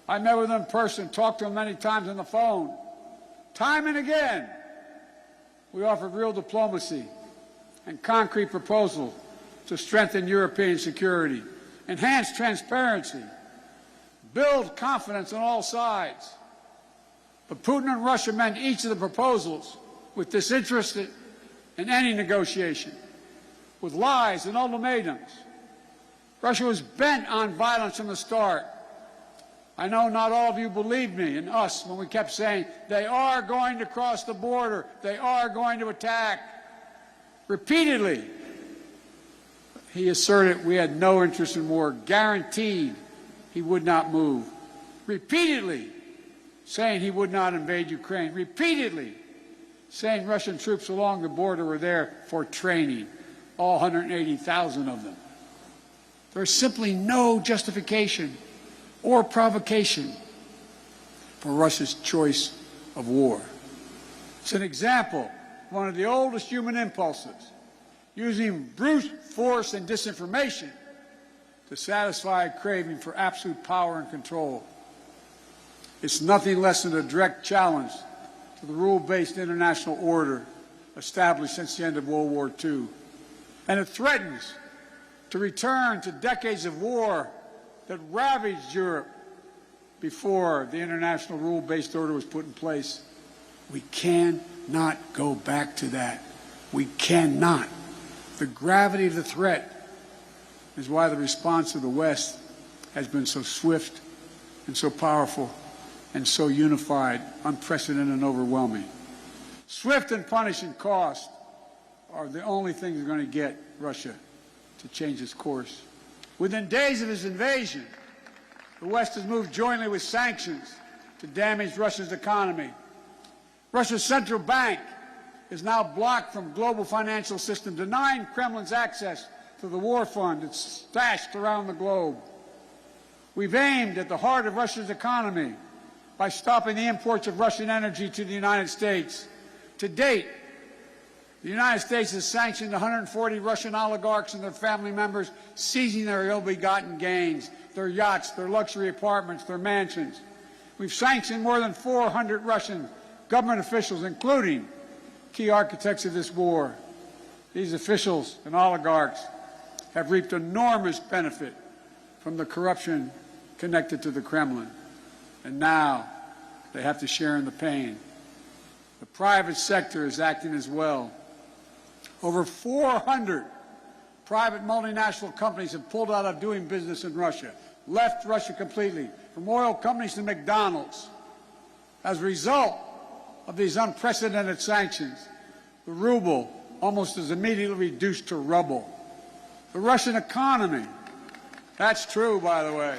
I met with them in person, talked to them many times on the phone. Time and again, we offered real diplomacy and concrete proposals to strengthen European security, enhance transparency, build confidence on all sides. But Putin and Russia met each of the proposals with disinterest in any negotiation, with lies and ultimatums. Russia was bent on violence from the start. I know not all of you believed me and us when we kept saying, they are going to cross the border, they are going to attack. Repeatedly, he asserted we had no interest in war, guaranteed he would not move. Repeatedly, saying he would not invade Ukraine. Repeatedly, saying Russian troops along the border were there for training, all 180,000 of them. There is simply no justification or provocation for Russia's choice of war. It's an example of one of the oldest human impulses, using brute force and disinformation to satisfy a craving for absolute power and control. It's nothing less than a direct challenge to the rule-based international order established since the end of World War II. And it threatens to return to decades of war that ravaged Europe before the international rule-based order was put in place. We cannot go back to that. We cannot. The gravity of the threat is why the response of the West has been so swift and so powerful and so unified, unprecedented and overwhelming. Swift and punishing cost are the only things that are going to get Russia to change its course. Within days of his invasion, the West has moved jointly with sanctions to damage Russia's economy. Russia's central bank is now blocked from global financial system, denying Kremlin's access to the war fund that's stashed around the globe. We've aimed at the heart of Russia's economy by stopping the imports of Russian energy to the United States. To date, the United States has sanctioned 140 Russian oligarchs and their family members, seizing their ill-begotten gains, their yachts, their luxury apartments, their mansions. We've sanctioned more than 400 Russian government officials, including key architects of this war. These officials and oligarchs have reaped enormous benefit from the corruption connected to the Kremlin. And now they have to share in the pain. The private sector is acting as well. Over 400 private multinational companies have pulled out of doing business in Russia, left Russia completely, from oil companies to McDonald's. As a result of these unprecedented sanctions, the ruble almost is immediately reduced to rubble. The Russian economy, that's true, by the way,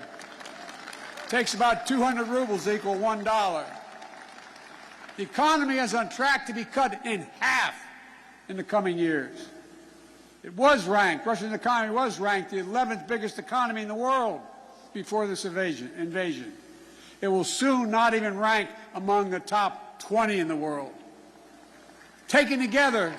takes about 200 rubles to equal $1. The economy is on track to be cut in half in the coming years. It was ranked, Russia's economy was ranked the 11th biggest economy in the world before this invasion. It will soon not even rank among the top 20 in the world. Taken together,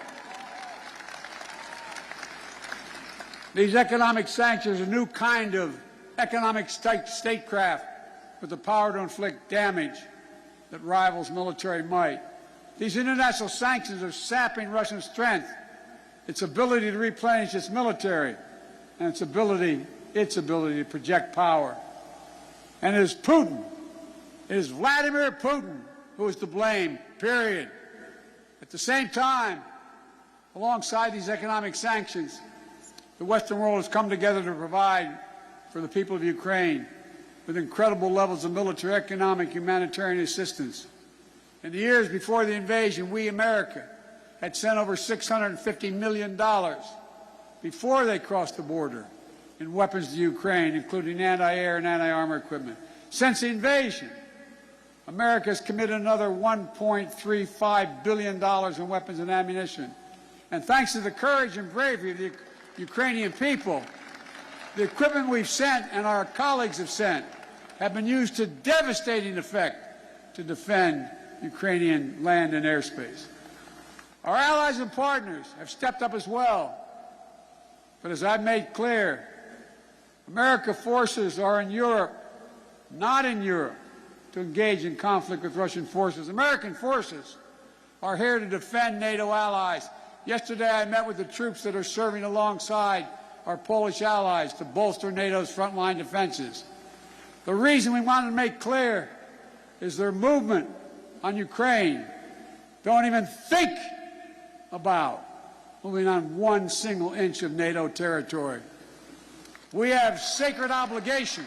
these economic sanctions are a new kind of economic statecraft with the power to inflict damage that rivals military might. These international sanctions are sapping Russian strength, its ability to replenish its military, and its ability to project power. And it is Putin, it is Vladimir Putin who is to blame, period. At the same time, alongside these economic sanctions, the Western world has come together to provide for the people of Ukraine with incredible levels of military, economic, humanitarian assistance. In the years before the invasion, we, America, had sent over $650 million before they crossed the border in weapons to Ukraine, including anti-air and anti-armor equipment. Since the invasion, America has committed another $1.35 billion in weapons and ammunition. And thanks to the courage and bravery of the Ukrainian people, the equipment we've sent and our colleagues have sent have been used to devastating effect to defend Ukrainian land and airspace. Our allies and partners have stepped up as well. But as I've made clear, American forces are in Europe, not in Europe, to engage in conflict with Russian forces. American forces are here to defend NATO allies. Yesterday I met with the troops that are serving alongside our Polish allies to bolster NATO's frontline defenses. The reason we want to make clear is their movement on Ukraine. Don't even think about moving on one single inch of NATO territory. We have sacred obligation.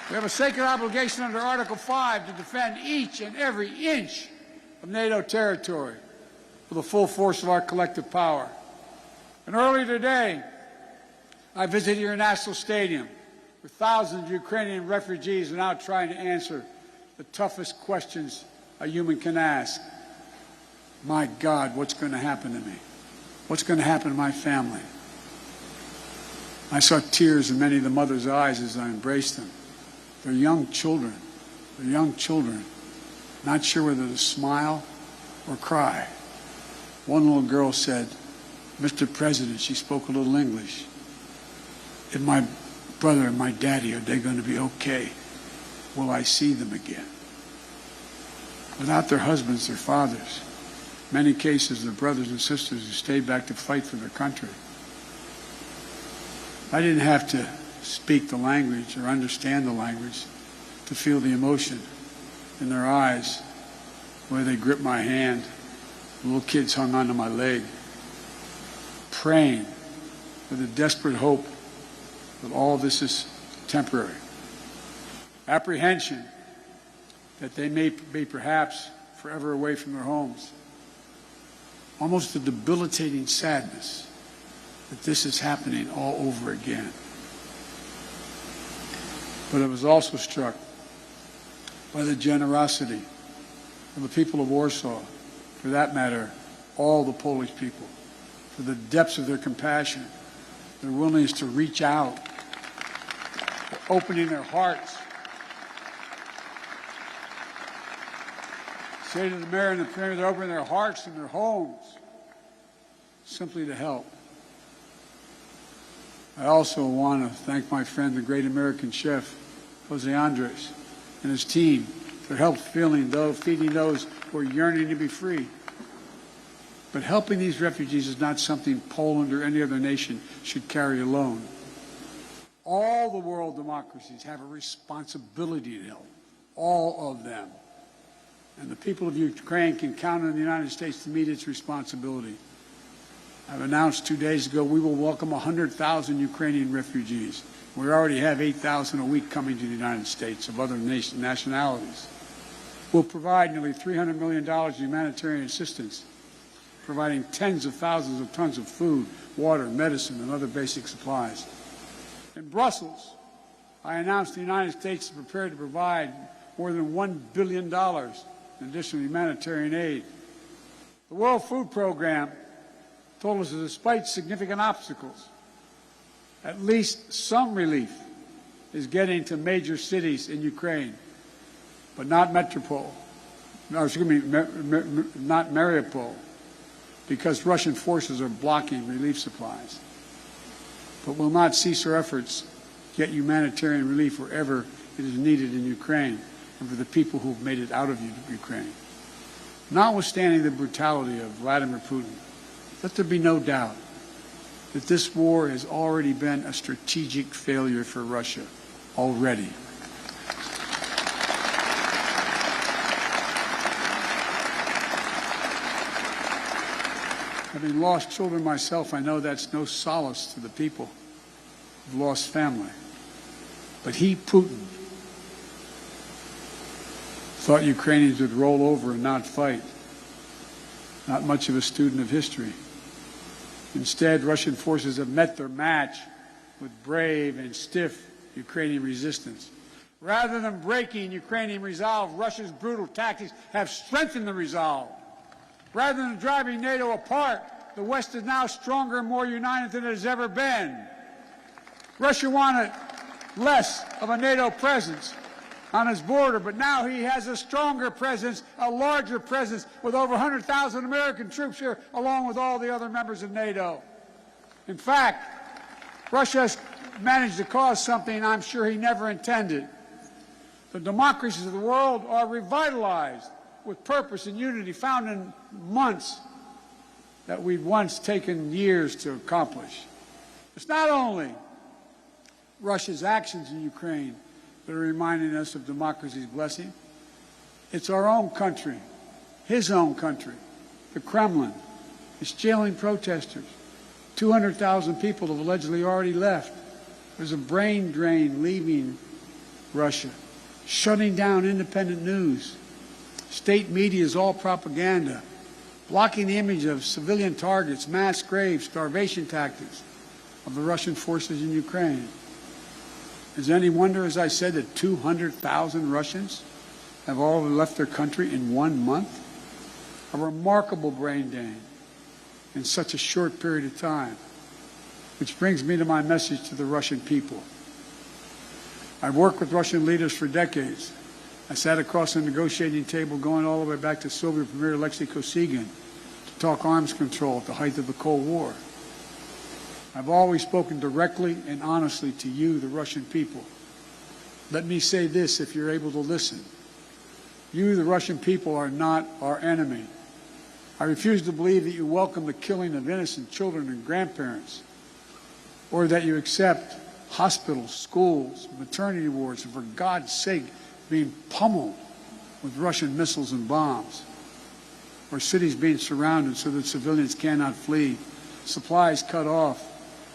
We have a sacred obligation under Article 5 to defend each and every inch of NATO territory with the full force of our collective power. And earlier today, I visited your national stadium where thousands of Ukrainian refugees are now trying to answer the toughest questions a human can ask. My God, what's going to happen to me? What's going to happen to my family? I saw tears in many of the mothers' eyes as I embraced them. They're young children. They're young children, not sure whether to smile or cry. One little girl said, "Mr. President," she spoke a little English, "if my brother and my daddy, are they going to be okay? Will I see them again?" Without their husbands, their fathers, in many cases, their brothers and sisters who stayed back to fight for their country. I didn't have to speak the language or understand the language to feel the emotion in their eyes, where they gripped my hand. The little kids hung onto my leg, praying with a desperate hope that all this is temporary. Apprehension that they may be perhaps forever away from their homes. Almost a debilitating sadness that this is happening all over again. But I was also struck by the generosity of the people of Warsaw, for that matter, all the Polish people, for the depths of their compassion, their willingness to reach out, for opening their hearts. Say to the mayor and the premier, they're opening their hearts and their homes simply to help. I also want to thank my friend, the great American chef, Jose Andres, and his team for help feeding those who are yearning to be free. But helping these refugees is not something Poland or any other nation should carry alone. All the world democracies have a responsibility to help, all of them. And the people of Ukraine can count on the United States to meet its responsibility. I've announced 2 days ago we will welcome 100,000 Ukrainian refugees. We already have 8,000 a week coming to the United States of other nationalities. We'll provide nearly $300 million in humanitarian assistance, providing tens of thousands of tons of food, water, medicine, and other basic supplies. In Brussels, I announced the United States is prepared to provide more than $1 billion in additional humanitarian aid. The World Food Program told us that despite significant obstacles, at least some relief is getting to major cities in Ukraine, but not not Mariupol, because Russian forces are blocking relief supplies. But we'll not cease our efforts to get humanitarian relief wherever it is needed in Ukraine and for the people who have made it out of Ukraine. Notwithstanding the brutality of Vladimir Putin, let there be no doubt that this war has already been a strategic failure for Russia, already. Having lost children myself, I know that's no solace to the people who've lost family. But he, Putin, thought Ukrainians would roll over and not fight. Not much of a student of history. Instead, Russian forces have met their match with brave and stiff Ukrainian resistance. Rather than breaking Ukrainian resolve, Russia's brutal tactics have strengthened the resolve. Rather than driving NATO apart, the West is now stronger and more united than it has ever been. Russia wanted less of a NATO presence on his border, but now he has a stronger presence, a larger presence, with over 100,000 American troops here, along with all the other members of NATO. In fact, Russia has managed to cause something I'm sure he never intended. The democracies of the world are revitalized with purpose and unity found in months that we'd once taken years to accomplish. It's not only Russia's actions in Ukraine that are reminding us of democracy's blessing. It's our own country, his own country, the Kremlin. It's jailing protesters. 200,000 people have allegedly already left. There's a brain drain leaving Russia, shutting down independent news. State media is all propaganda, blocking the image of civilian targets, mass graves, starvation tactics of the Russian forces in Ukraine. Is any wonder, as I said, that 200,000 Russians have already left their country in 1 month? A remarkable brain drain in such a short period of time. Which brings me to my message to the Russian people. I've worked with Russian leaders for decades. I sat across the negotiating table going all the way back to Soviet Premier Alexei Kosygin to talk arms control at the height of the Cold War. I've always spoken directly and honestly to you, the Russian people. Let me say this if you're able to listen. You, the Russian people, are not our enemy. I refuse to believe that you welcome the killing of innocent children and grandparents, or that you accept hospitals, schools, maternity wards, and for God's sake, being pummeled with Russian missiles and bombs, or cities being surrounded so that civilians cannot flee, supplies cut off,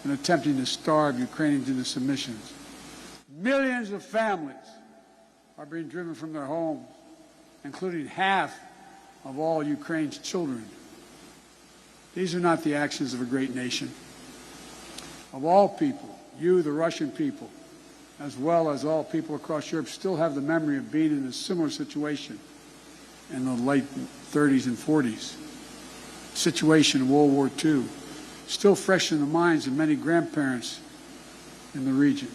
and attempting to starve Ukrainians into submission. Millions of families are being driven from their homes, including half of all Ukraine's children. These are not the actions of a great nation. Of all people, you, the Russian people, as well as all people across Europe, still have the memory of being in a similar situation in the late 30s and 40s. Situation in World War II, still fresh in the minds of many grandparents in the region.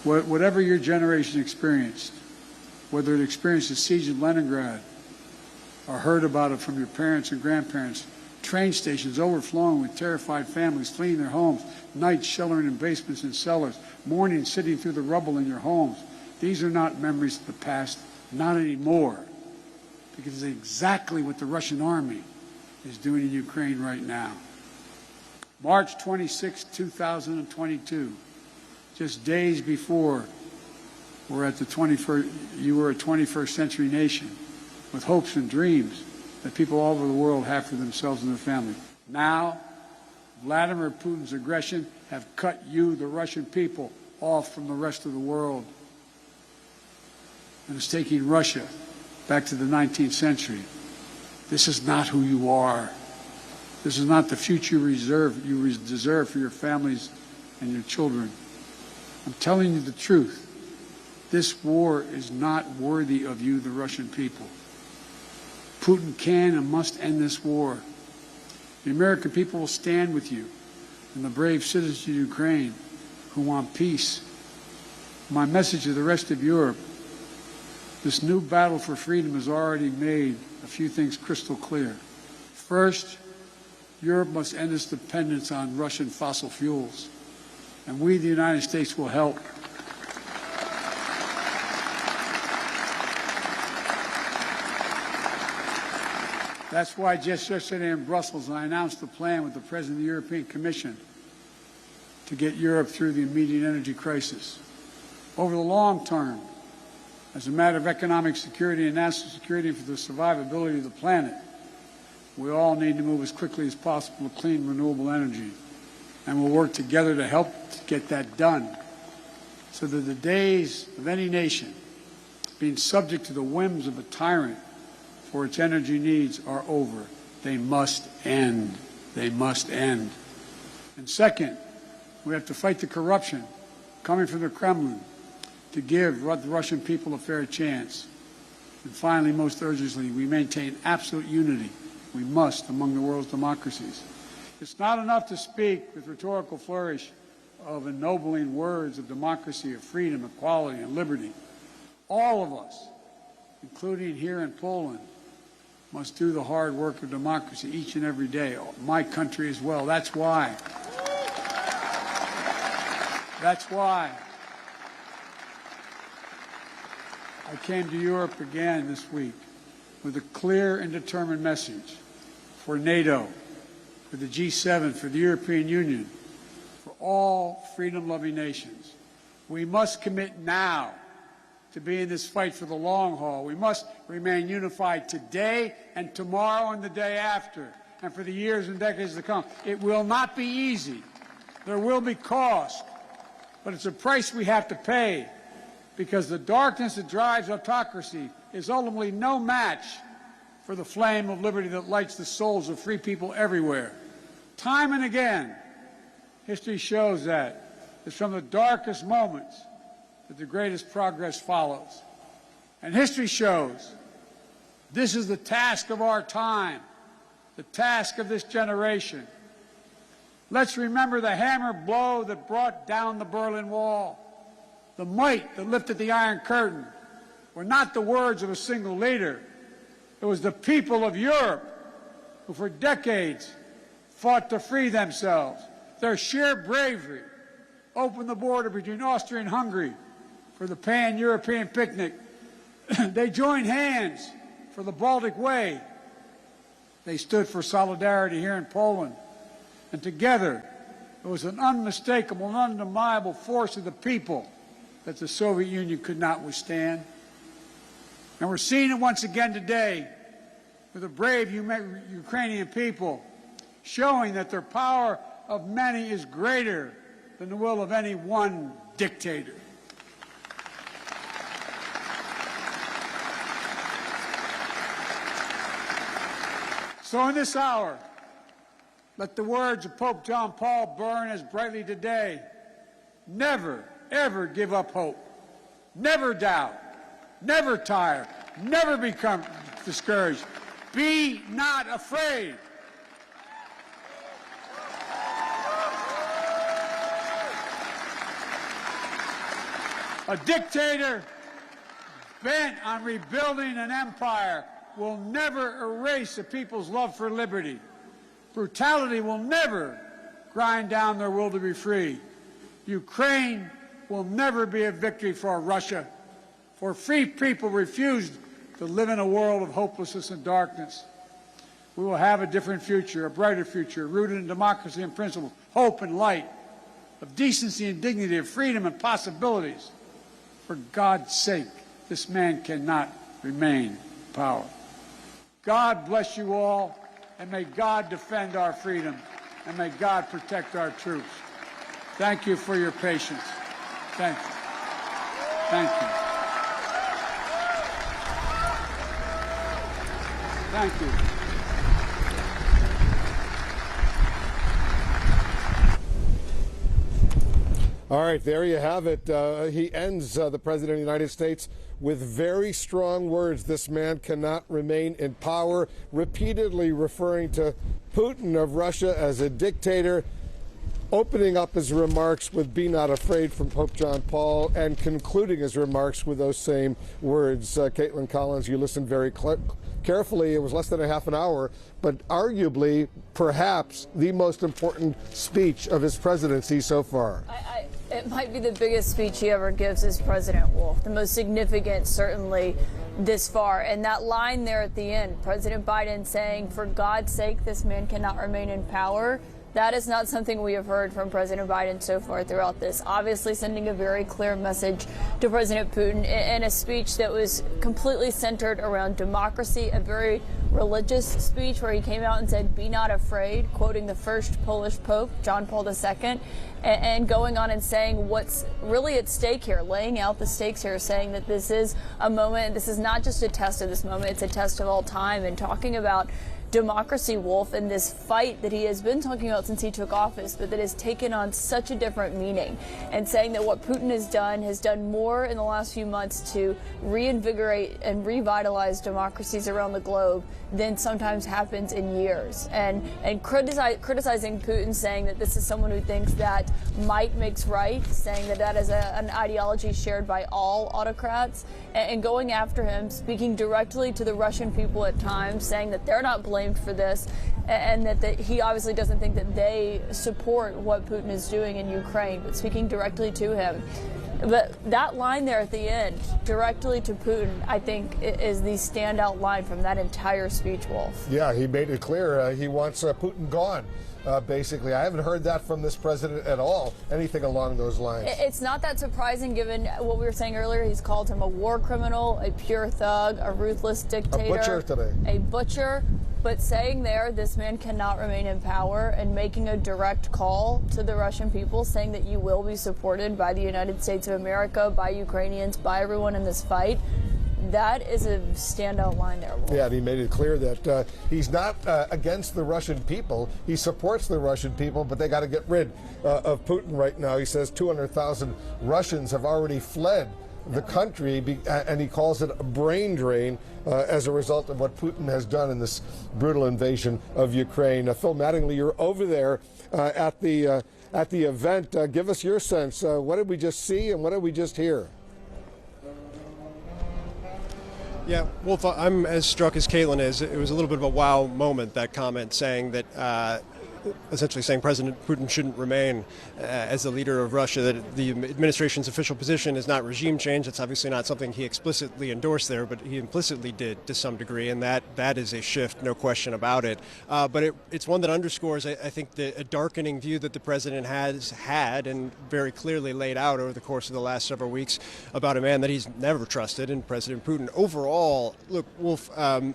Whatever your generation experienced, whether it experienced the siege of Leningrad or heard about it from your parents and grandparents, train stations overflowing with terrified families fleeing their homes, nights sheltering in basements and cellars, morning sitting through the rubble in your homes. These are not memories of the past, not anymore, because it's exactly what the Russian army is doing in Ukraine right now. March 26, 2022, just days before you were a 21st century nation with hopes and dreams that people all over the world have for themselves and their family. Now, Vladimir Putin's aggression have cut you, the Russian people, off from the rest of the world. And it's taking Russia back to the 19th century. This is not who you are. This is not the future you deserve for your families and your children. I'm telling you the truth. This war is not worthy of you, the Russian people. Putin can and must end this war. The American people will stand with you and the brave citizens of Ukraine who want peace. My message to the rest of Europe, this new battle for freedom has already made a few things crystal clear. First, Europe must end its dependence on Russian fossil fuels, and we, the United States, will help. That's why just yesterday in Brussels, I announced a plan with the President of the European Commission to get Europe through the immediate energy crisis. Over the long term, as a matter of economic security and national security for the survivability of the planet, we all need to move as quickly as possible to clean, renewable energy. And we'll work together to help to get that done. so that the days of any nation being subject to the whims of a tyrant for its energy needs are over. They must end. They must end. And second, we have to fight the corruption coming from the Kremlin to give the Russian people a fair chance. And finally, most urgently, we maintain absolute unity. We must among the world's democracies. It's not enough to speak with rhetorical flourish of ennobling words of democracy, of freedom, equality, and liberty. All of us, including here in Poland, must do the hard work of democracy each and every day. My country as well. That's why I came to Europe again this week with a clear and determined message for NATO, for the G7, for the European Union, for all freedom-loving nations. We must commit now to be in this fight for the long haul. We must remain unified today and tomorrow and the day after, and for the years and decades to come. It will not be easy. There will be cost, but it's a price we have to pay, because the darkness that drives autocracy is ultimately no match for the flame of liberty that lights the souls of free people everywhere. Time and again, history shows that it's from the darkest moments that the greatest progress follows. And history shows this is the task of our time, the task of this generation. Let's remember the hammer blow that brought down the Berlin Wall. The might that lifted the Iron Curtain were not the words of a single leader. It was the people of Europe who for decades fought to free themselves. Their sheer bravery opened the border between Austria and Hungary for the pan-European picnic. They joined hands for the Baltic Way. They stood for solidarity here in Poland. And together, it was an unmistakable and undeniable force of the people that the Soviet Union could not withstand. And we're seeing it once again today with the brave Ukrainian people showing that their power of many is greater than the will of any one dictator. So in this hour, let the words of Pope John Paul burn as brightly today. Never, ever give up hope. Never doubt. Never tire. Never become discouraged. Be not afraid. A dictator bent on rebuilding an empire will never erase a people's love for liberty. Brutality will never grind down their will to be free. Ukraine will never be a victory for Russia, for free people refused to live in a world of hopelessness and darkness. We will have a different future, a brighter future, rooted in democracy and principles, hope and light, of decency and dignity, of freedom and possibilities. For God's sake, this man cannot remain in power. God bless you all, and may God defend our freedom, and may God protect our troops. Thank you for your patience. Thank you. Thank you. Thank you. All right, there you have it. He ends the President of the United States with very strong words. This man cannot remain in power, repeatedly referring to Putin of Russia as a dictator, opening up his remarks with "Be not afraid" from Pope John Paul, and concluding his remarks with those same words. Caitlin Collins, you listened very carefully. It was less than a half an hour, but arguably, perhaps, the most important speech of his presidency so far. It might be the biggest speech he ever gives as President Wolf, the most significant, certainly, this far. And that line there at the end, President Biden saying, "For God's sake, this man cannot remain in power," that is not something we have heard from President Biden so far throughout this. Obviously sending a very clear message to President Putin in a speech that was completely centered around democracy, a very religious speech where he came out and said, "Be not afraid," quoting the first Polish Pope, John Paul II, and going on and saying what's really at stake here, laying out the stakes here, saying that this is a moment, this is not just a test of this moment, it's a test of all time, and talking about democracy, Wolf, and this fight that he has been talking about since he took office, but that has taken on such a different meaning, and saying that what Putin has done more in the last few months to reinvigorate and revitalize democracies around the globe than sometimes happens in years, and criticizing Putin, saying that this is someone who thinks that might makes right, saying that that is an ideology shared by all autocrats, and going after him, speaking directly to the Russian people at times, saying that they're not blamed for this, and that he obviously doesn't think that they support what Putin is doing in Ukraine, but speaking directly to him. But that line there at the end, directly to Putin, I think is the standout line from that entire speech, Wolf. Yeah, he made it clear he wants Putin gone. Basically, I haven't heard that from this president at all, anything along those lines. It's not that surprising given what we were saying earlier. He's called him a war criminal, a pure thug, a ruthless dictator. A butcher today. A butcher. But saying there, this man cannot remain in power, and making a direct call to the Russian people, saying that you will be supported by the United States of America, by Ukrainians, by everyone in this fight. That is a standout line there, Wolf. Yeah, and he made it clear that he's not against the Russian people. He supports the Russian people, but they got to get rid of Putin right now. He says 200,000 Russians have already fled the country, and he calls it a brain drain as a result of what Putin has done in this brutal invasion of Ukraine. Phil Mattingly, you're over there at the event. Give us your sense. What did we just see, and what did we just hear? Yeah, Wolf, I'm as struck as Caitlin is. It was a little bit of a wow moment, that comment, saying that essentially saying President Putin shouldn't remain as the leader of Russia, that the administration's official position is not regime change. That's obviously not something he explicitly endorsed there, but he implicitly did to some degree, and that is a shift, no question about it. But it's one that underscores, I think, a darkening view that the president has had and very clearly laid out over the course of the last several weeks about a man that he's never trusted in President Putin. Overall, look, Wolf, I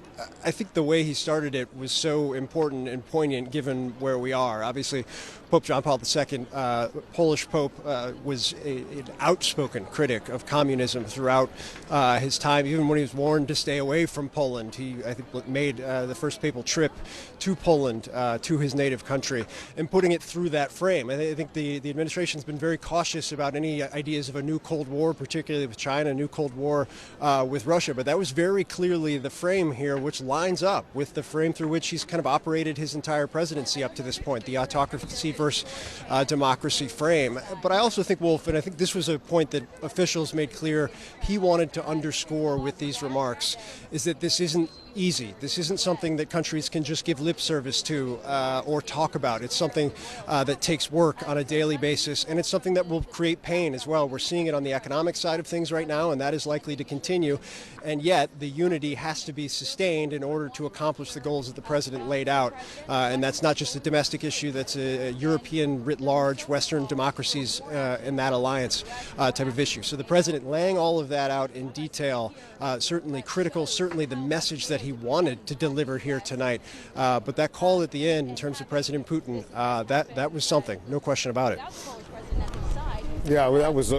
think the way he started it was so important and poignant given where we are. Obviously, Pope John Paul II, Polish Pope, was an outspoken critic of communism throughout his time. Even when he was warned to stay away from Poland, he, I think, made the first papal trip to Poland, to his native country, and putting it through that frame. I think the administration's been very cautious about any ideas of a new Cold War, particularly with China, a new Cold War with Russia. But that was very clearly the frame here, which lines up with the frame through which he's kind of operated his entire presidency up to this point, the autocracy versus democracy frame. But I also think, Wolf, and I think this was a point that officials made clear he wanted to underscore with these remarks, is that this isn't easy. This isn't something that countries can just give lip service to or talk about. It's something that takes work on a daily basis, and it's something that will create pain as well. We're seeing it on the economic side of things right now, and that is likely to continue. And yet, the unity has to be sustained in order to accomplish the goals that the president laid out. And that's not just a domestic issue, that's a European writ large, Western democracies in that alliance type of issue. So the president laying all of that out in detail, certainly critical, certainly the message that he wanted to deliver here tonight. But that call at the end in terms of President Putin, that was something, no question about it. Yeah, well, that was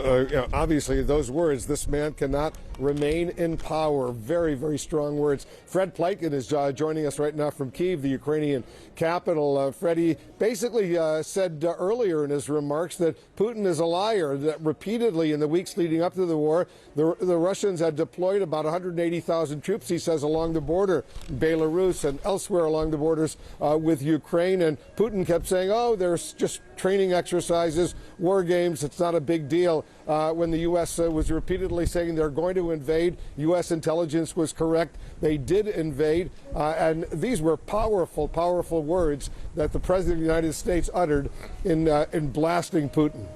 obviously those words, this man cannot remain in power. Very, very strong words. Fred Pleitgen is joining us right now from Kyiv, the Ukrainian capital. Freddie basically said earlier in his remarks that Putin is a liar, that repeatedly in the weeks leading up to the war, the Russians had deployed about 180,000 troops, he says, along the border, Belarus and elsewhere along the borders with Ukraine. And Putin kept saying, oh, there's just training exercises, war games, it's not a big deal. When the U.S. was repeatedly saying they're going to invade, U.S. intelligence was correct. They did invade, and these were powerful, powerful words that the President of the United States uttered in blasting Putin.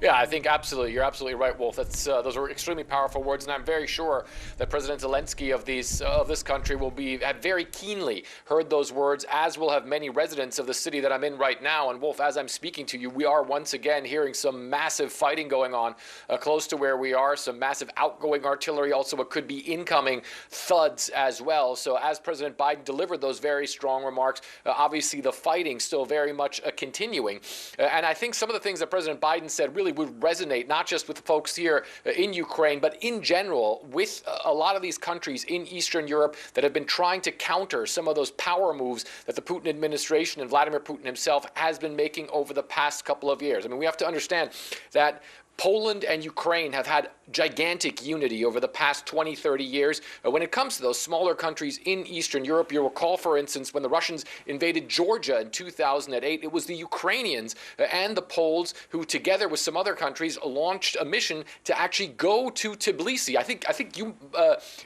Yeah, I think absolutely. You're absolutely right, Wolf. Those are extremely powerful words, and I'm very sure that President Zelensky of this country will have very keenly heard those words, as will have many residents of the city that I'm in right now. And Wolf, as I'm speaking to you, we are once again hearing some massive fighting going on close to where we are, some massive outgoing artillery, also what could be incoming thuds as well. So as President Biden delivered those very strong remarks, obviously the fighting still very much continuing. And I think some of the things that President Biden said really would resonate not just with folks here in Ukraine, but in general with a lot of these countries in Eastern Europe that have been trying to counter some of those power moves that the Putin administration and Vladimir Putin himself has been making over the past couple of years. I mean, we have to understand that Poland and Ukraine have had gigantic unity over the past 20, 30 years. When it comes to those smaller countries in Eastern Europe, you'll recall, for instance, when the Russians invaded Georgia in 2008, it was the Ukrainians and the Poles who, together with some other countries, launched a mission to actually go to Tbilisi. I think you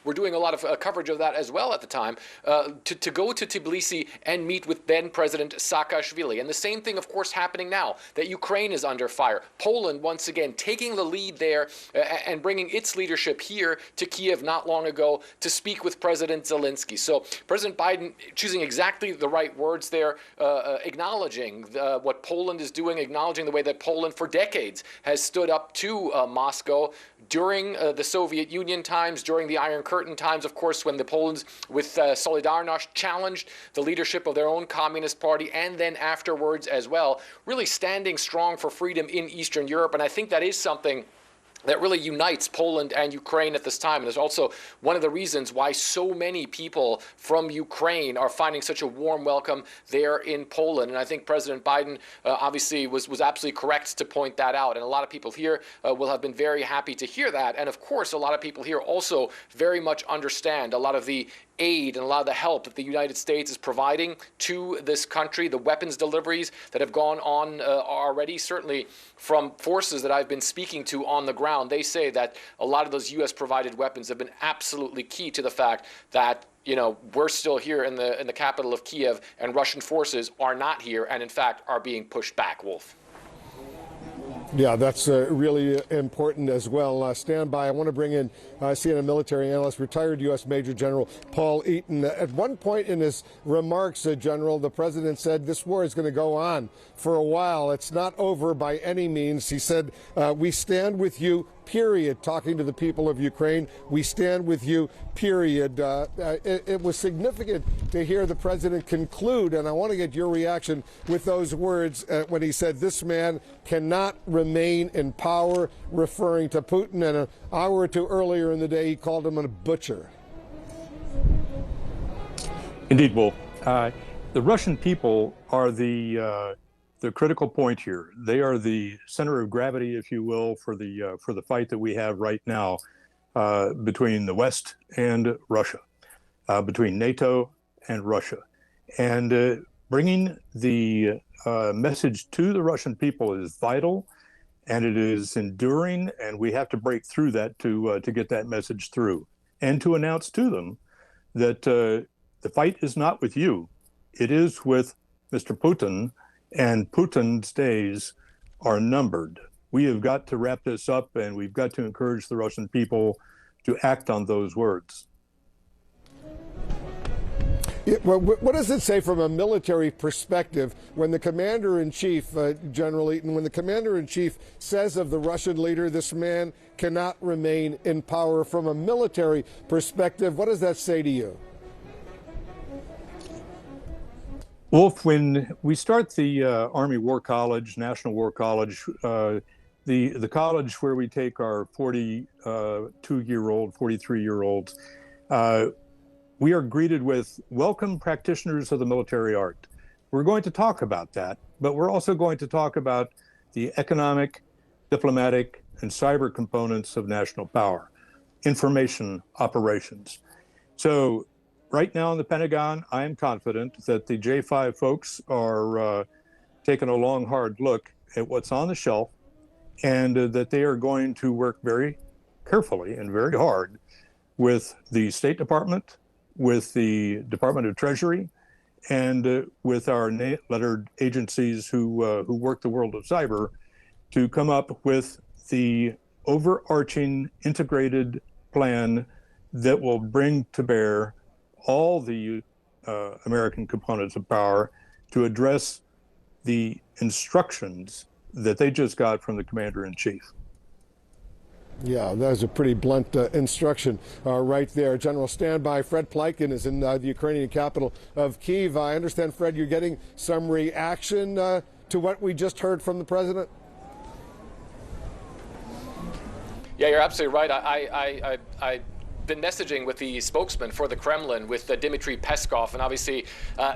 were doing a lot of coverage of that as well at the time, to go to Tbilisi and meet with then President Saakashvili. And the same thing, of course, happening now, that Ukraine is under fire. Poland, once again, taking the lead there and bringing its leadership here to Kiev not long ago to speak with President Zelensky. So President Biden choosing exactly the right words there, acknowledging what Poland is doing, acknowledging the way that Poland for decades has stood up to Moscow during the Soviet Union times, during the Iron Curtain times, of course, when the Poles with Solidarność challenged the leadership of their own Communist Party, and then afterwards as well, really standing strong for freedom in Eastern Europe. And I think that is something that really unites Poland and Ukraine at this time. And it's also one of the reasons why so many people from Ukraine are finding such a warm welcome there in Poland. And I think President Biden obviously was absolutely correct to point that out. And a lot of people here will have been very happy to hear that. And of course, a lot of people here also very much understand a lot of the aid and a lot of the help that the United States is providing to this country, the weapons deliveries that have gone on already, certainly from forces that I've been speaking to on the ground. They say that a lot of those U.S. provided weapons have been absolutely key to the fact that, you know, we're still here in the capital of Kiev and Russian forces are not here and in fact are being pushed back. Wolf. Yeah, that's really important as well. Stand by. I want to bring in CNN military analyst, retired U.S. Major General Paul Eaton. At one point in his remarks, General, the president said this war is going to go on for a while. It's not over by any means. He said, we stand with you, period, talking to the people of Ukraine. We stand with you, period. It was significant to hear the president conclude, and I want to get your reaction with those words when he said this man cannot remain in power, referring to Putin. And an hour or two earlier in the day, he called him a butcher. Indeed, Wolf. The Russian people are the critical point here. They are the center of gravity, if you will, for the fight that we have right now between the West and Russia, between NATO and Russia. And bringing the message to the Russian people is vital, and it is enduring, and we have to break through that to get that message through, and to announce to them that the fight is not with you, it is with Mr. Putin, and Putin's days are numbered. We have got to wrap this up, and we've got to encourage the Russian people to act on those words. Yeah, well, what does it say from a military perspective when the commander-in-chief, General Eaton, when the commander-in-chief says of the Russian leader, this man cannot remain in power? From a military perspective, what does that say to you? Wolf, when we start the Army War College, National War College, the college where we take our 42-year-old, 43-year-olds, we are greeted with welcome practitioners of the military art. We're going to talk about that, but we're also going to talk about the economic, diplomatic, and cyber components of national power, information operations. So right now in the Pentagon, I am confident that the J5 folks are taking a long, hard look at what's on the shelf, and that they are going to work very carefully and very hard with the State Department, with the Department of Treasury, and with our lettered agencies who work the world of cyber to come up with the overarching integrated plan that will bring to bear all the American components of power to address the instructions that they just got from the commander-in-chief. Yeah, that was a pretty blunt instruction right there. General, standby. Fred Pleiken is in the Ukrainian capital of Kyiv. I understand, Fred, you're getting some reaction to what we just heard from the president? Yeah, you're absolutely right. I've been messaging with the spokesman for the Kremlin, with Dmitry Peskov, and obviously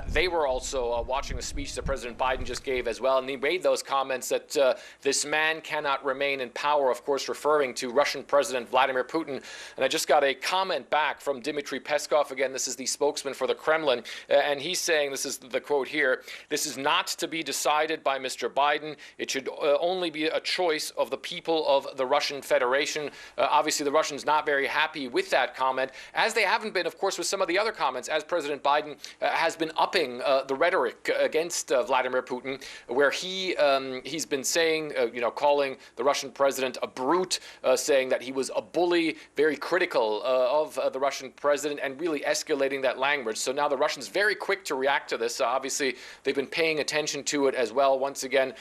they were also watching the speech that President Biden just gave as well, and he made those comments that this man cannot remain in power, of course referring to Russian President Vladimir Putin. And I just got a comment back from Dmitry Peskov. Again, this is the spokesman for the Kremlin, and he's saying, this is the quote here, "This is not to be decided by Mr. Biden. It should only be a choice of the people of the Russian Federation." Obviously the Russians not very happy with that comment, as they haven't been, of course, with some of the other comments, as President Biden has been upping the rhetoric against Vladimir Putin, where he's been saying, calling the Russian president a brute, saying that he was a bully, very critical of the Russian president, and really escalating that language. So now the Russians very quick to react to this. Obviously, they've been paying attention to it as well. Once again,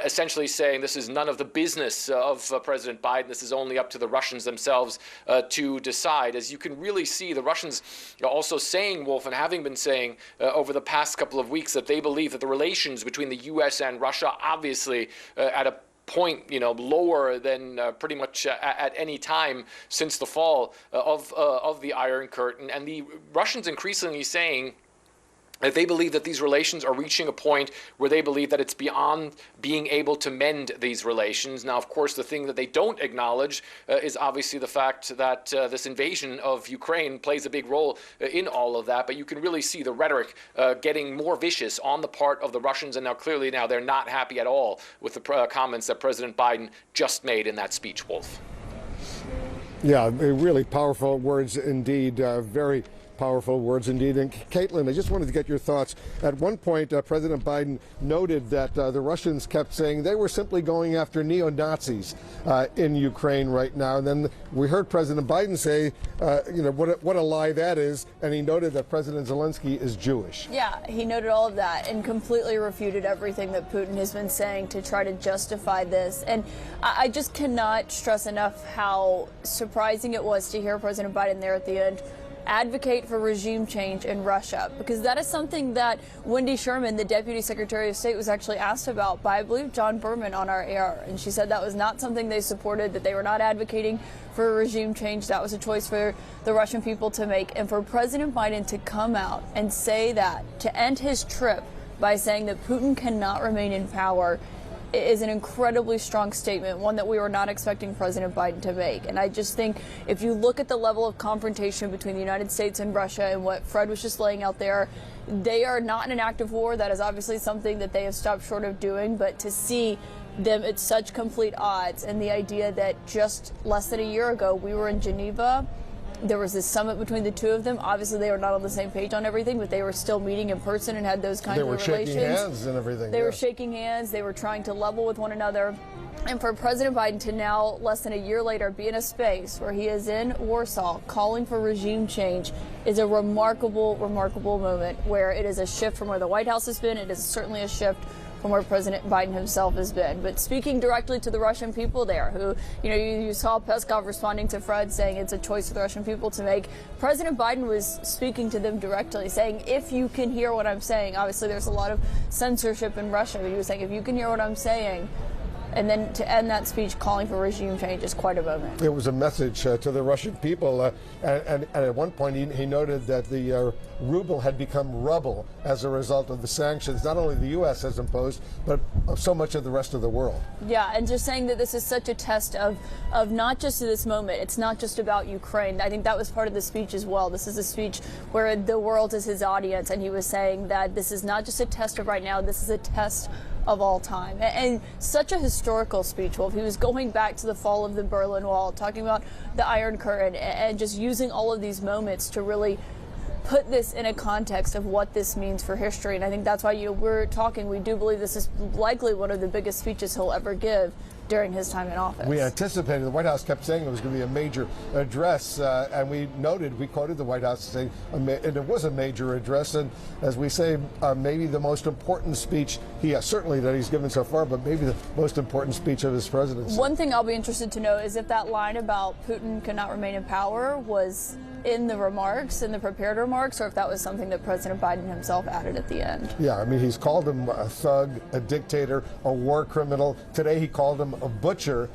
essentially saying this is none of the business of President Biden. This is only up to the Russians themselves to decide. As you can really see, the Russians are also saying, Wolf, and having been saying over the past couple of weeks, that they believe that the relations between the U.S. and Russia, obviously at a point, lower than pretty much at any time since the fall of the Iron Curtain. And the Russians increasingly saying that they believe that these relations are reaching a point where they believe that it's beyond being able to mend these relations. Now, of course, the thing that they don't acknowledge is obviously the fact that this invasion of Ukraine plays a big role in all of that. But you can really see the rhetoric getting more vicious on the part of the Russians. And now clearly now they're not happy at all with the comments that President Biden just made in that speech, Wolf. Yeah, really powerful words indeed. Very powerful words indeed. And Caitlin, I just wanted to get your thoughts. At one point, President Biden noted that the Russians kept saying they were simply going after neo-Nazis in Ukraine right now. And then we heard President Biden say, what a lie that is. And he noted that President Zelensky is Jewish. Yeah, he noted all of that and completely refuted everything that Putin has been saying to try to justify this. And I just cannot stress enough how surprising it was to hear President Biden there at the end advocate for regime change in Russia, because that is something that Wendy Sherman, the Deputy Secretary of State, was actually asked about by, I believe, John Berman on our air. And she said that was not something they supported, that they were not advocating for a regime change. That was a choice for the Russian people to make. And for President Biden to come out and say that, to end his trip by saying that Putin cannot remain in power, is an incredibly strong statement, one that we were not expecting President Biden to make. And I just think if you look at the level of confrontation between the United States and Russia and what Fred was just laying out there, they are not in an active war. That is obviously something that they have stopped short of doing. But to see them at such complete odds, and the idea that just less than a year ago we were in Geneva, there was this summit between the two of them. Obviously, they were not on the same page on everything, but they were still meeting in person and had those kinds of relations. They were shaking hands and everything. They were shaking hands. They were trying to level with one another. And for President Biden to now, less than a year later, be in a space where he is in Warsaw calling for regime change is a remarkable, remarkable moment, where it is a shift from where the White House has been. It is certainly a shift from where President Biden himself has been. But speaking directly to the Russian people there, who, you saw Peskov responding to Fred saying it's a choice for the Russian people to make. President Biden was speaking to them directly, saying, if you can hear what I'm saying, obviously there's a lot of censorship in Russia, but he was saying, if you can hear what I'm saying, and then to end that speech calling for regime change is quite a moment. It was a message to the Russian people. And at one point he noted that the ruble had become rubble as a result of the sanctions not only the U.S. has imposed, but so much of the rest of the world. Yeah, and just saying that this is such a test of not just this moment. It's not just about Ukraine. I think that was part of the speech as well. This is a speech where the world is his audience, and he was saying that this is not just a test of right now, this is a test of all time. And such a historical speech, Wolf. He was going back to the fall of the Berlin Wall, talking about the Iron Curtain, and just using all of these moments to really put this in a context of what this means for history. And I think that's why we're talking. We do believe this is likely one of the biggest speeches he'll ever give during his time in office. We anticipated, the White House kept saying it was going to be a major address, and we quoted the White House saying, and it was a major address, and as we say, maybe the most important speech certainly that he's given so far, but maybe the most important speech of his presidency. One thing I'll be interested to know is if that line about Putin cannot remain in power was in the remarks, in the prepared remarks, or if that was something that President Biden himself added at the end. Yeah, I mean, he's called him a thug, a dictator, a war criminal. Today he called him a butcher,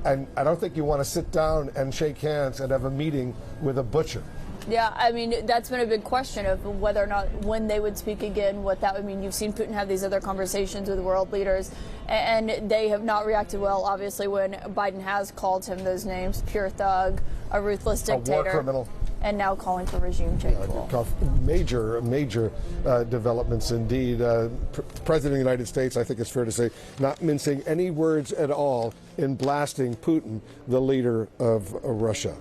and I don't think you want to sit down and shake hands and have a meeting with a butcher. Yeah, I mean, that's been a big question of whether or not when they would speak again, what that would mean. You've seen Putin have these other conversations with world leaders, and they have not reacted well, obviously, when Biden has called him those names, pure thug, a ruthless dictator. A war criminal. And now calling for regime change. Major developments indeed. President of the United States, I think it's fair to say, not mincing any words at all in blasting Putin, the leader of Russia.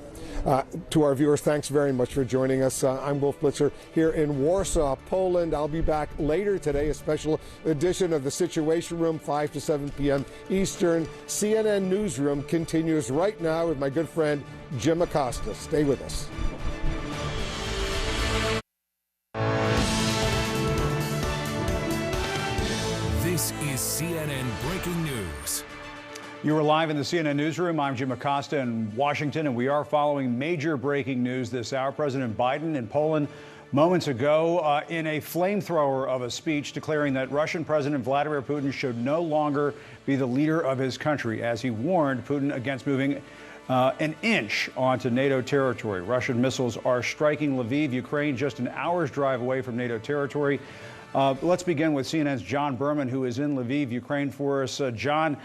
To our viewers, thanks very much for joining us. I'm Wolf Blitzer here in Warsaw, Poland. I'll be back later today, a special edition of the Situation Room, 5 to 7 p.m. Eastern. CNN Newsroom continues right now with my good friend Jim Acosta. Stay with us. This is CNN Breaking News. You are live in the CNN Newsroom. I'm Jim Acosta in Washington, and we are following major breaking news this hour. President Biden in Poland moments ago in a flamethrower of a speech declaring that Russian President Vladimir Putin should no longer be the leader of his country, as he warned Putin against moving an inch onto NATO territory. Russian missiles are striking Lviv, Ukraine, just an hour's drive away from NATO territory. Let's begin with CNN's John Berman, who is in Lviv, Ukraine, for us. John,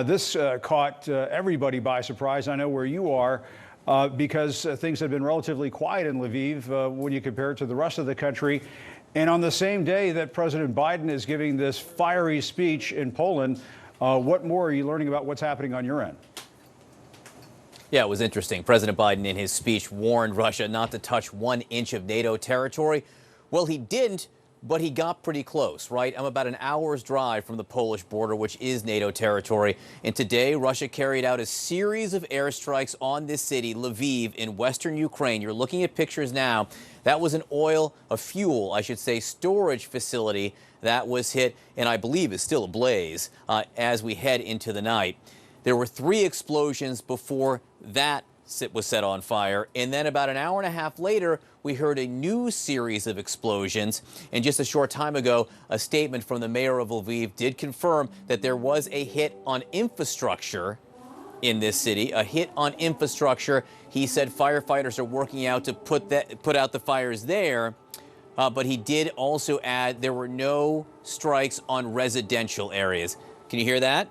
this caught everybody by surprise. I know where you are, because things have been relatively quiet in Lviv when you compare it to the rest of the country. And on the same day that President Biden is giving this fiery speech in Poland, what more are you learning about what's happening on your end? Yeah, it was interesting. President Biden in his speech warned Russia not to touch 1 inch of NATO territory. Well, he didn't. But he got pretty close, right? I'm about an hour's drive from the Polish border, which is NATO territory. And today, Russia carried out a series of airstrikes on this city, Lviv, in western Ukraine. You're looking at pictures now. That was a fuel, I should say, storage facility that was hit, and I believe is still ablaze as we head into the night. There were 3 explosions before that was set on fire, and then about an hour and a half later, we heard a new series of explosions. And just a short time ago, a statement from the mayor of Lviv did confirm that there was a hit on infrastructure in this city, a hit on infrastructure. He said firefighters are working out to put out the fires there, but he did also add there were no strikes on residential areas. Can you hear that?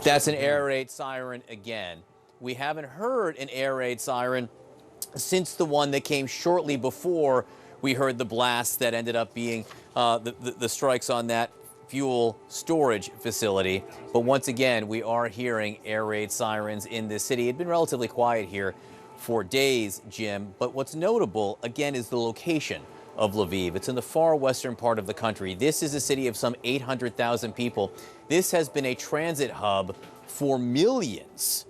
That's an air raid siren again. We haven't heard an air raid siren since the one that came shortly before we heard the blast that ended up being the strikes on that fuel storage facility. But once again, we are hearing air raid sirens in this city. It's been relatively quiet here for days, Jim. But what's notable, again, is the location of Lviv. It's in the far western part of the country. This is a city of some 800,000 people. This has been a transit hub for millions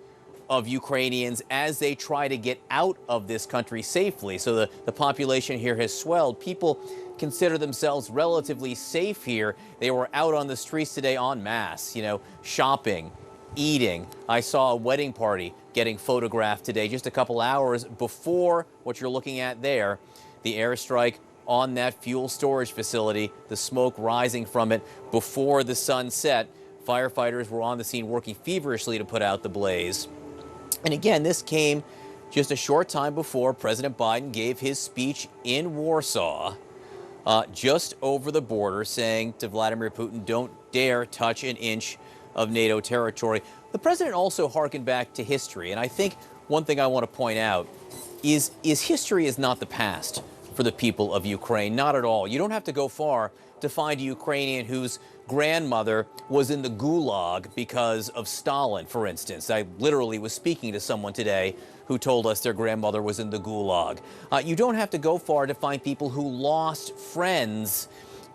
of Ukrainians as they try to get out of this country safely. So the population here has swelled. People consider themselves relatively safe here. They were out on the streets today en masse, shopping, eating. I saw a wedding party getting photographed today just a couple hours before what you're looking at there, the airstrike on that fuel storage facility, the smoke rising from it before the sun set. Firefighters were on the scene working feverishly to put out the blaze. And again, this came just a short time before President Biden gave his speech in Warsaw, just over the border, saying to Vladimir Putin, don't dare touch an inch of NATO territory. The president also harkened back to history. And I think one thing I want to point out is history is not the past for the people of Ukraine. Not at all. You don't have to go far to find a Ukrainian who's grandmother was in the gulag because of Stalin, for instance. I literally was speaking to someone today who told us their grandmother was in the gulag. You don't have to go far to find people who lost friends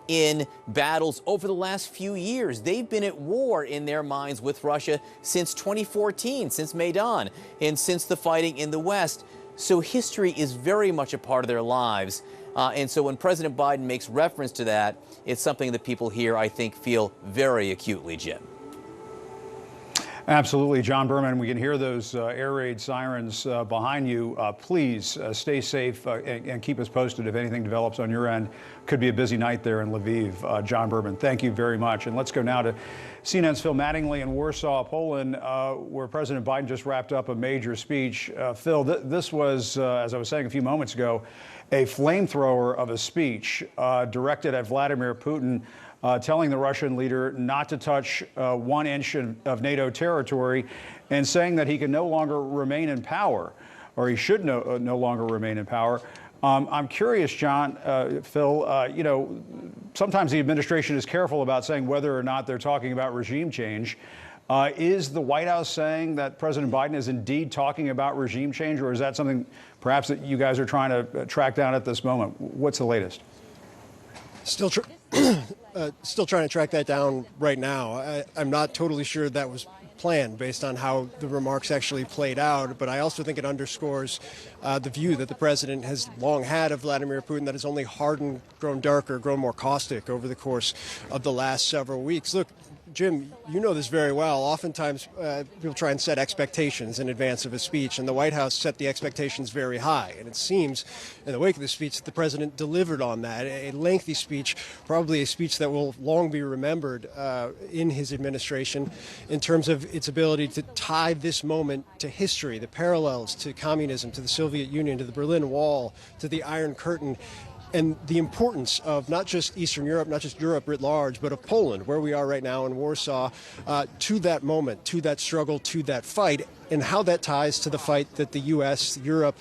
in battles over the last few years. They've been at war in their minds with Russia since 2014, since Maidan, and since the fighting in the West. So history is very much a part of their lives. And so when President Biden makes reference to that, it's something that people here, I think, feel very acutely, Jim. Absolutely, John Berman. We can hear those air raid sirens behind you. Please stay safe and keep us posted if anything develops on your end. Could be a busy night there in Lviv. John Berman, thank you very much. And let's go now to CNN's Phil Mattingly in Warsaw, Poland, where President Biden just wrapped up a major speech. Phil, this was, as I was saying a few moments ago, a flamethrower of a speech directed at Vladimir Putin, telling the Russian leader not to touch 1 inch of NATO territory and saying that he can no longer remain in power, or he should no longer remain in power. I'm curious, John, Phil, you know, sometimes the administration is careful about saying whether or not they're talking about regime change. Is the White House saying that President Biden is indeed talking about regime change, or is that something perhaps that you guys are trying to track down at this moment? What's the latest? Still trying to track that down right now. I'm not totally sure that was planned based on how the remarks actually played out, but I also think it underscores the view that the president has long had of Vladimir Putin that has only hardened, grown darker, grown more caustic over the course of the last several weeks. Look, Jim, you know this very well. Oftentimes, people try and set expectations in advance of a speech, and the White House set the expectations very high. And it seems, in the wake of the speech, that the president delivered on that. A lengthy speech, probably a speech that will long be remembered in his administration in terms of its ability to tie this moment to history, the parallels to communism, to the Soviet Union, to the Berlin Wall, to the Iron Curtain, and the importance of not just Eastern Europe, not just Europe writ large, but of Poland, where we are right now in Warsaw, to that moment, to that struggle, to that fight, and how that ties to the fight that the U.S., Europe,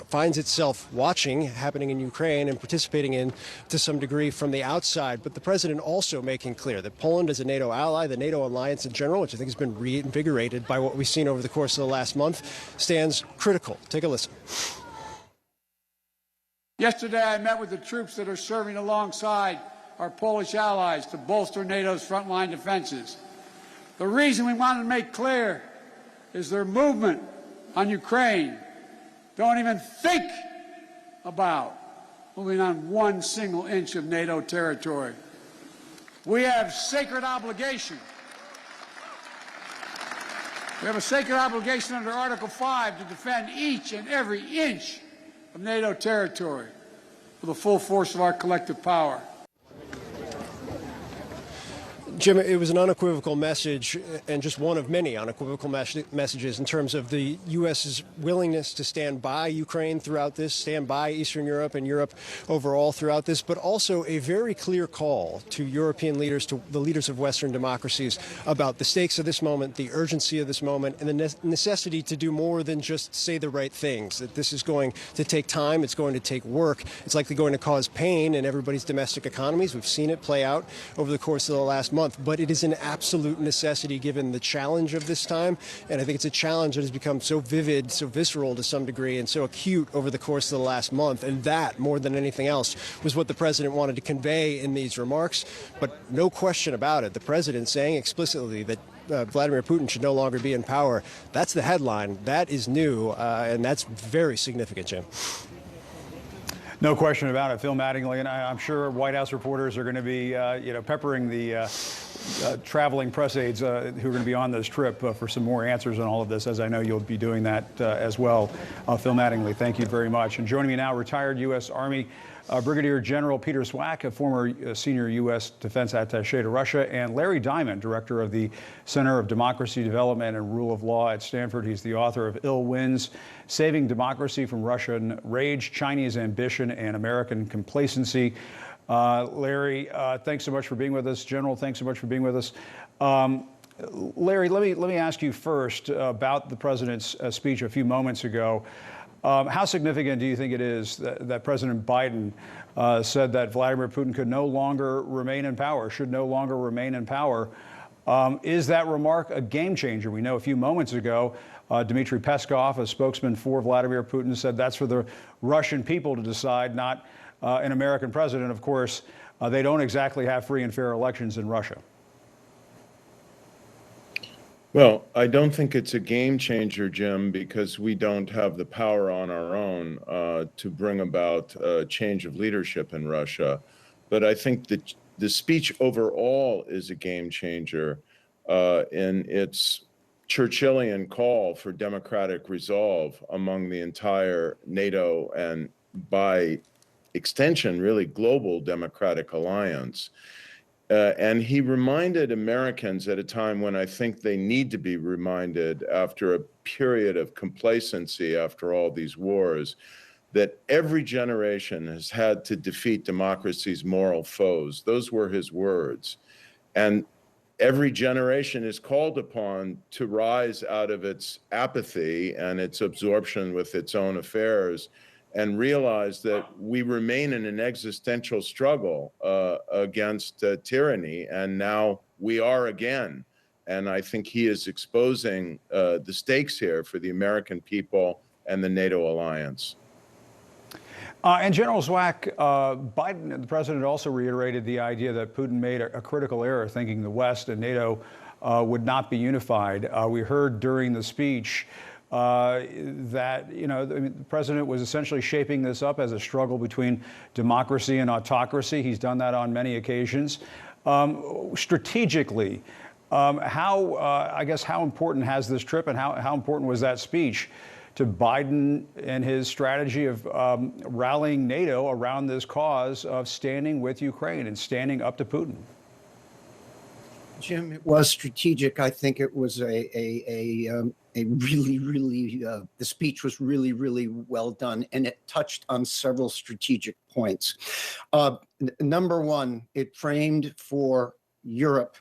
finds itself watching happening in Ukraine and participating in to some degree from the outside. But the president also making clear that Poland is a NATO ally, the NATO alliance in general, which I think has been reinvigorated by what we've seen over the course of the last month, stands critical. Take a listen. Yesterday, I met with the troops that are serving alongside our Polish allies to bolster NATO's frontline defenses. The reason we wanted to make clear is their movement on Ukraine don't even think about moving on 1 single inch of NATO territory. We have sacred obligation. We have a sacred obligation under Article 5 to defend each and every inch of NATO territory with the full force of our collective power. Jim, it was an unequivocal message, and just one of many unequivocal messages in terms of the U.S.'s willingness to stand by Ukraine throughout this, stand by Eastern Europe and Europe overall throughout this, but also a very clear call to European leaders, to the leaders of Western democracies, about the stakes of this moment, the urgency of this moment, and the necessity to do more than just say the right things, that this is going to take time, it's going to take work, it's likely going to cause pain in everybody's domestic economies. We've seen it play out over the course of the last month. But it is an absolute necessity given the challenge of this time. And I think it's a challenge that has become so vivid, so visceral to some degree, and so acute over the course of the last month. And that, more than anything else, was what the president wanted to convey in these remarks. But no question about it, the president saying explicitly that Vladimir Putin should no longer be in power, that's the headline. That is new, and that's very significant, Jim. No question about it. Phil Mattingly, and I'm sure White House reporters are going to be, peppering the traveling press aides who are going to be on this trip for some more answers on all of this, as I know you'll be doing that as well. Phil Mattingly, thank you very much. And joining me now, retired U.S. Army Brigadier General Peter Swack, a former senior U.S. defense attaché to Russia, and Larry Diamond, director of the Center of Democracy Development and Rule of Law at Stanford. He's the author of Ill Winds: Saving Democracy from Russian Rage, Chinese Ambition, and American Complacency. Larry, thanks so much for being with us. General, thanks so much for being with us. Larry, let me ask you first about the president's speech a few moments ago. How significant do you think it is that President Biden said that Vladimir Putin could no longer remain in power, should no longer remain in power? Is that remark a game changer? We know a few moments ago, Dmitry Peskov, a spokesman for Vladimir Putin, said that's for the Russian people to decide, not an American president. Of course, they don't exactly have free and fair elections in Russia. Well, I don't think it's a game changer, Jim, because we don't have the power on our own to bring about a change of leadership in Russia. But I think that the speech overall is a game changer in its Churchillian call for democratic resolve among the entire NATO and, by extension, really global democratic alliance. And he reminded Americans at a time when I think they need to be reminded, after a period of complacency after all these wars, that every generation has had to defeat democracy's moral foes. Those were his words. And every generation is called upon to rise out of its apathy and its absorption with its own affairs and realize that we remain in an existential struggle against tyranny, and now we are again. And I think he is exposing the stakes here for the American people and the NATO alliance. And General Zwack, Biden, the president, also reiterated the idea that Putin made a critical error, thinking the West and NATO would not be unified. We heard during the speech that, the president was essentially shaping this up as a struggle between democracy and autocracy. He's done that on many occasions. Strategically, how important has this trip, and how important was that speech to Biden and his strategy of rallying NATO around this cause of standing with Ukraine and standing up to Putin? Jim, it was strategic. I think it was a really, the speech was really, really well done, and it touched on several strategic points. Number one, it framed for Europe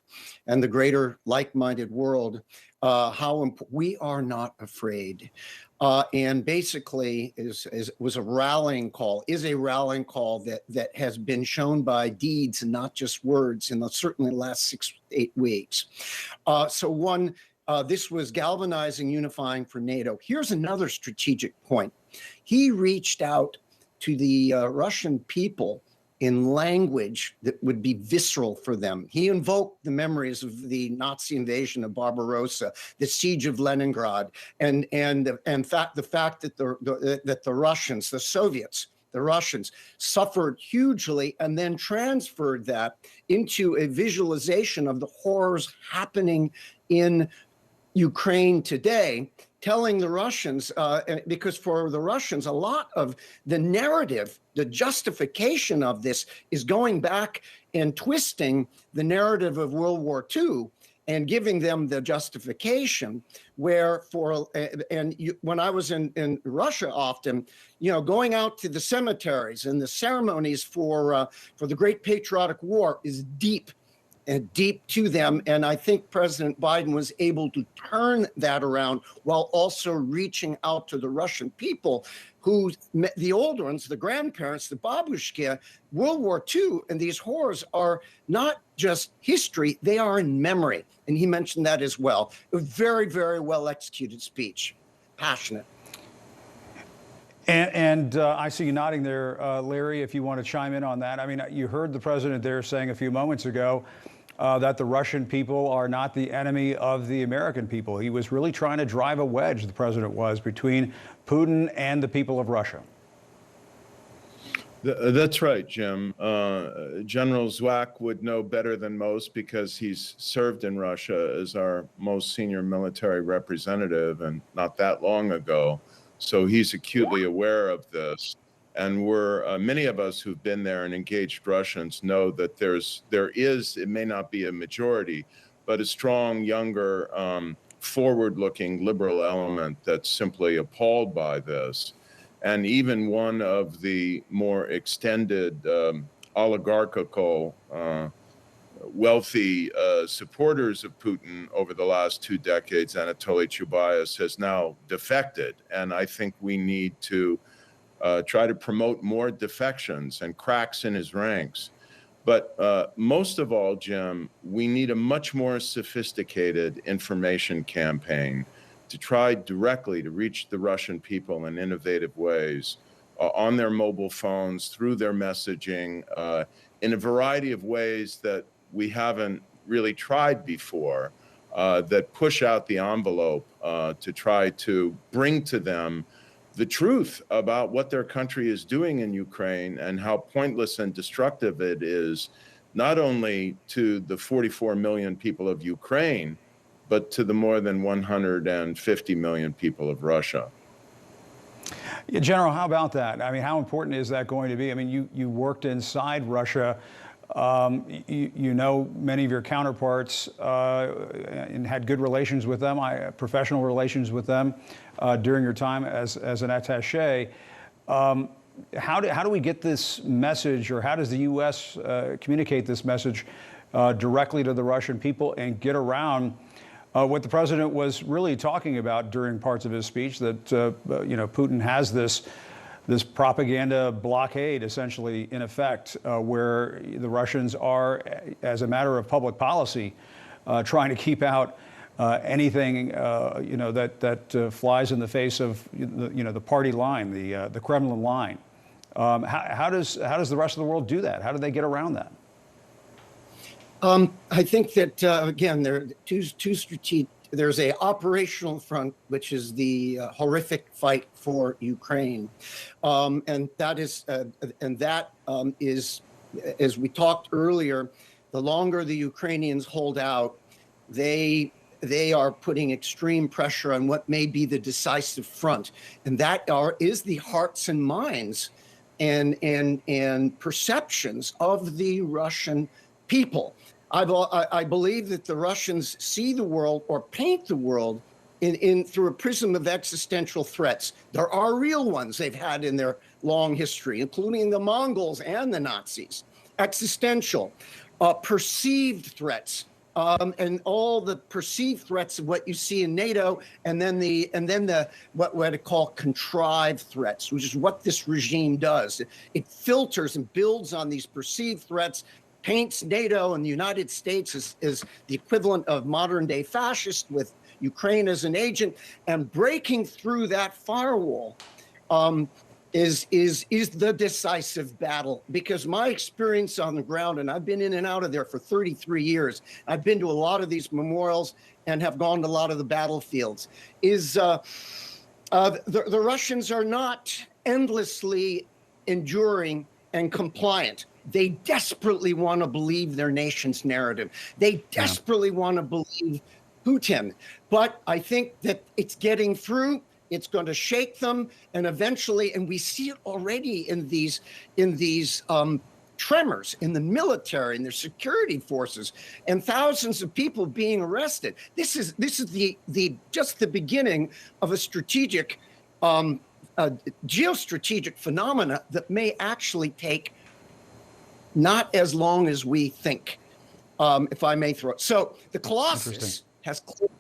and the greater like-minded world how we are not afraid. And basically was a rallying call, is a rallying call that has been shown by deeds and not just words in certainly the last 6-8 weeks. This was galvanizing, unifying for NATO. Here's another strategic point. He reached out to the Russian people in language that would be visceral for them. He invoked the memories of the Nazi invasion of Barbarossa, the siege of Leningrad, and the fact that the Russians, the Soviets, the Russians suffered hugely, and then transferred that into a visualization of the horrors happening in Ukraine today, telling the Russians, because for the Russians, a lot of the narrative, the justification of this is going back and twisting the narrative of World War II and giving them the justification when I was in Russia often, going out to the cemeteries and the ceremonies for the Great Patriotic War is deep to them. And I think President Biden was able to turn that around while also reaching out to the Russian people who, the old ones, the grandparents, the babushka, World War II, and these horrors are not just history, they are in memory. And he mentioned that as well. A very, very well executed speech, passionate. And I see you nodding there, Larry, if you want to chime in on that. I mean, you heard the president there saying a few moments ago that the Russian people are not the enemy of the American people. He was really trying to drive a wedge, the president was, between Putin and the people of Russia. That's right, Jim. General Zwack would know better than most because he's served in Russia as our most senior military representative, and not that long ago. So he's acutely aware of this. And many of us who've been there and engaged Russians know that there is, it may not be a majority, but a strong, younger, forward-looking liberal element that's simply appalled by this. And even one of the more extended oligarchical wealthy supporters of Putin over the last 2 decades, Anatoly Chubais, has now defected. And I think we need to try to promote more defections and cracks in his ranks. But most of all, Jim, we need a much more sophisticated information campaign to try directly to reach the Russian people in innovative ways on their mobile phones, through their messaging, in a variety of ways that we haven't really tried before, that push out the envelope to try to bring to them the truth about what their country is doing in Ukraine and how pointless and destructive it is, not only to the 44 million people of Ukraine, but to the more than 150 million people of Russia. Yeah, General, how about that? I mean, how important is that going to be? I mean, you worked inside Russia. You know many of your counterparts and had good relations with them, professional relations with them during your time as an attaché. How do we get this message, or how does the U.S. Communicate this message directly to the Russian people and get around what the president was really talking about during parts of his speech, that Putin has this propaganda blockade, essentially, in effect, where the Russians are, as a matter of public policy, trying to keep out anything that flies in the face of the party line, the Kremlin line. How does the rest of the world do that? How do they get around that? I think that again, there are two strategic. There's a operational front, which is the horrific fight for Ukraine, and that is, as we talked earlier, the longer the Ukrainians hold out, they are putting extreme pressure on what may be the decisive front, and that is the hearts and minds and perceptions of the Russian people. I believe that the Russians see the world, or paint the world, through a prism of existential threats. There are real ones they've had in their long history, including the Mongols and the Nazis. Existential, perceived threats, and all the perceived threats of what you see in NATO, and then the what I call contrived threats, which is what this regime does. It filters and builds on these perceived threats, paints NATO and the United States as the equivalent of modern-day fascist, with Ukraine as an agent, and breaking through that firewall is the decisive battle. Because my experience on the ground, and I've been in and out of there for 33 years, I've been to a lot of these memorials and have gone to a lot of the battlefields, is the Russians are not endlessly enduring and compliant. They desperately want to believe their nation's narrative. They desperately want to believe Putin. But I think that it's getting through. It's going to shake them, and eventually, and we see it already in these tremors in the military and their security forces, and thousands of people being arrested. This is just the beginning of a strategic, geostrategic phenomena that may actually take not as long as we think, if I may throw it. So the Colossus has closed.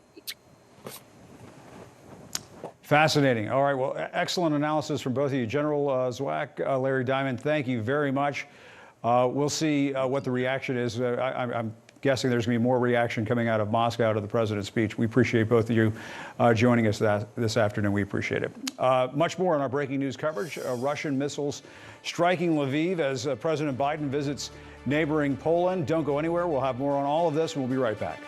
Fascinating. All right. Well, excellent analysis from both of you. General Zwack, Larry Diamond, thank you very much. We'll see what the reaction is. I'm guessing there's going to be more reaction coming out of Moscow to the president's speech. We appreciate both of you joining us this afternoon. We appreciate it. Much more on our breaking news coverage. Russian missiles striking Lviv as President Biden visits neighboring Poland. Don't go anywhere. We'll have more on all of this, and we'll be right back.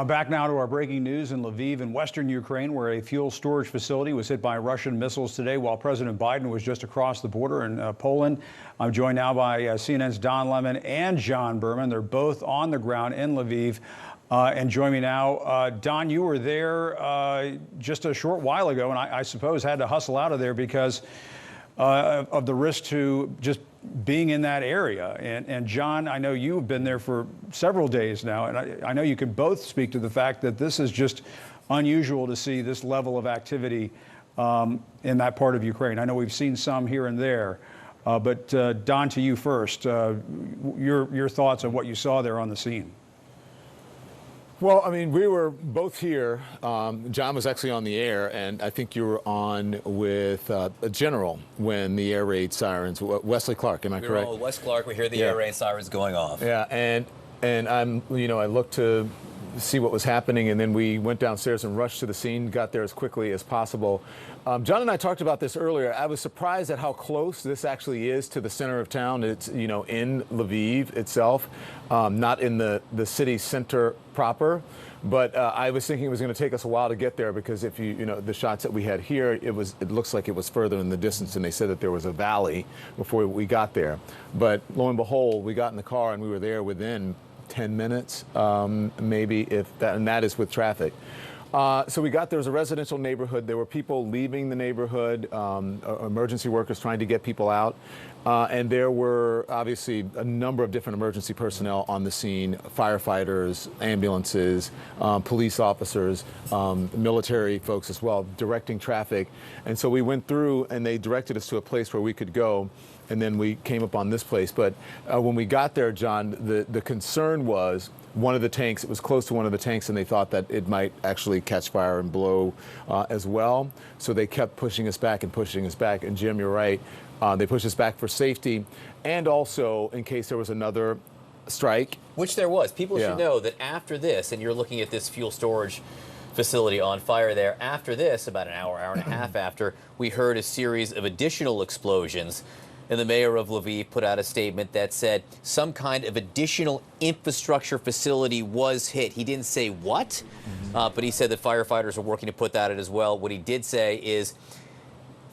Back now to our breaking news in Lviv in western Ukraine, where a fuel storage facility was hit by Russian missiles today while President Biden was just across the border in Poland. I'm joined now by CNN's Don Lemon and John Berman. They're both on the ground in Lviv. And join me now. Don, you were there just a short while ago, and I suppose had to hustle out of there because of the risk to just being in that area. And John, I know you've been there for several days now, and I know you can both speak to the fact that this is just unusual to see this level of activity in that part of Ukraine. I know we've seen some here and there, but Don, to you first, your thoughts on what you saw there on the scene. Well, I mean, we were both here. John was actually on the air, and I think you were on with a general when the air raid sirens, Wesley Clark, am I correct? We were on with Wes Clark. We hear the air raid sirens going off. Yeah, and I'm, I looked to see what was happening, and then we went downstairs and rushed to the scene, got there as quickly as possible. John and I talked about this earlier. I was surprised at how close this actually is to the center of town. It's, in Lviv itself, not in the city center proper. But I was thinking it was going to take us a while to get there because if the shots that we had here, it looks like it was further in the distance, and they said that there was a valley before we got there. But lo and behold, we got in the car and we were there within 10 minutes, maybe, if that, and that is with traffic. So we got there was a residential neighborhood. There were people leaving the neighborhood, emergency workers trying to get people out. And there were obviously a number of different emergency personnel on the scene, firefighters, ambulances, police officers, military folks as well, directing traffic. And so we went through and they directed us to a place where we could go. And then we came up on this place. But when we got there, John, the concern was one of the tanks, it was close to one of the tanks, and they thought that it might actually catch fire and blow as well. So they kept pushing us back and pushing us back. And Jim, you're right. They pushed us back for safety and also in case there was another strike. Which there was. People should know that after this, and you're looking at this fuel storage facility on fire there, after this, about an hour, hour and a half after, we heard a series of additional explosions. And the mayor of Lviv put out a statement that said some kind of additional infrastructure facility was hit. He didn't say what, but he said that firefighters are working to put that in as well. What he did say is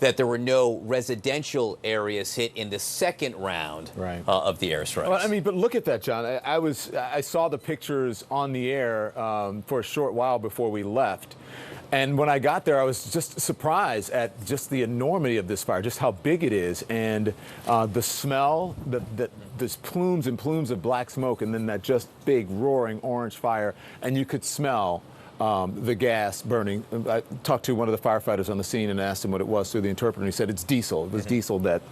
that there were no residential areas hit in the second round of the airstrikes. Well, I mean, but look at that, John. I saw the pictures on the air for a short while before we left. And when I got there, I was just surprised at just the enormity of this fire, just how big it is, and the smell, there's plumes and plumes of black smoke, and then that just big roaring orange fire, and you could smell the gas burning. I talked to one of the firefighters on the scene and asked him what it was through the interpreter, and he said it's diesel. It was diesel that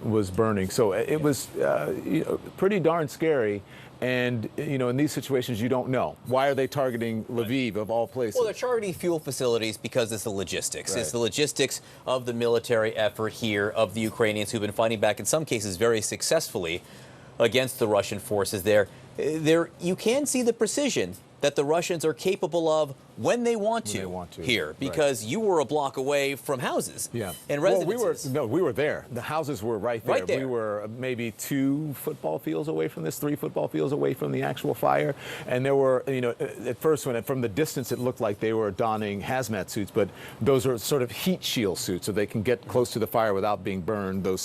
was burning. So it was pretty darn scary. And, in these situations, you don't know. Why are they targeting Lviv, of all places? Well, they're targeting fuel facilities because it's the logistics. It's the logistics of the military effort here, of the Ukrainians who've been fighting back, in some cases very successfully, against the Russian forces there. You can see the precision that the Russians are capable of when they want to here, because you were a block away from houses and residences. Well, we were there. The houses were right there. We were maybe 2 football fields away from this, 3 football fields away from the actual fire. And there were, at first, from the distance, it looked like they were donning hazmat suits, but those are sort of heat shield suits, so they can get close to the fire without being burned. Those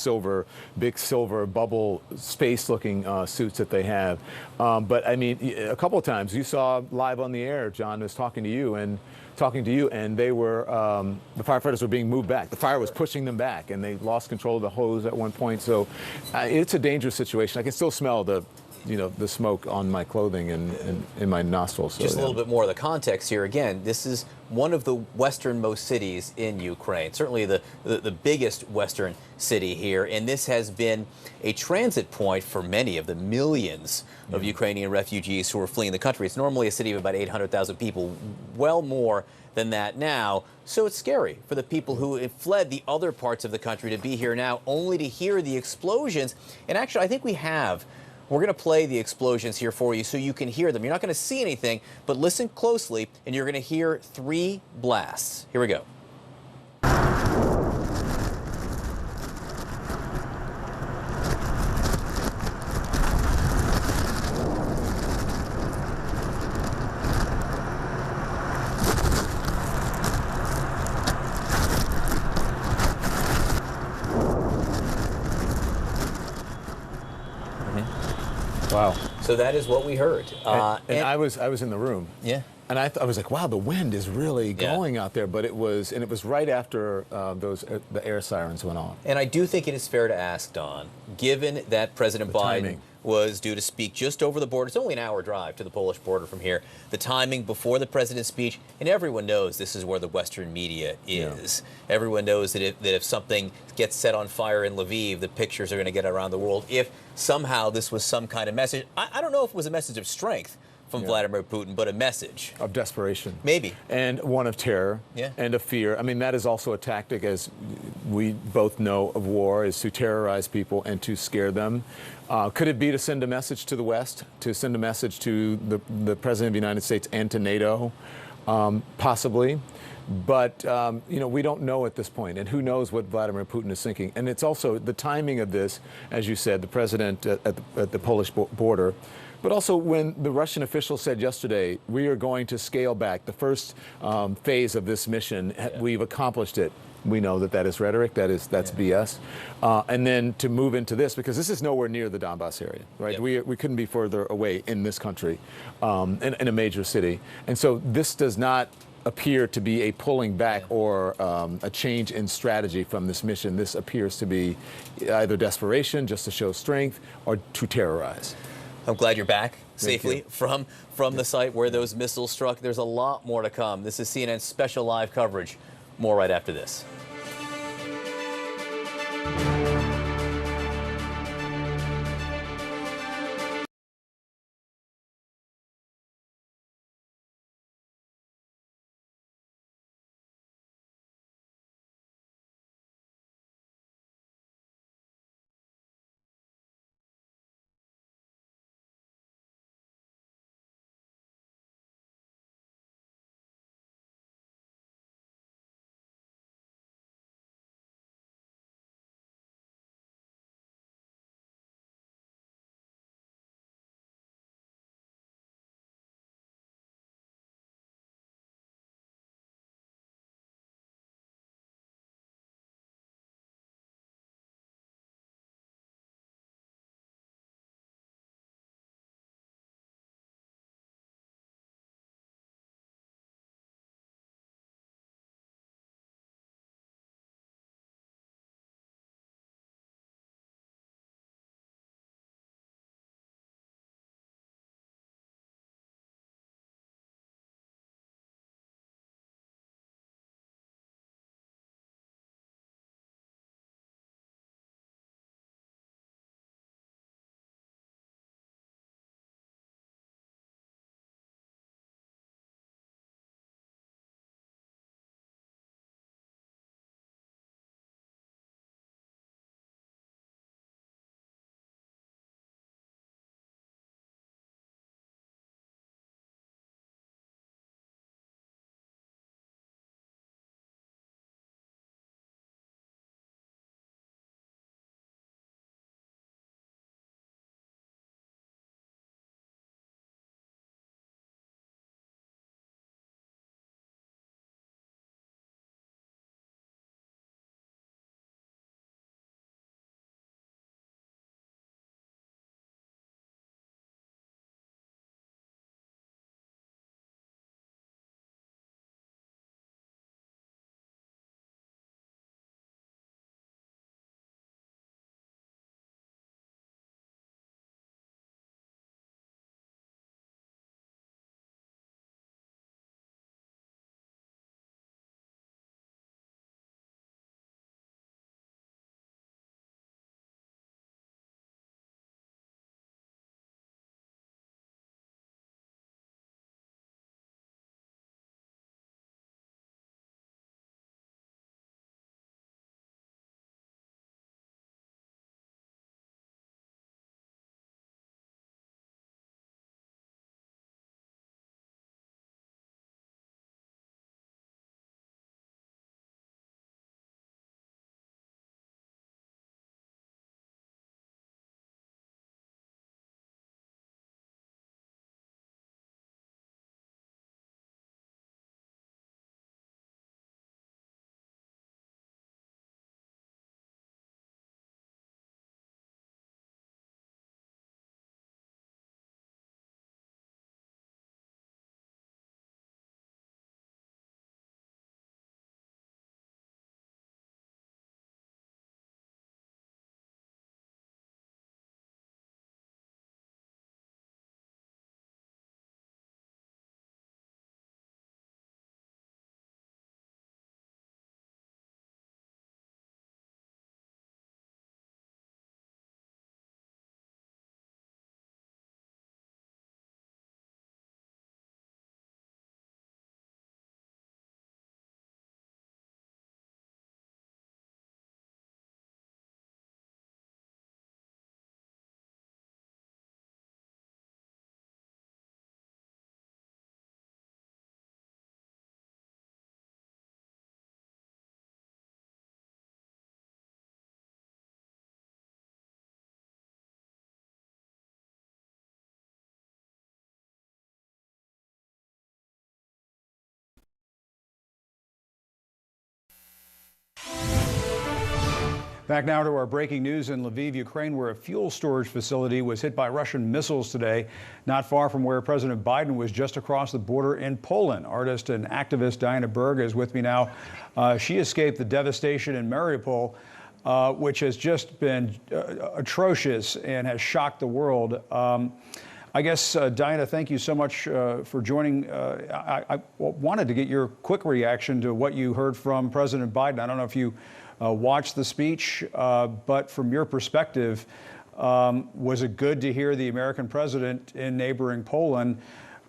big silver bubble space-looking suits that they have. But I mean, a couple of times you saw live on the air, John was talking to you, and they were, the firefighters were being moved back. The fire was pushing them back, and they lost control of the hose at one point. So it's a dangerous situation. I can still smell the smoke on my clothing and in my nostrils. So, just a little bit more of the context here. Again, this is one of the westernmost cities in Ukraine, certainly the biggest western city here, and this has been a transit point for many of the millions of Ukrainian refugees who are fleeing the country. It's normally a city of about 800,000 people, well more than that now. So it's scary for the people who have fled the other parts of the country to be here now, only to hear the explosions. And actually, I think we're going to play the explosions here for you so you can hear them. You're not going to see anything, but listen closely, and you're going to hear 3 blasts. Here we go. Wow. So that is what we heard. And I was in the room. Yeah. And I was like, wow, the wind is really going out there. But it was right after the air sirens went on. And I do think it is fair to ask, Don, given that President Biden was due to speak just over the border, it's only an hour drive to the Polish border from here, the timing before the president's speech, and everyone knows this is where the Western media is. Yeah. Everyone knows that if something gets set on fire in Lviv, the pictures are going to get around the world. If somehow this was some kind of message, I don't know if it was a message of strength from Vladimir Putin, but a message of desperation, maybe, and one of terror, and of fear. I mean, that is also a tactic, as we both know, of war, is to terrorize people and to scare them. Could it be to send a message to the West, to send a message to the President of the United States and to NATO? Possibly. But, you know, we don't know at this point, and who knows what Vladimir Putin is thinking. And it's also the timing of this, as you said, the president at the Polish border, but also when the Russian officials said yesterday, we are going to scale back the first phase of this mission, we've accomplished it. We know that that is rhetoric, that's BS. And then to move into this, because this is nowhere near the Donbass area, right? We couldn't be further away in this country, in a major city. And so this does not appear to be a pulling back or a change in strategy from this mission. This appears to be either desperation, just to show strength, or to terrorize. I'm glad you're back safely from the site where those missiles struck. There's a lot more to come. This is CNN's special live coverage. More right after this. Back now to our breaking news in Lviv, Ukraine, where a fuel storage facility was hit by Russian missiles today, not far from where President Biden was, just across the border in Poland. Artist and activist Diana Berg is with me now. She escaped the devastation in Mariupol, which has just been atrocious and has shocked the world. I guess, Diana, thank you so much for joining. I wanted to get your quick reaction to what you heard from President Biden. I don't know if you watched the speech, but from your perspective, was it good to hear the American president in neighboring Poland,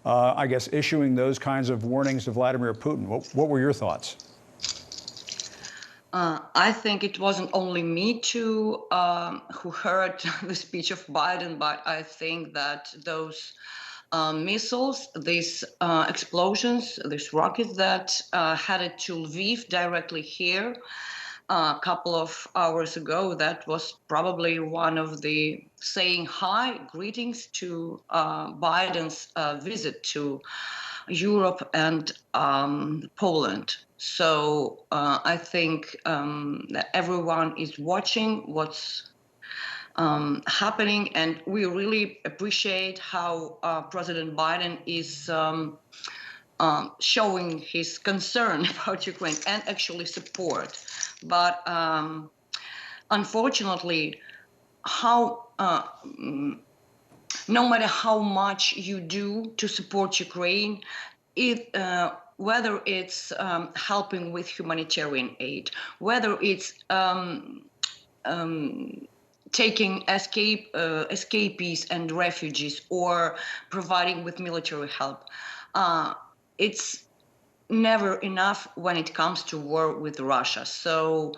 I guess, issuing those kinds of warnings to Vladimir Putin? What were your thoughts? I think it wasn't only me too who heard the speech of Biden, but I think that those missiles, these explosions, these rockets that headed to Lviv directly here a couple of hours ago, that was probably one of the saying hi, greetings to Biden's visit to Europe and Poland. So I think that everyone is watching what's happening, and we really appreciate how President Biden is showing his concern about Ukraine and actually support. But unfortunately, no matter how much you do to support Ukraine, whether it's helping with humanitarian aid, whether it's taking escapees and refugees, or providing with military help, it's never enough when it comes to war with Russia. So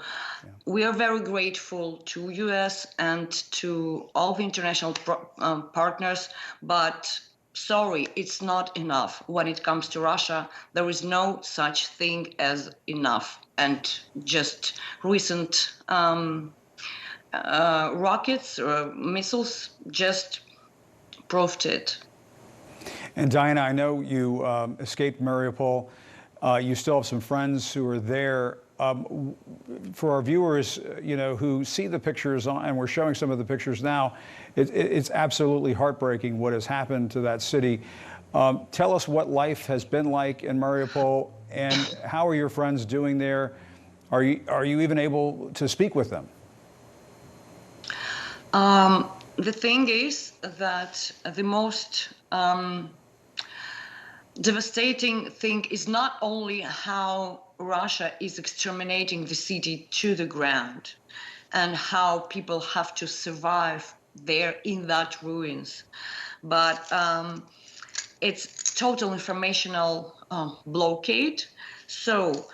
we are very grateful to US and to all the international partners, but sorry, it's not enough. When it comes to Russia, there is no such thing as enough. And just recent rockets or missiles just proved it. And Diana, I know you escaped Mariupol. You still have some friends who are there. For our viewers, who see the pictures, and we're showing some of the pictures now, it's absolutely heartbreaking what has happened to that city. Tell us what life has been like in Mariupol, and how are your friends doing there? Are you even able to speak with them? The thing is that the most devastating thing is not only how Russia is exterminating the city to the ground and how people have to survive there in that ruins, but it's total informational blockade. So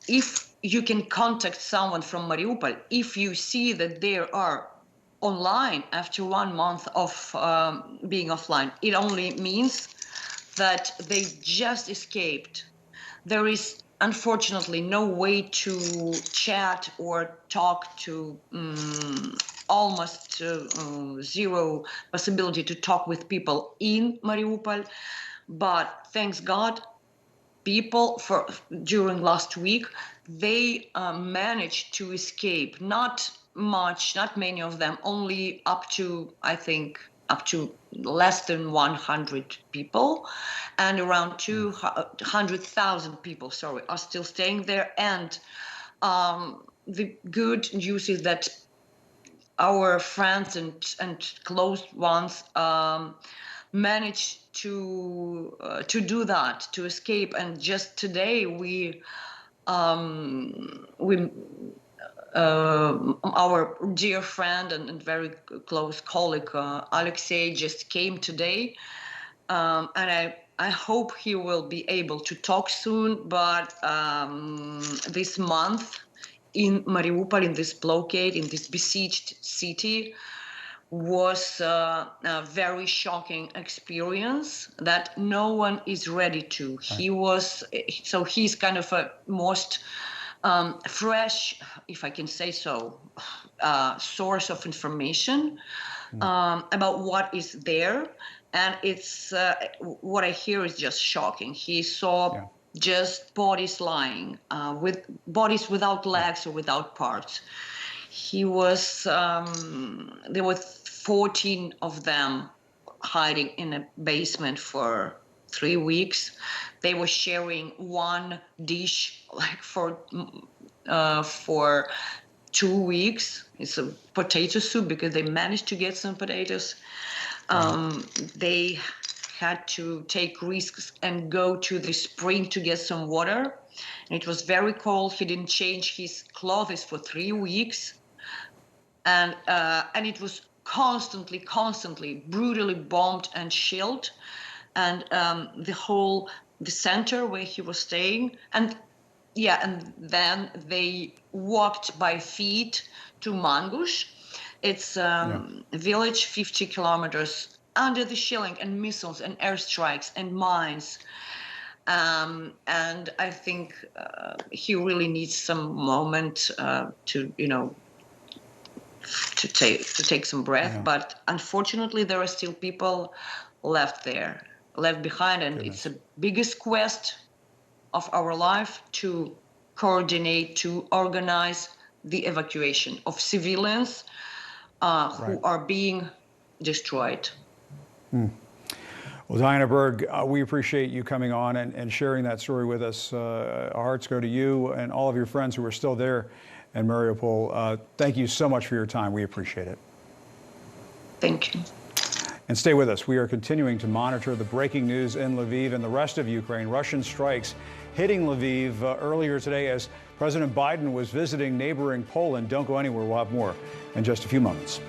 if you can contact someone from Mariupol, if you see that they are online after 1 month of being offline, it only means that they just escaped. There is unfortunately no way to chat or talk to, almost zero possibility to talk with people in Mariupol. But thanks God, people during last week, they managed to escape. Not much, not many of them, only up to, I think, up to less than 100 people, and around 200,000 people, are still staying there. And the good news is that our friends and close ones managed to do that, to escape. And just today our dear friend and very close colleague Alexei just came today, and I hope he will be able to talk soon. But this month in Mariupol, in this blockade, in this besieged city, was a very shocking experience that no one is ready to. He's kind of a most fresh, if I can say so, source of information about what is there. And it's what I hear is just shocking. He saw just bodies lying, with bodies without legs or without parts. he was, there were 14 of them hiding in a basement for 3 weeks. They were sharing one dish like for 2 weeks. It's a potato soup because they managed to get some potatoes. They had to take risks and go to the spring to get some water. And it was very cold. He didn't change his clothes for 3 weeks. And it was constantly, brutally bombed and shelled. And the center where he was staying. And then they walked by feet to Mangush. It's a village 50 kilometers under the shelling and missiles and airstrikes and mines. And I think he really needs some moment to take some breath. Yeah. But unfortunately, there are still people left behind, and it's the biggest quest of our life to coordinate, to organize the evacuation of civilians who are being destroyed. Well, Diana Berg, we appreciate you coming on and sharing that story with us. Our hearts go to you and all of your friends who are still there in Mariupol. Thank you so much for your time. We appreciate it. Thank you. And stay with us. We are continuing to monitor the breaking news in Lviv and the rest of Ukraine. Russian strikes hitting Lviv earlier today as President Biden was visiting neighboring Poland. Don't go anywhere. We'll have more in just a few moments.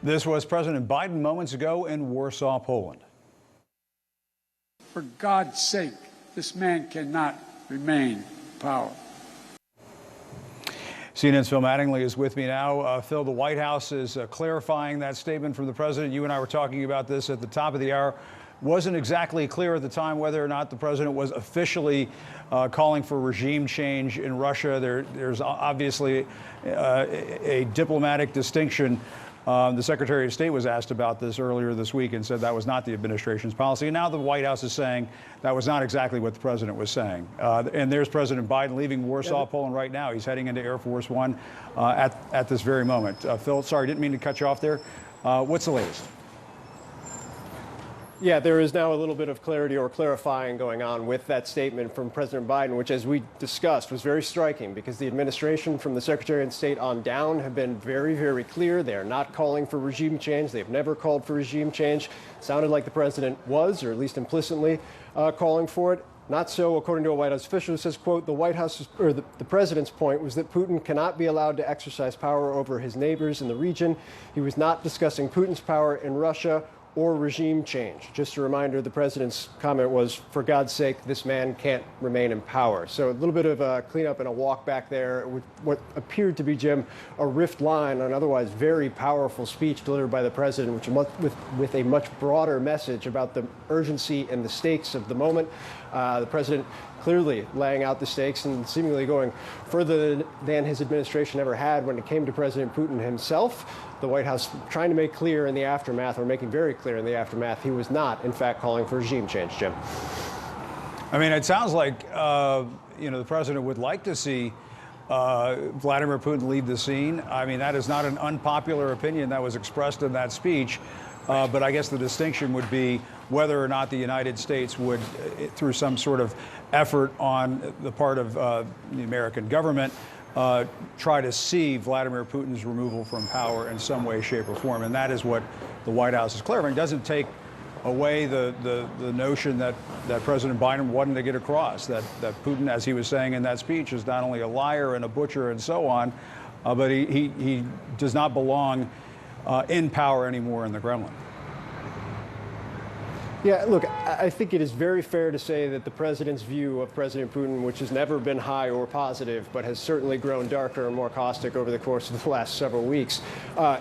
This was President Biden moments ago in Warsaw, Poland. For God's sake, this man cannot remain in power. CNN's Phil Mattingly is with me now. Phil, the White House is clarifying that statement from the president. You and I were talking about this at the top of the hour. Wasn't exactly clear at the time whether or not the president was officially calling for regime change in Russia. There's obviously a diplomatic distinction. The Secretary of State was asked about this earlier this week and said that was not the administration's policy. And now the White House is saying that was not exactly what the president was saying. And there's President Biden leaving Warsaw, Poland right now. He's heading into Air Force One at this very moment. Phil, sorry, didn't mean to cut you off there. What's the latest? Yeah, there is now a little bit of clarity or clarifying going on with that statement from President Biden, which, as we discussed, was very striking because the administration from the Secretary of State on down have been very, very clear. They are not calling for regime change. They've never called for regime change. Sounded like the president was, or at least implicitly, calling for it. Not so, according to a White House official who says, quote, the White House, or the president's point was that Putin cannot be allowed to exercise power over his neighbors in the region. He was not discussing Putin's power in Russia or regime change. Just a reminder, the president's comment was, for God's sake, this man can't remain in power. So a little bit of a cleanup and a walk back there with what appeared to be, Jim, a rift line, an otherwise very powerful speech delivered by the president, which with a much broader message about the urgency and the stakes of the moment. The president clearly laying out the stakes and seemingly going further than his administration ever had when it came to President Putin himself. The White House trying to make clear in the aftermath, or making very clear in the aftermath, he was not, in fact, calling for regime change, Jim. I mean, it sounds like, the president would like to see Vladimir Putin leave the scene. I mean, that is not an unpopular opinion that was expressed in that speech. But I guess the distinction would be whether or not the United States would, through some sort of effort on the part of the American government, try to see Vladimir Putin's removal from power in some way, shape, or form. And that is what the White House is clarifying. It doesn't take away the notion that President Biden wanted to get across, that Putin, as he was saying in that speech, is not only a liar and a butcher and so on, but he does not belong in power anymore in the Kremlin. Yeah, look, I think it is very fair to say that the president's view of President Putin, which has never been high or positive, but has certainly grown darker and more caustic over the course of the last several weeks,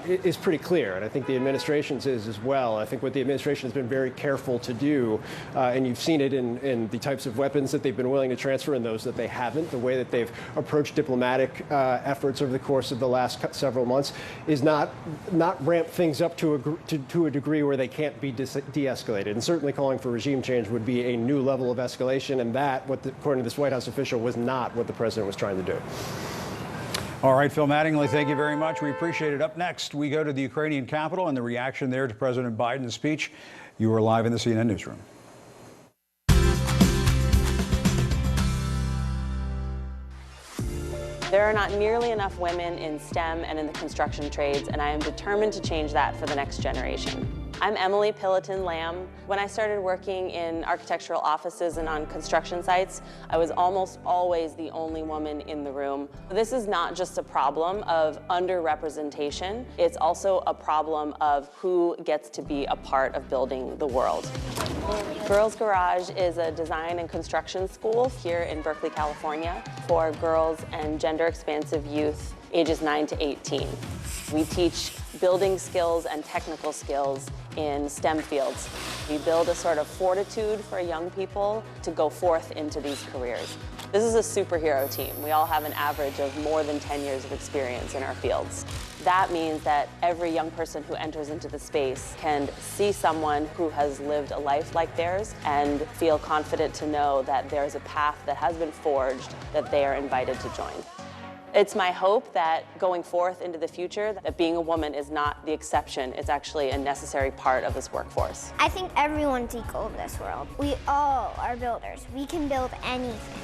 is pretty clear. And I think the administration's is as well. I think what the administration has been very careful to do, and you've seen it in the types of weapons that they've been willing to transfer and those that they haven't, the way that they've approached diplomatic efforts over the course of the last several months, is not ramp things up to a degree where they can't be de-escalated. And certainly calling for regime change would be a new level of escalation, and that, according to this White House official, was not what the president was trying to do. All right, Phil Mattingly, thank you very much. We appreciate it. Up next, we go to the Ukrainian capital and the reaction there to President Biden's speech. You are live in the CNN newsroom. There are not nearly enough women in STEM and in the construction trades, and I am determined to change that for the next generation. I'm Emily Pillaton Lamb. When I started working in architectural offices and on construction sites, I was almost always the only woman in the room. This is not just a problem of underrepresentation, it's also a problem of who gets to be a part of building the world. Girls Garage is a design and construction school here in Berkeley, California, for girls and gender-expansive youth ages 9 to 18. We teach building skills and technical skills in STEM fields. We build a sort of fortitude for young people to go forth into these careers. This is a superhero team. We all have an average of more than 10 years of experience in our fields. That means that every young person who enters into the space can see someone who has lived a life like theirs and feel confident to know that there's a path that has been forged that they are invited to join. It's my hope that going forth into the future, that being a woman is not the exception, it's actually a necessary part of this workforce. I think everyone's equal in this world. We all are builders. We can build anything.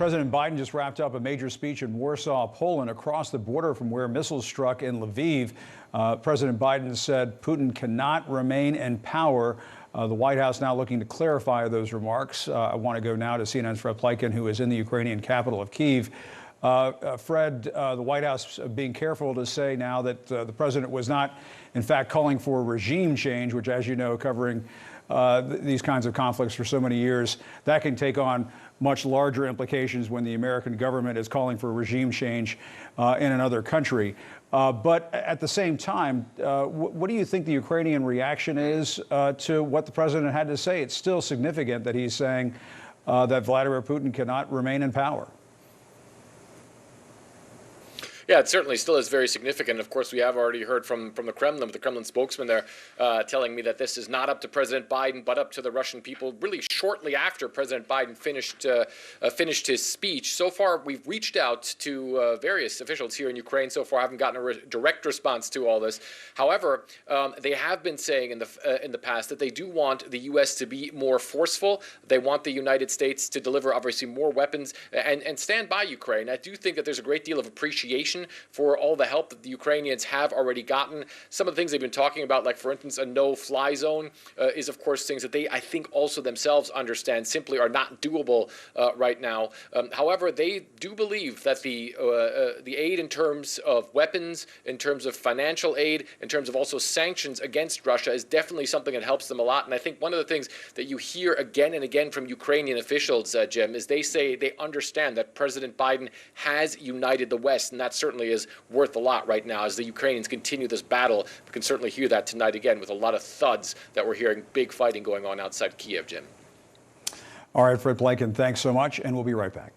President Biden just wrapped up a major speech in Warsaw, Poland, across the border from where missiles struck in Lviv. President Biden said Putin cannot remain in power. The White House now looking to clarify those remarks. I want to go now to CNN's Fred Pleitgen, who is in the Ukrainian capital of Kyiv. Fred, the White House being careful to say now that the president was not, in fact, calling for regime change, which, as you know, covering these kinds of conflicts for so many years, that can take on much larger implications when the American government is calling for regime change in another country. But at the same time, what do you think the Ukrainian reaction is to what the president had to say? It's still significant that he's saying that Vladimir Putin cannot remain in power. Yeah, it certainly still is very significant. Of course, we have already heard from the Kremlin, with the Kremlin spokesman there telling me that this is not up to President Biden, but up to the Russian people, really shortly after President Biden finished his speech. So far, we've reached out to various officials here in Ukraine. So far, I haven't gotten a direct response to all this. However, they have been saying in the past that they do want the U.S. to be more forceful. They want the United States to deliver, obviously, more weapons and stand by Ukraine. I do think that there's a great deal of appreciation for all the help that the Ukrainians have already gotten. Some of the things they've been talking about, like, for instance, a no-fly zone, is, of course, things that they, I think, also themselves understand simply are not doable right now. However, they do believe that the aid in terms of weapons, in terms of financial aid, in terms of also sanctions against Russia is definitely something that helps them a lot. And I think one of the things that you hear again and again from Ukrainian officials, Jim, is they say they understand that President Biden has united the West, and that's certainly is worth a lot right now as the Ukrainians continue this battle. We can certainly hear that tonight again with a lot of thuds that we're hearing, big fighting going on outside Kyiv, Jim. All right, Fred Pleitgen, thanks so much, and we'll be right back.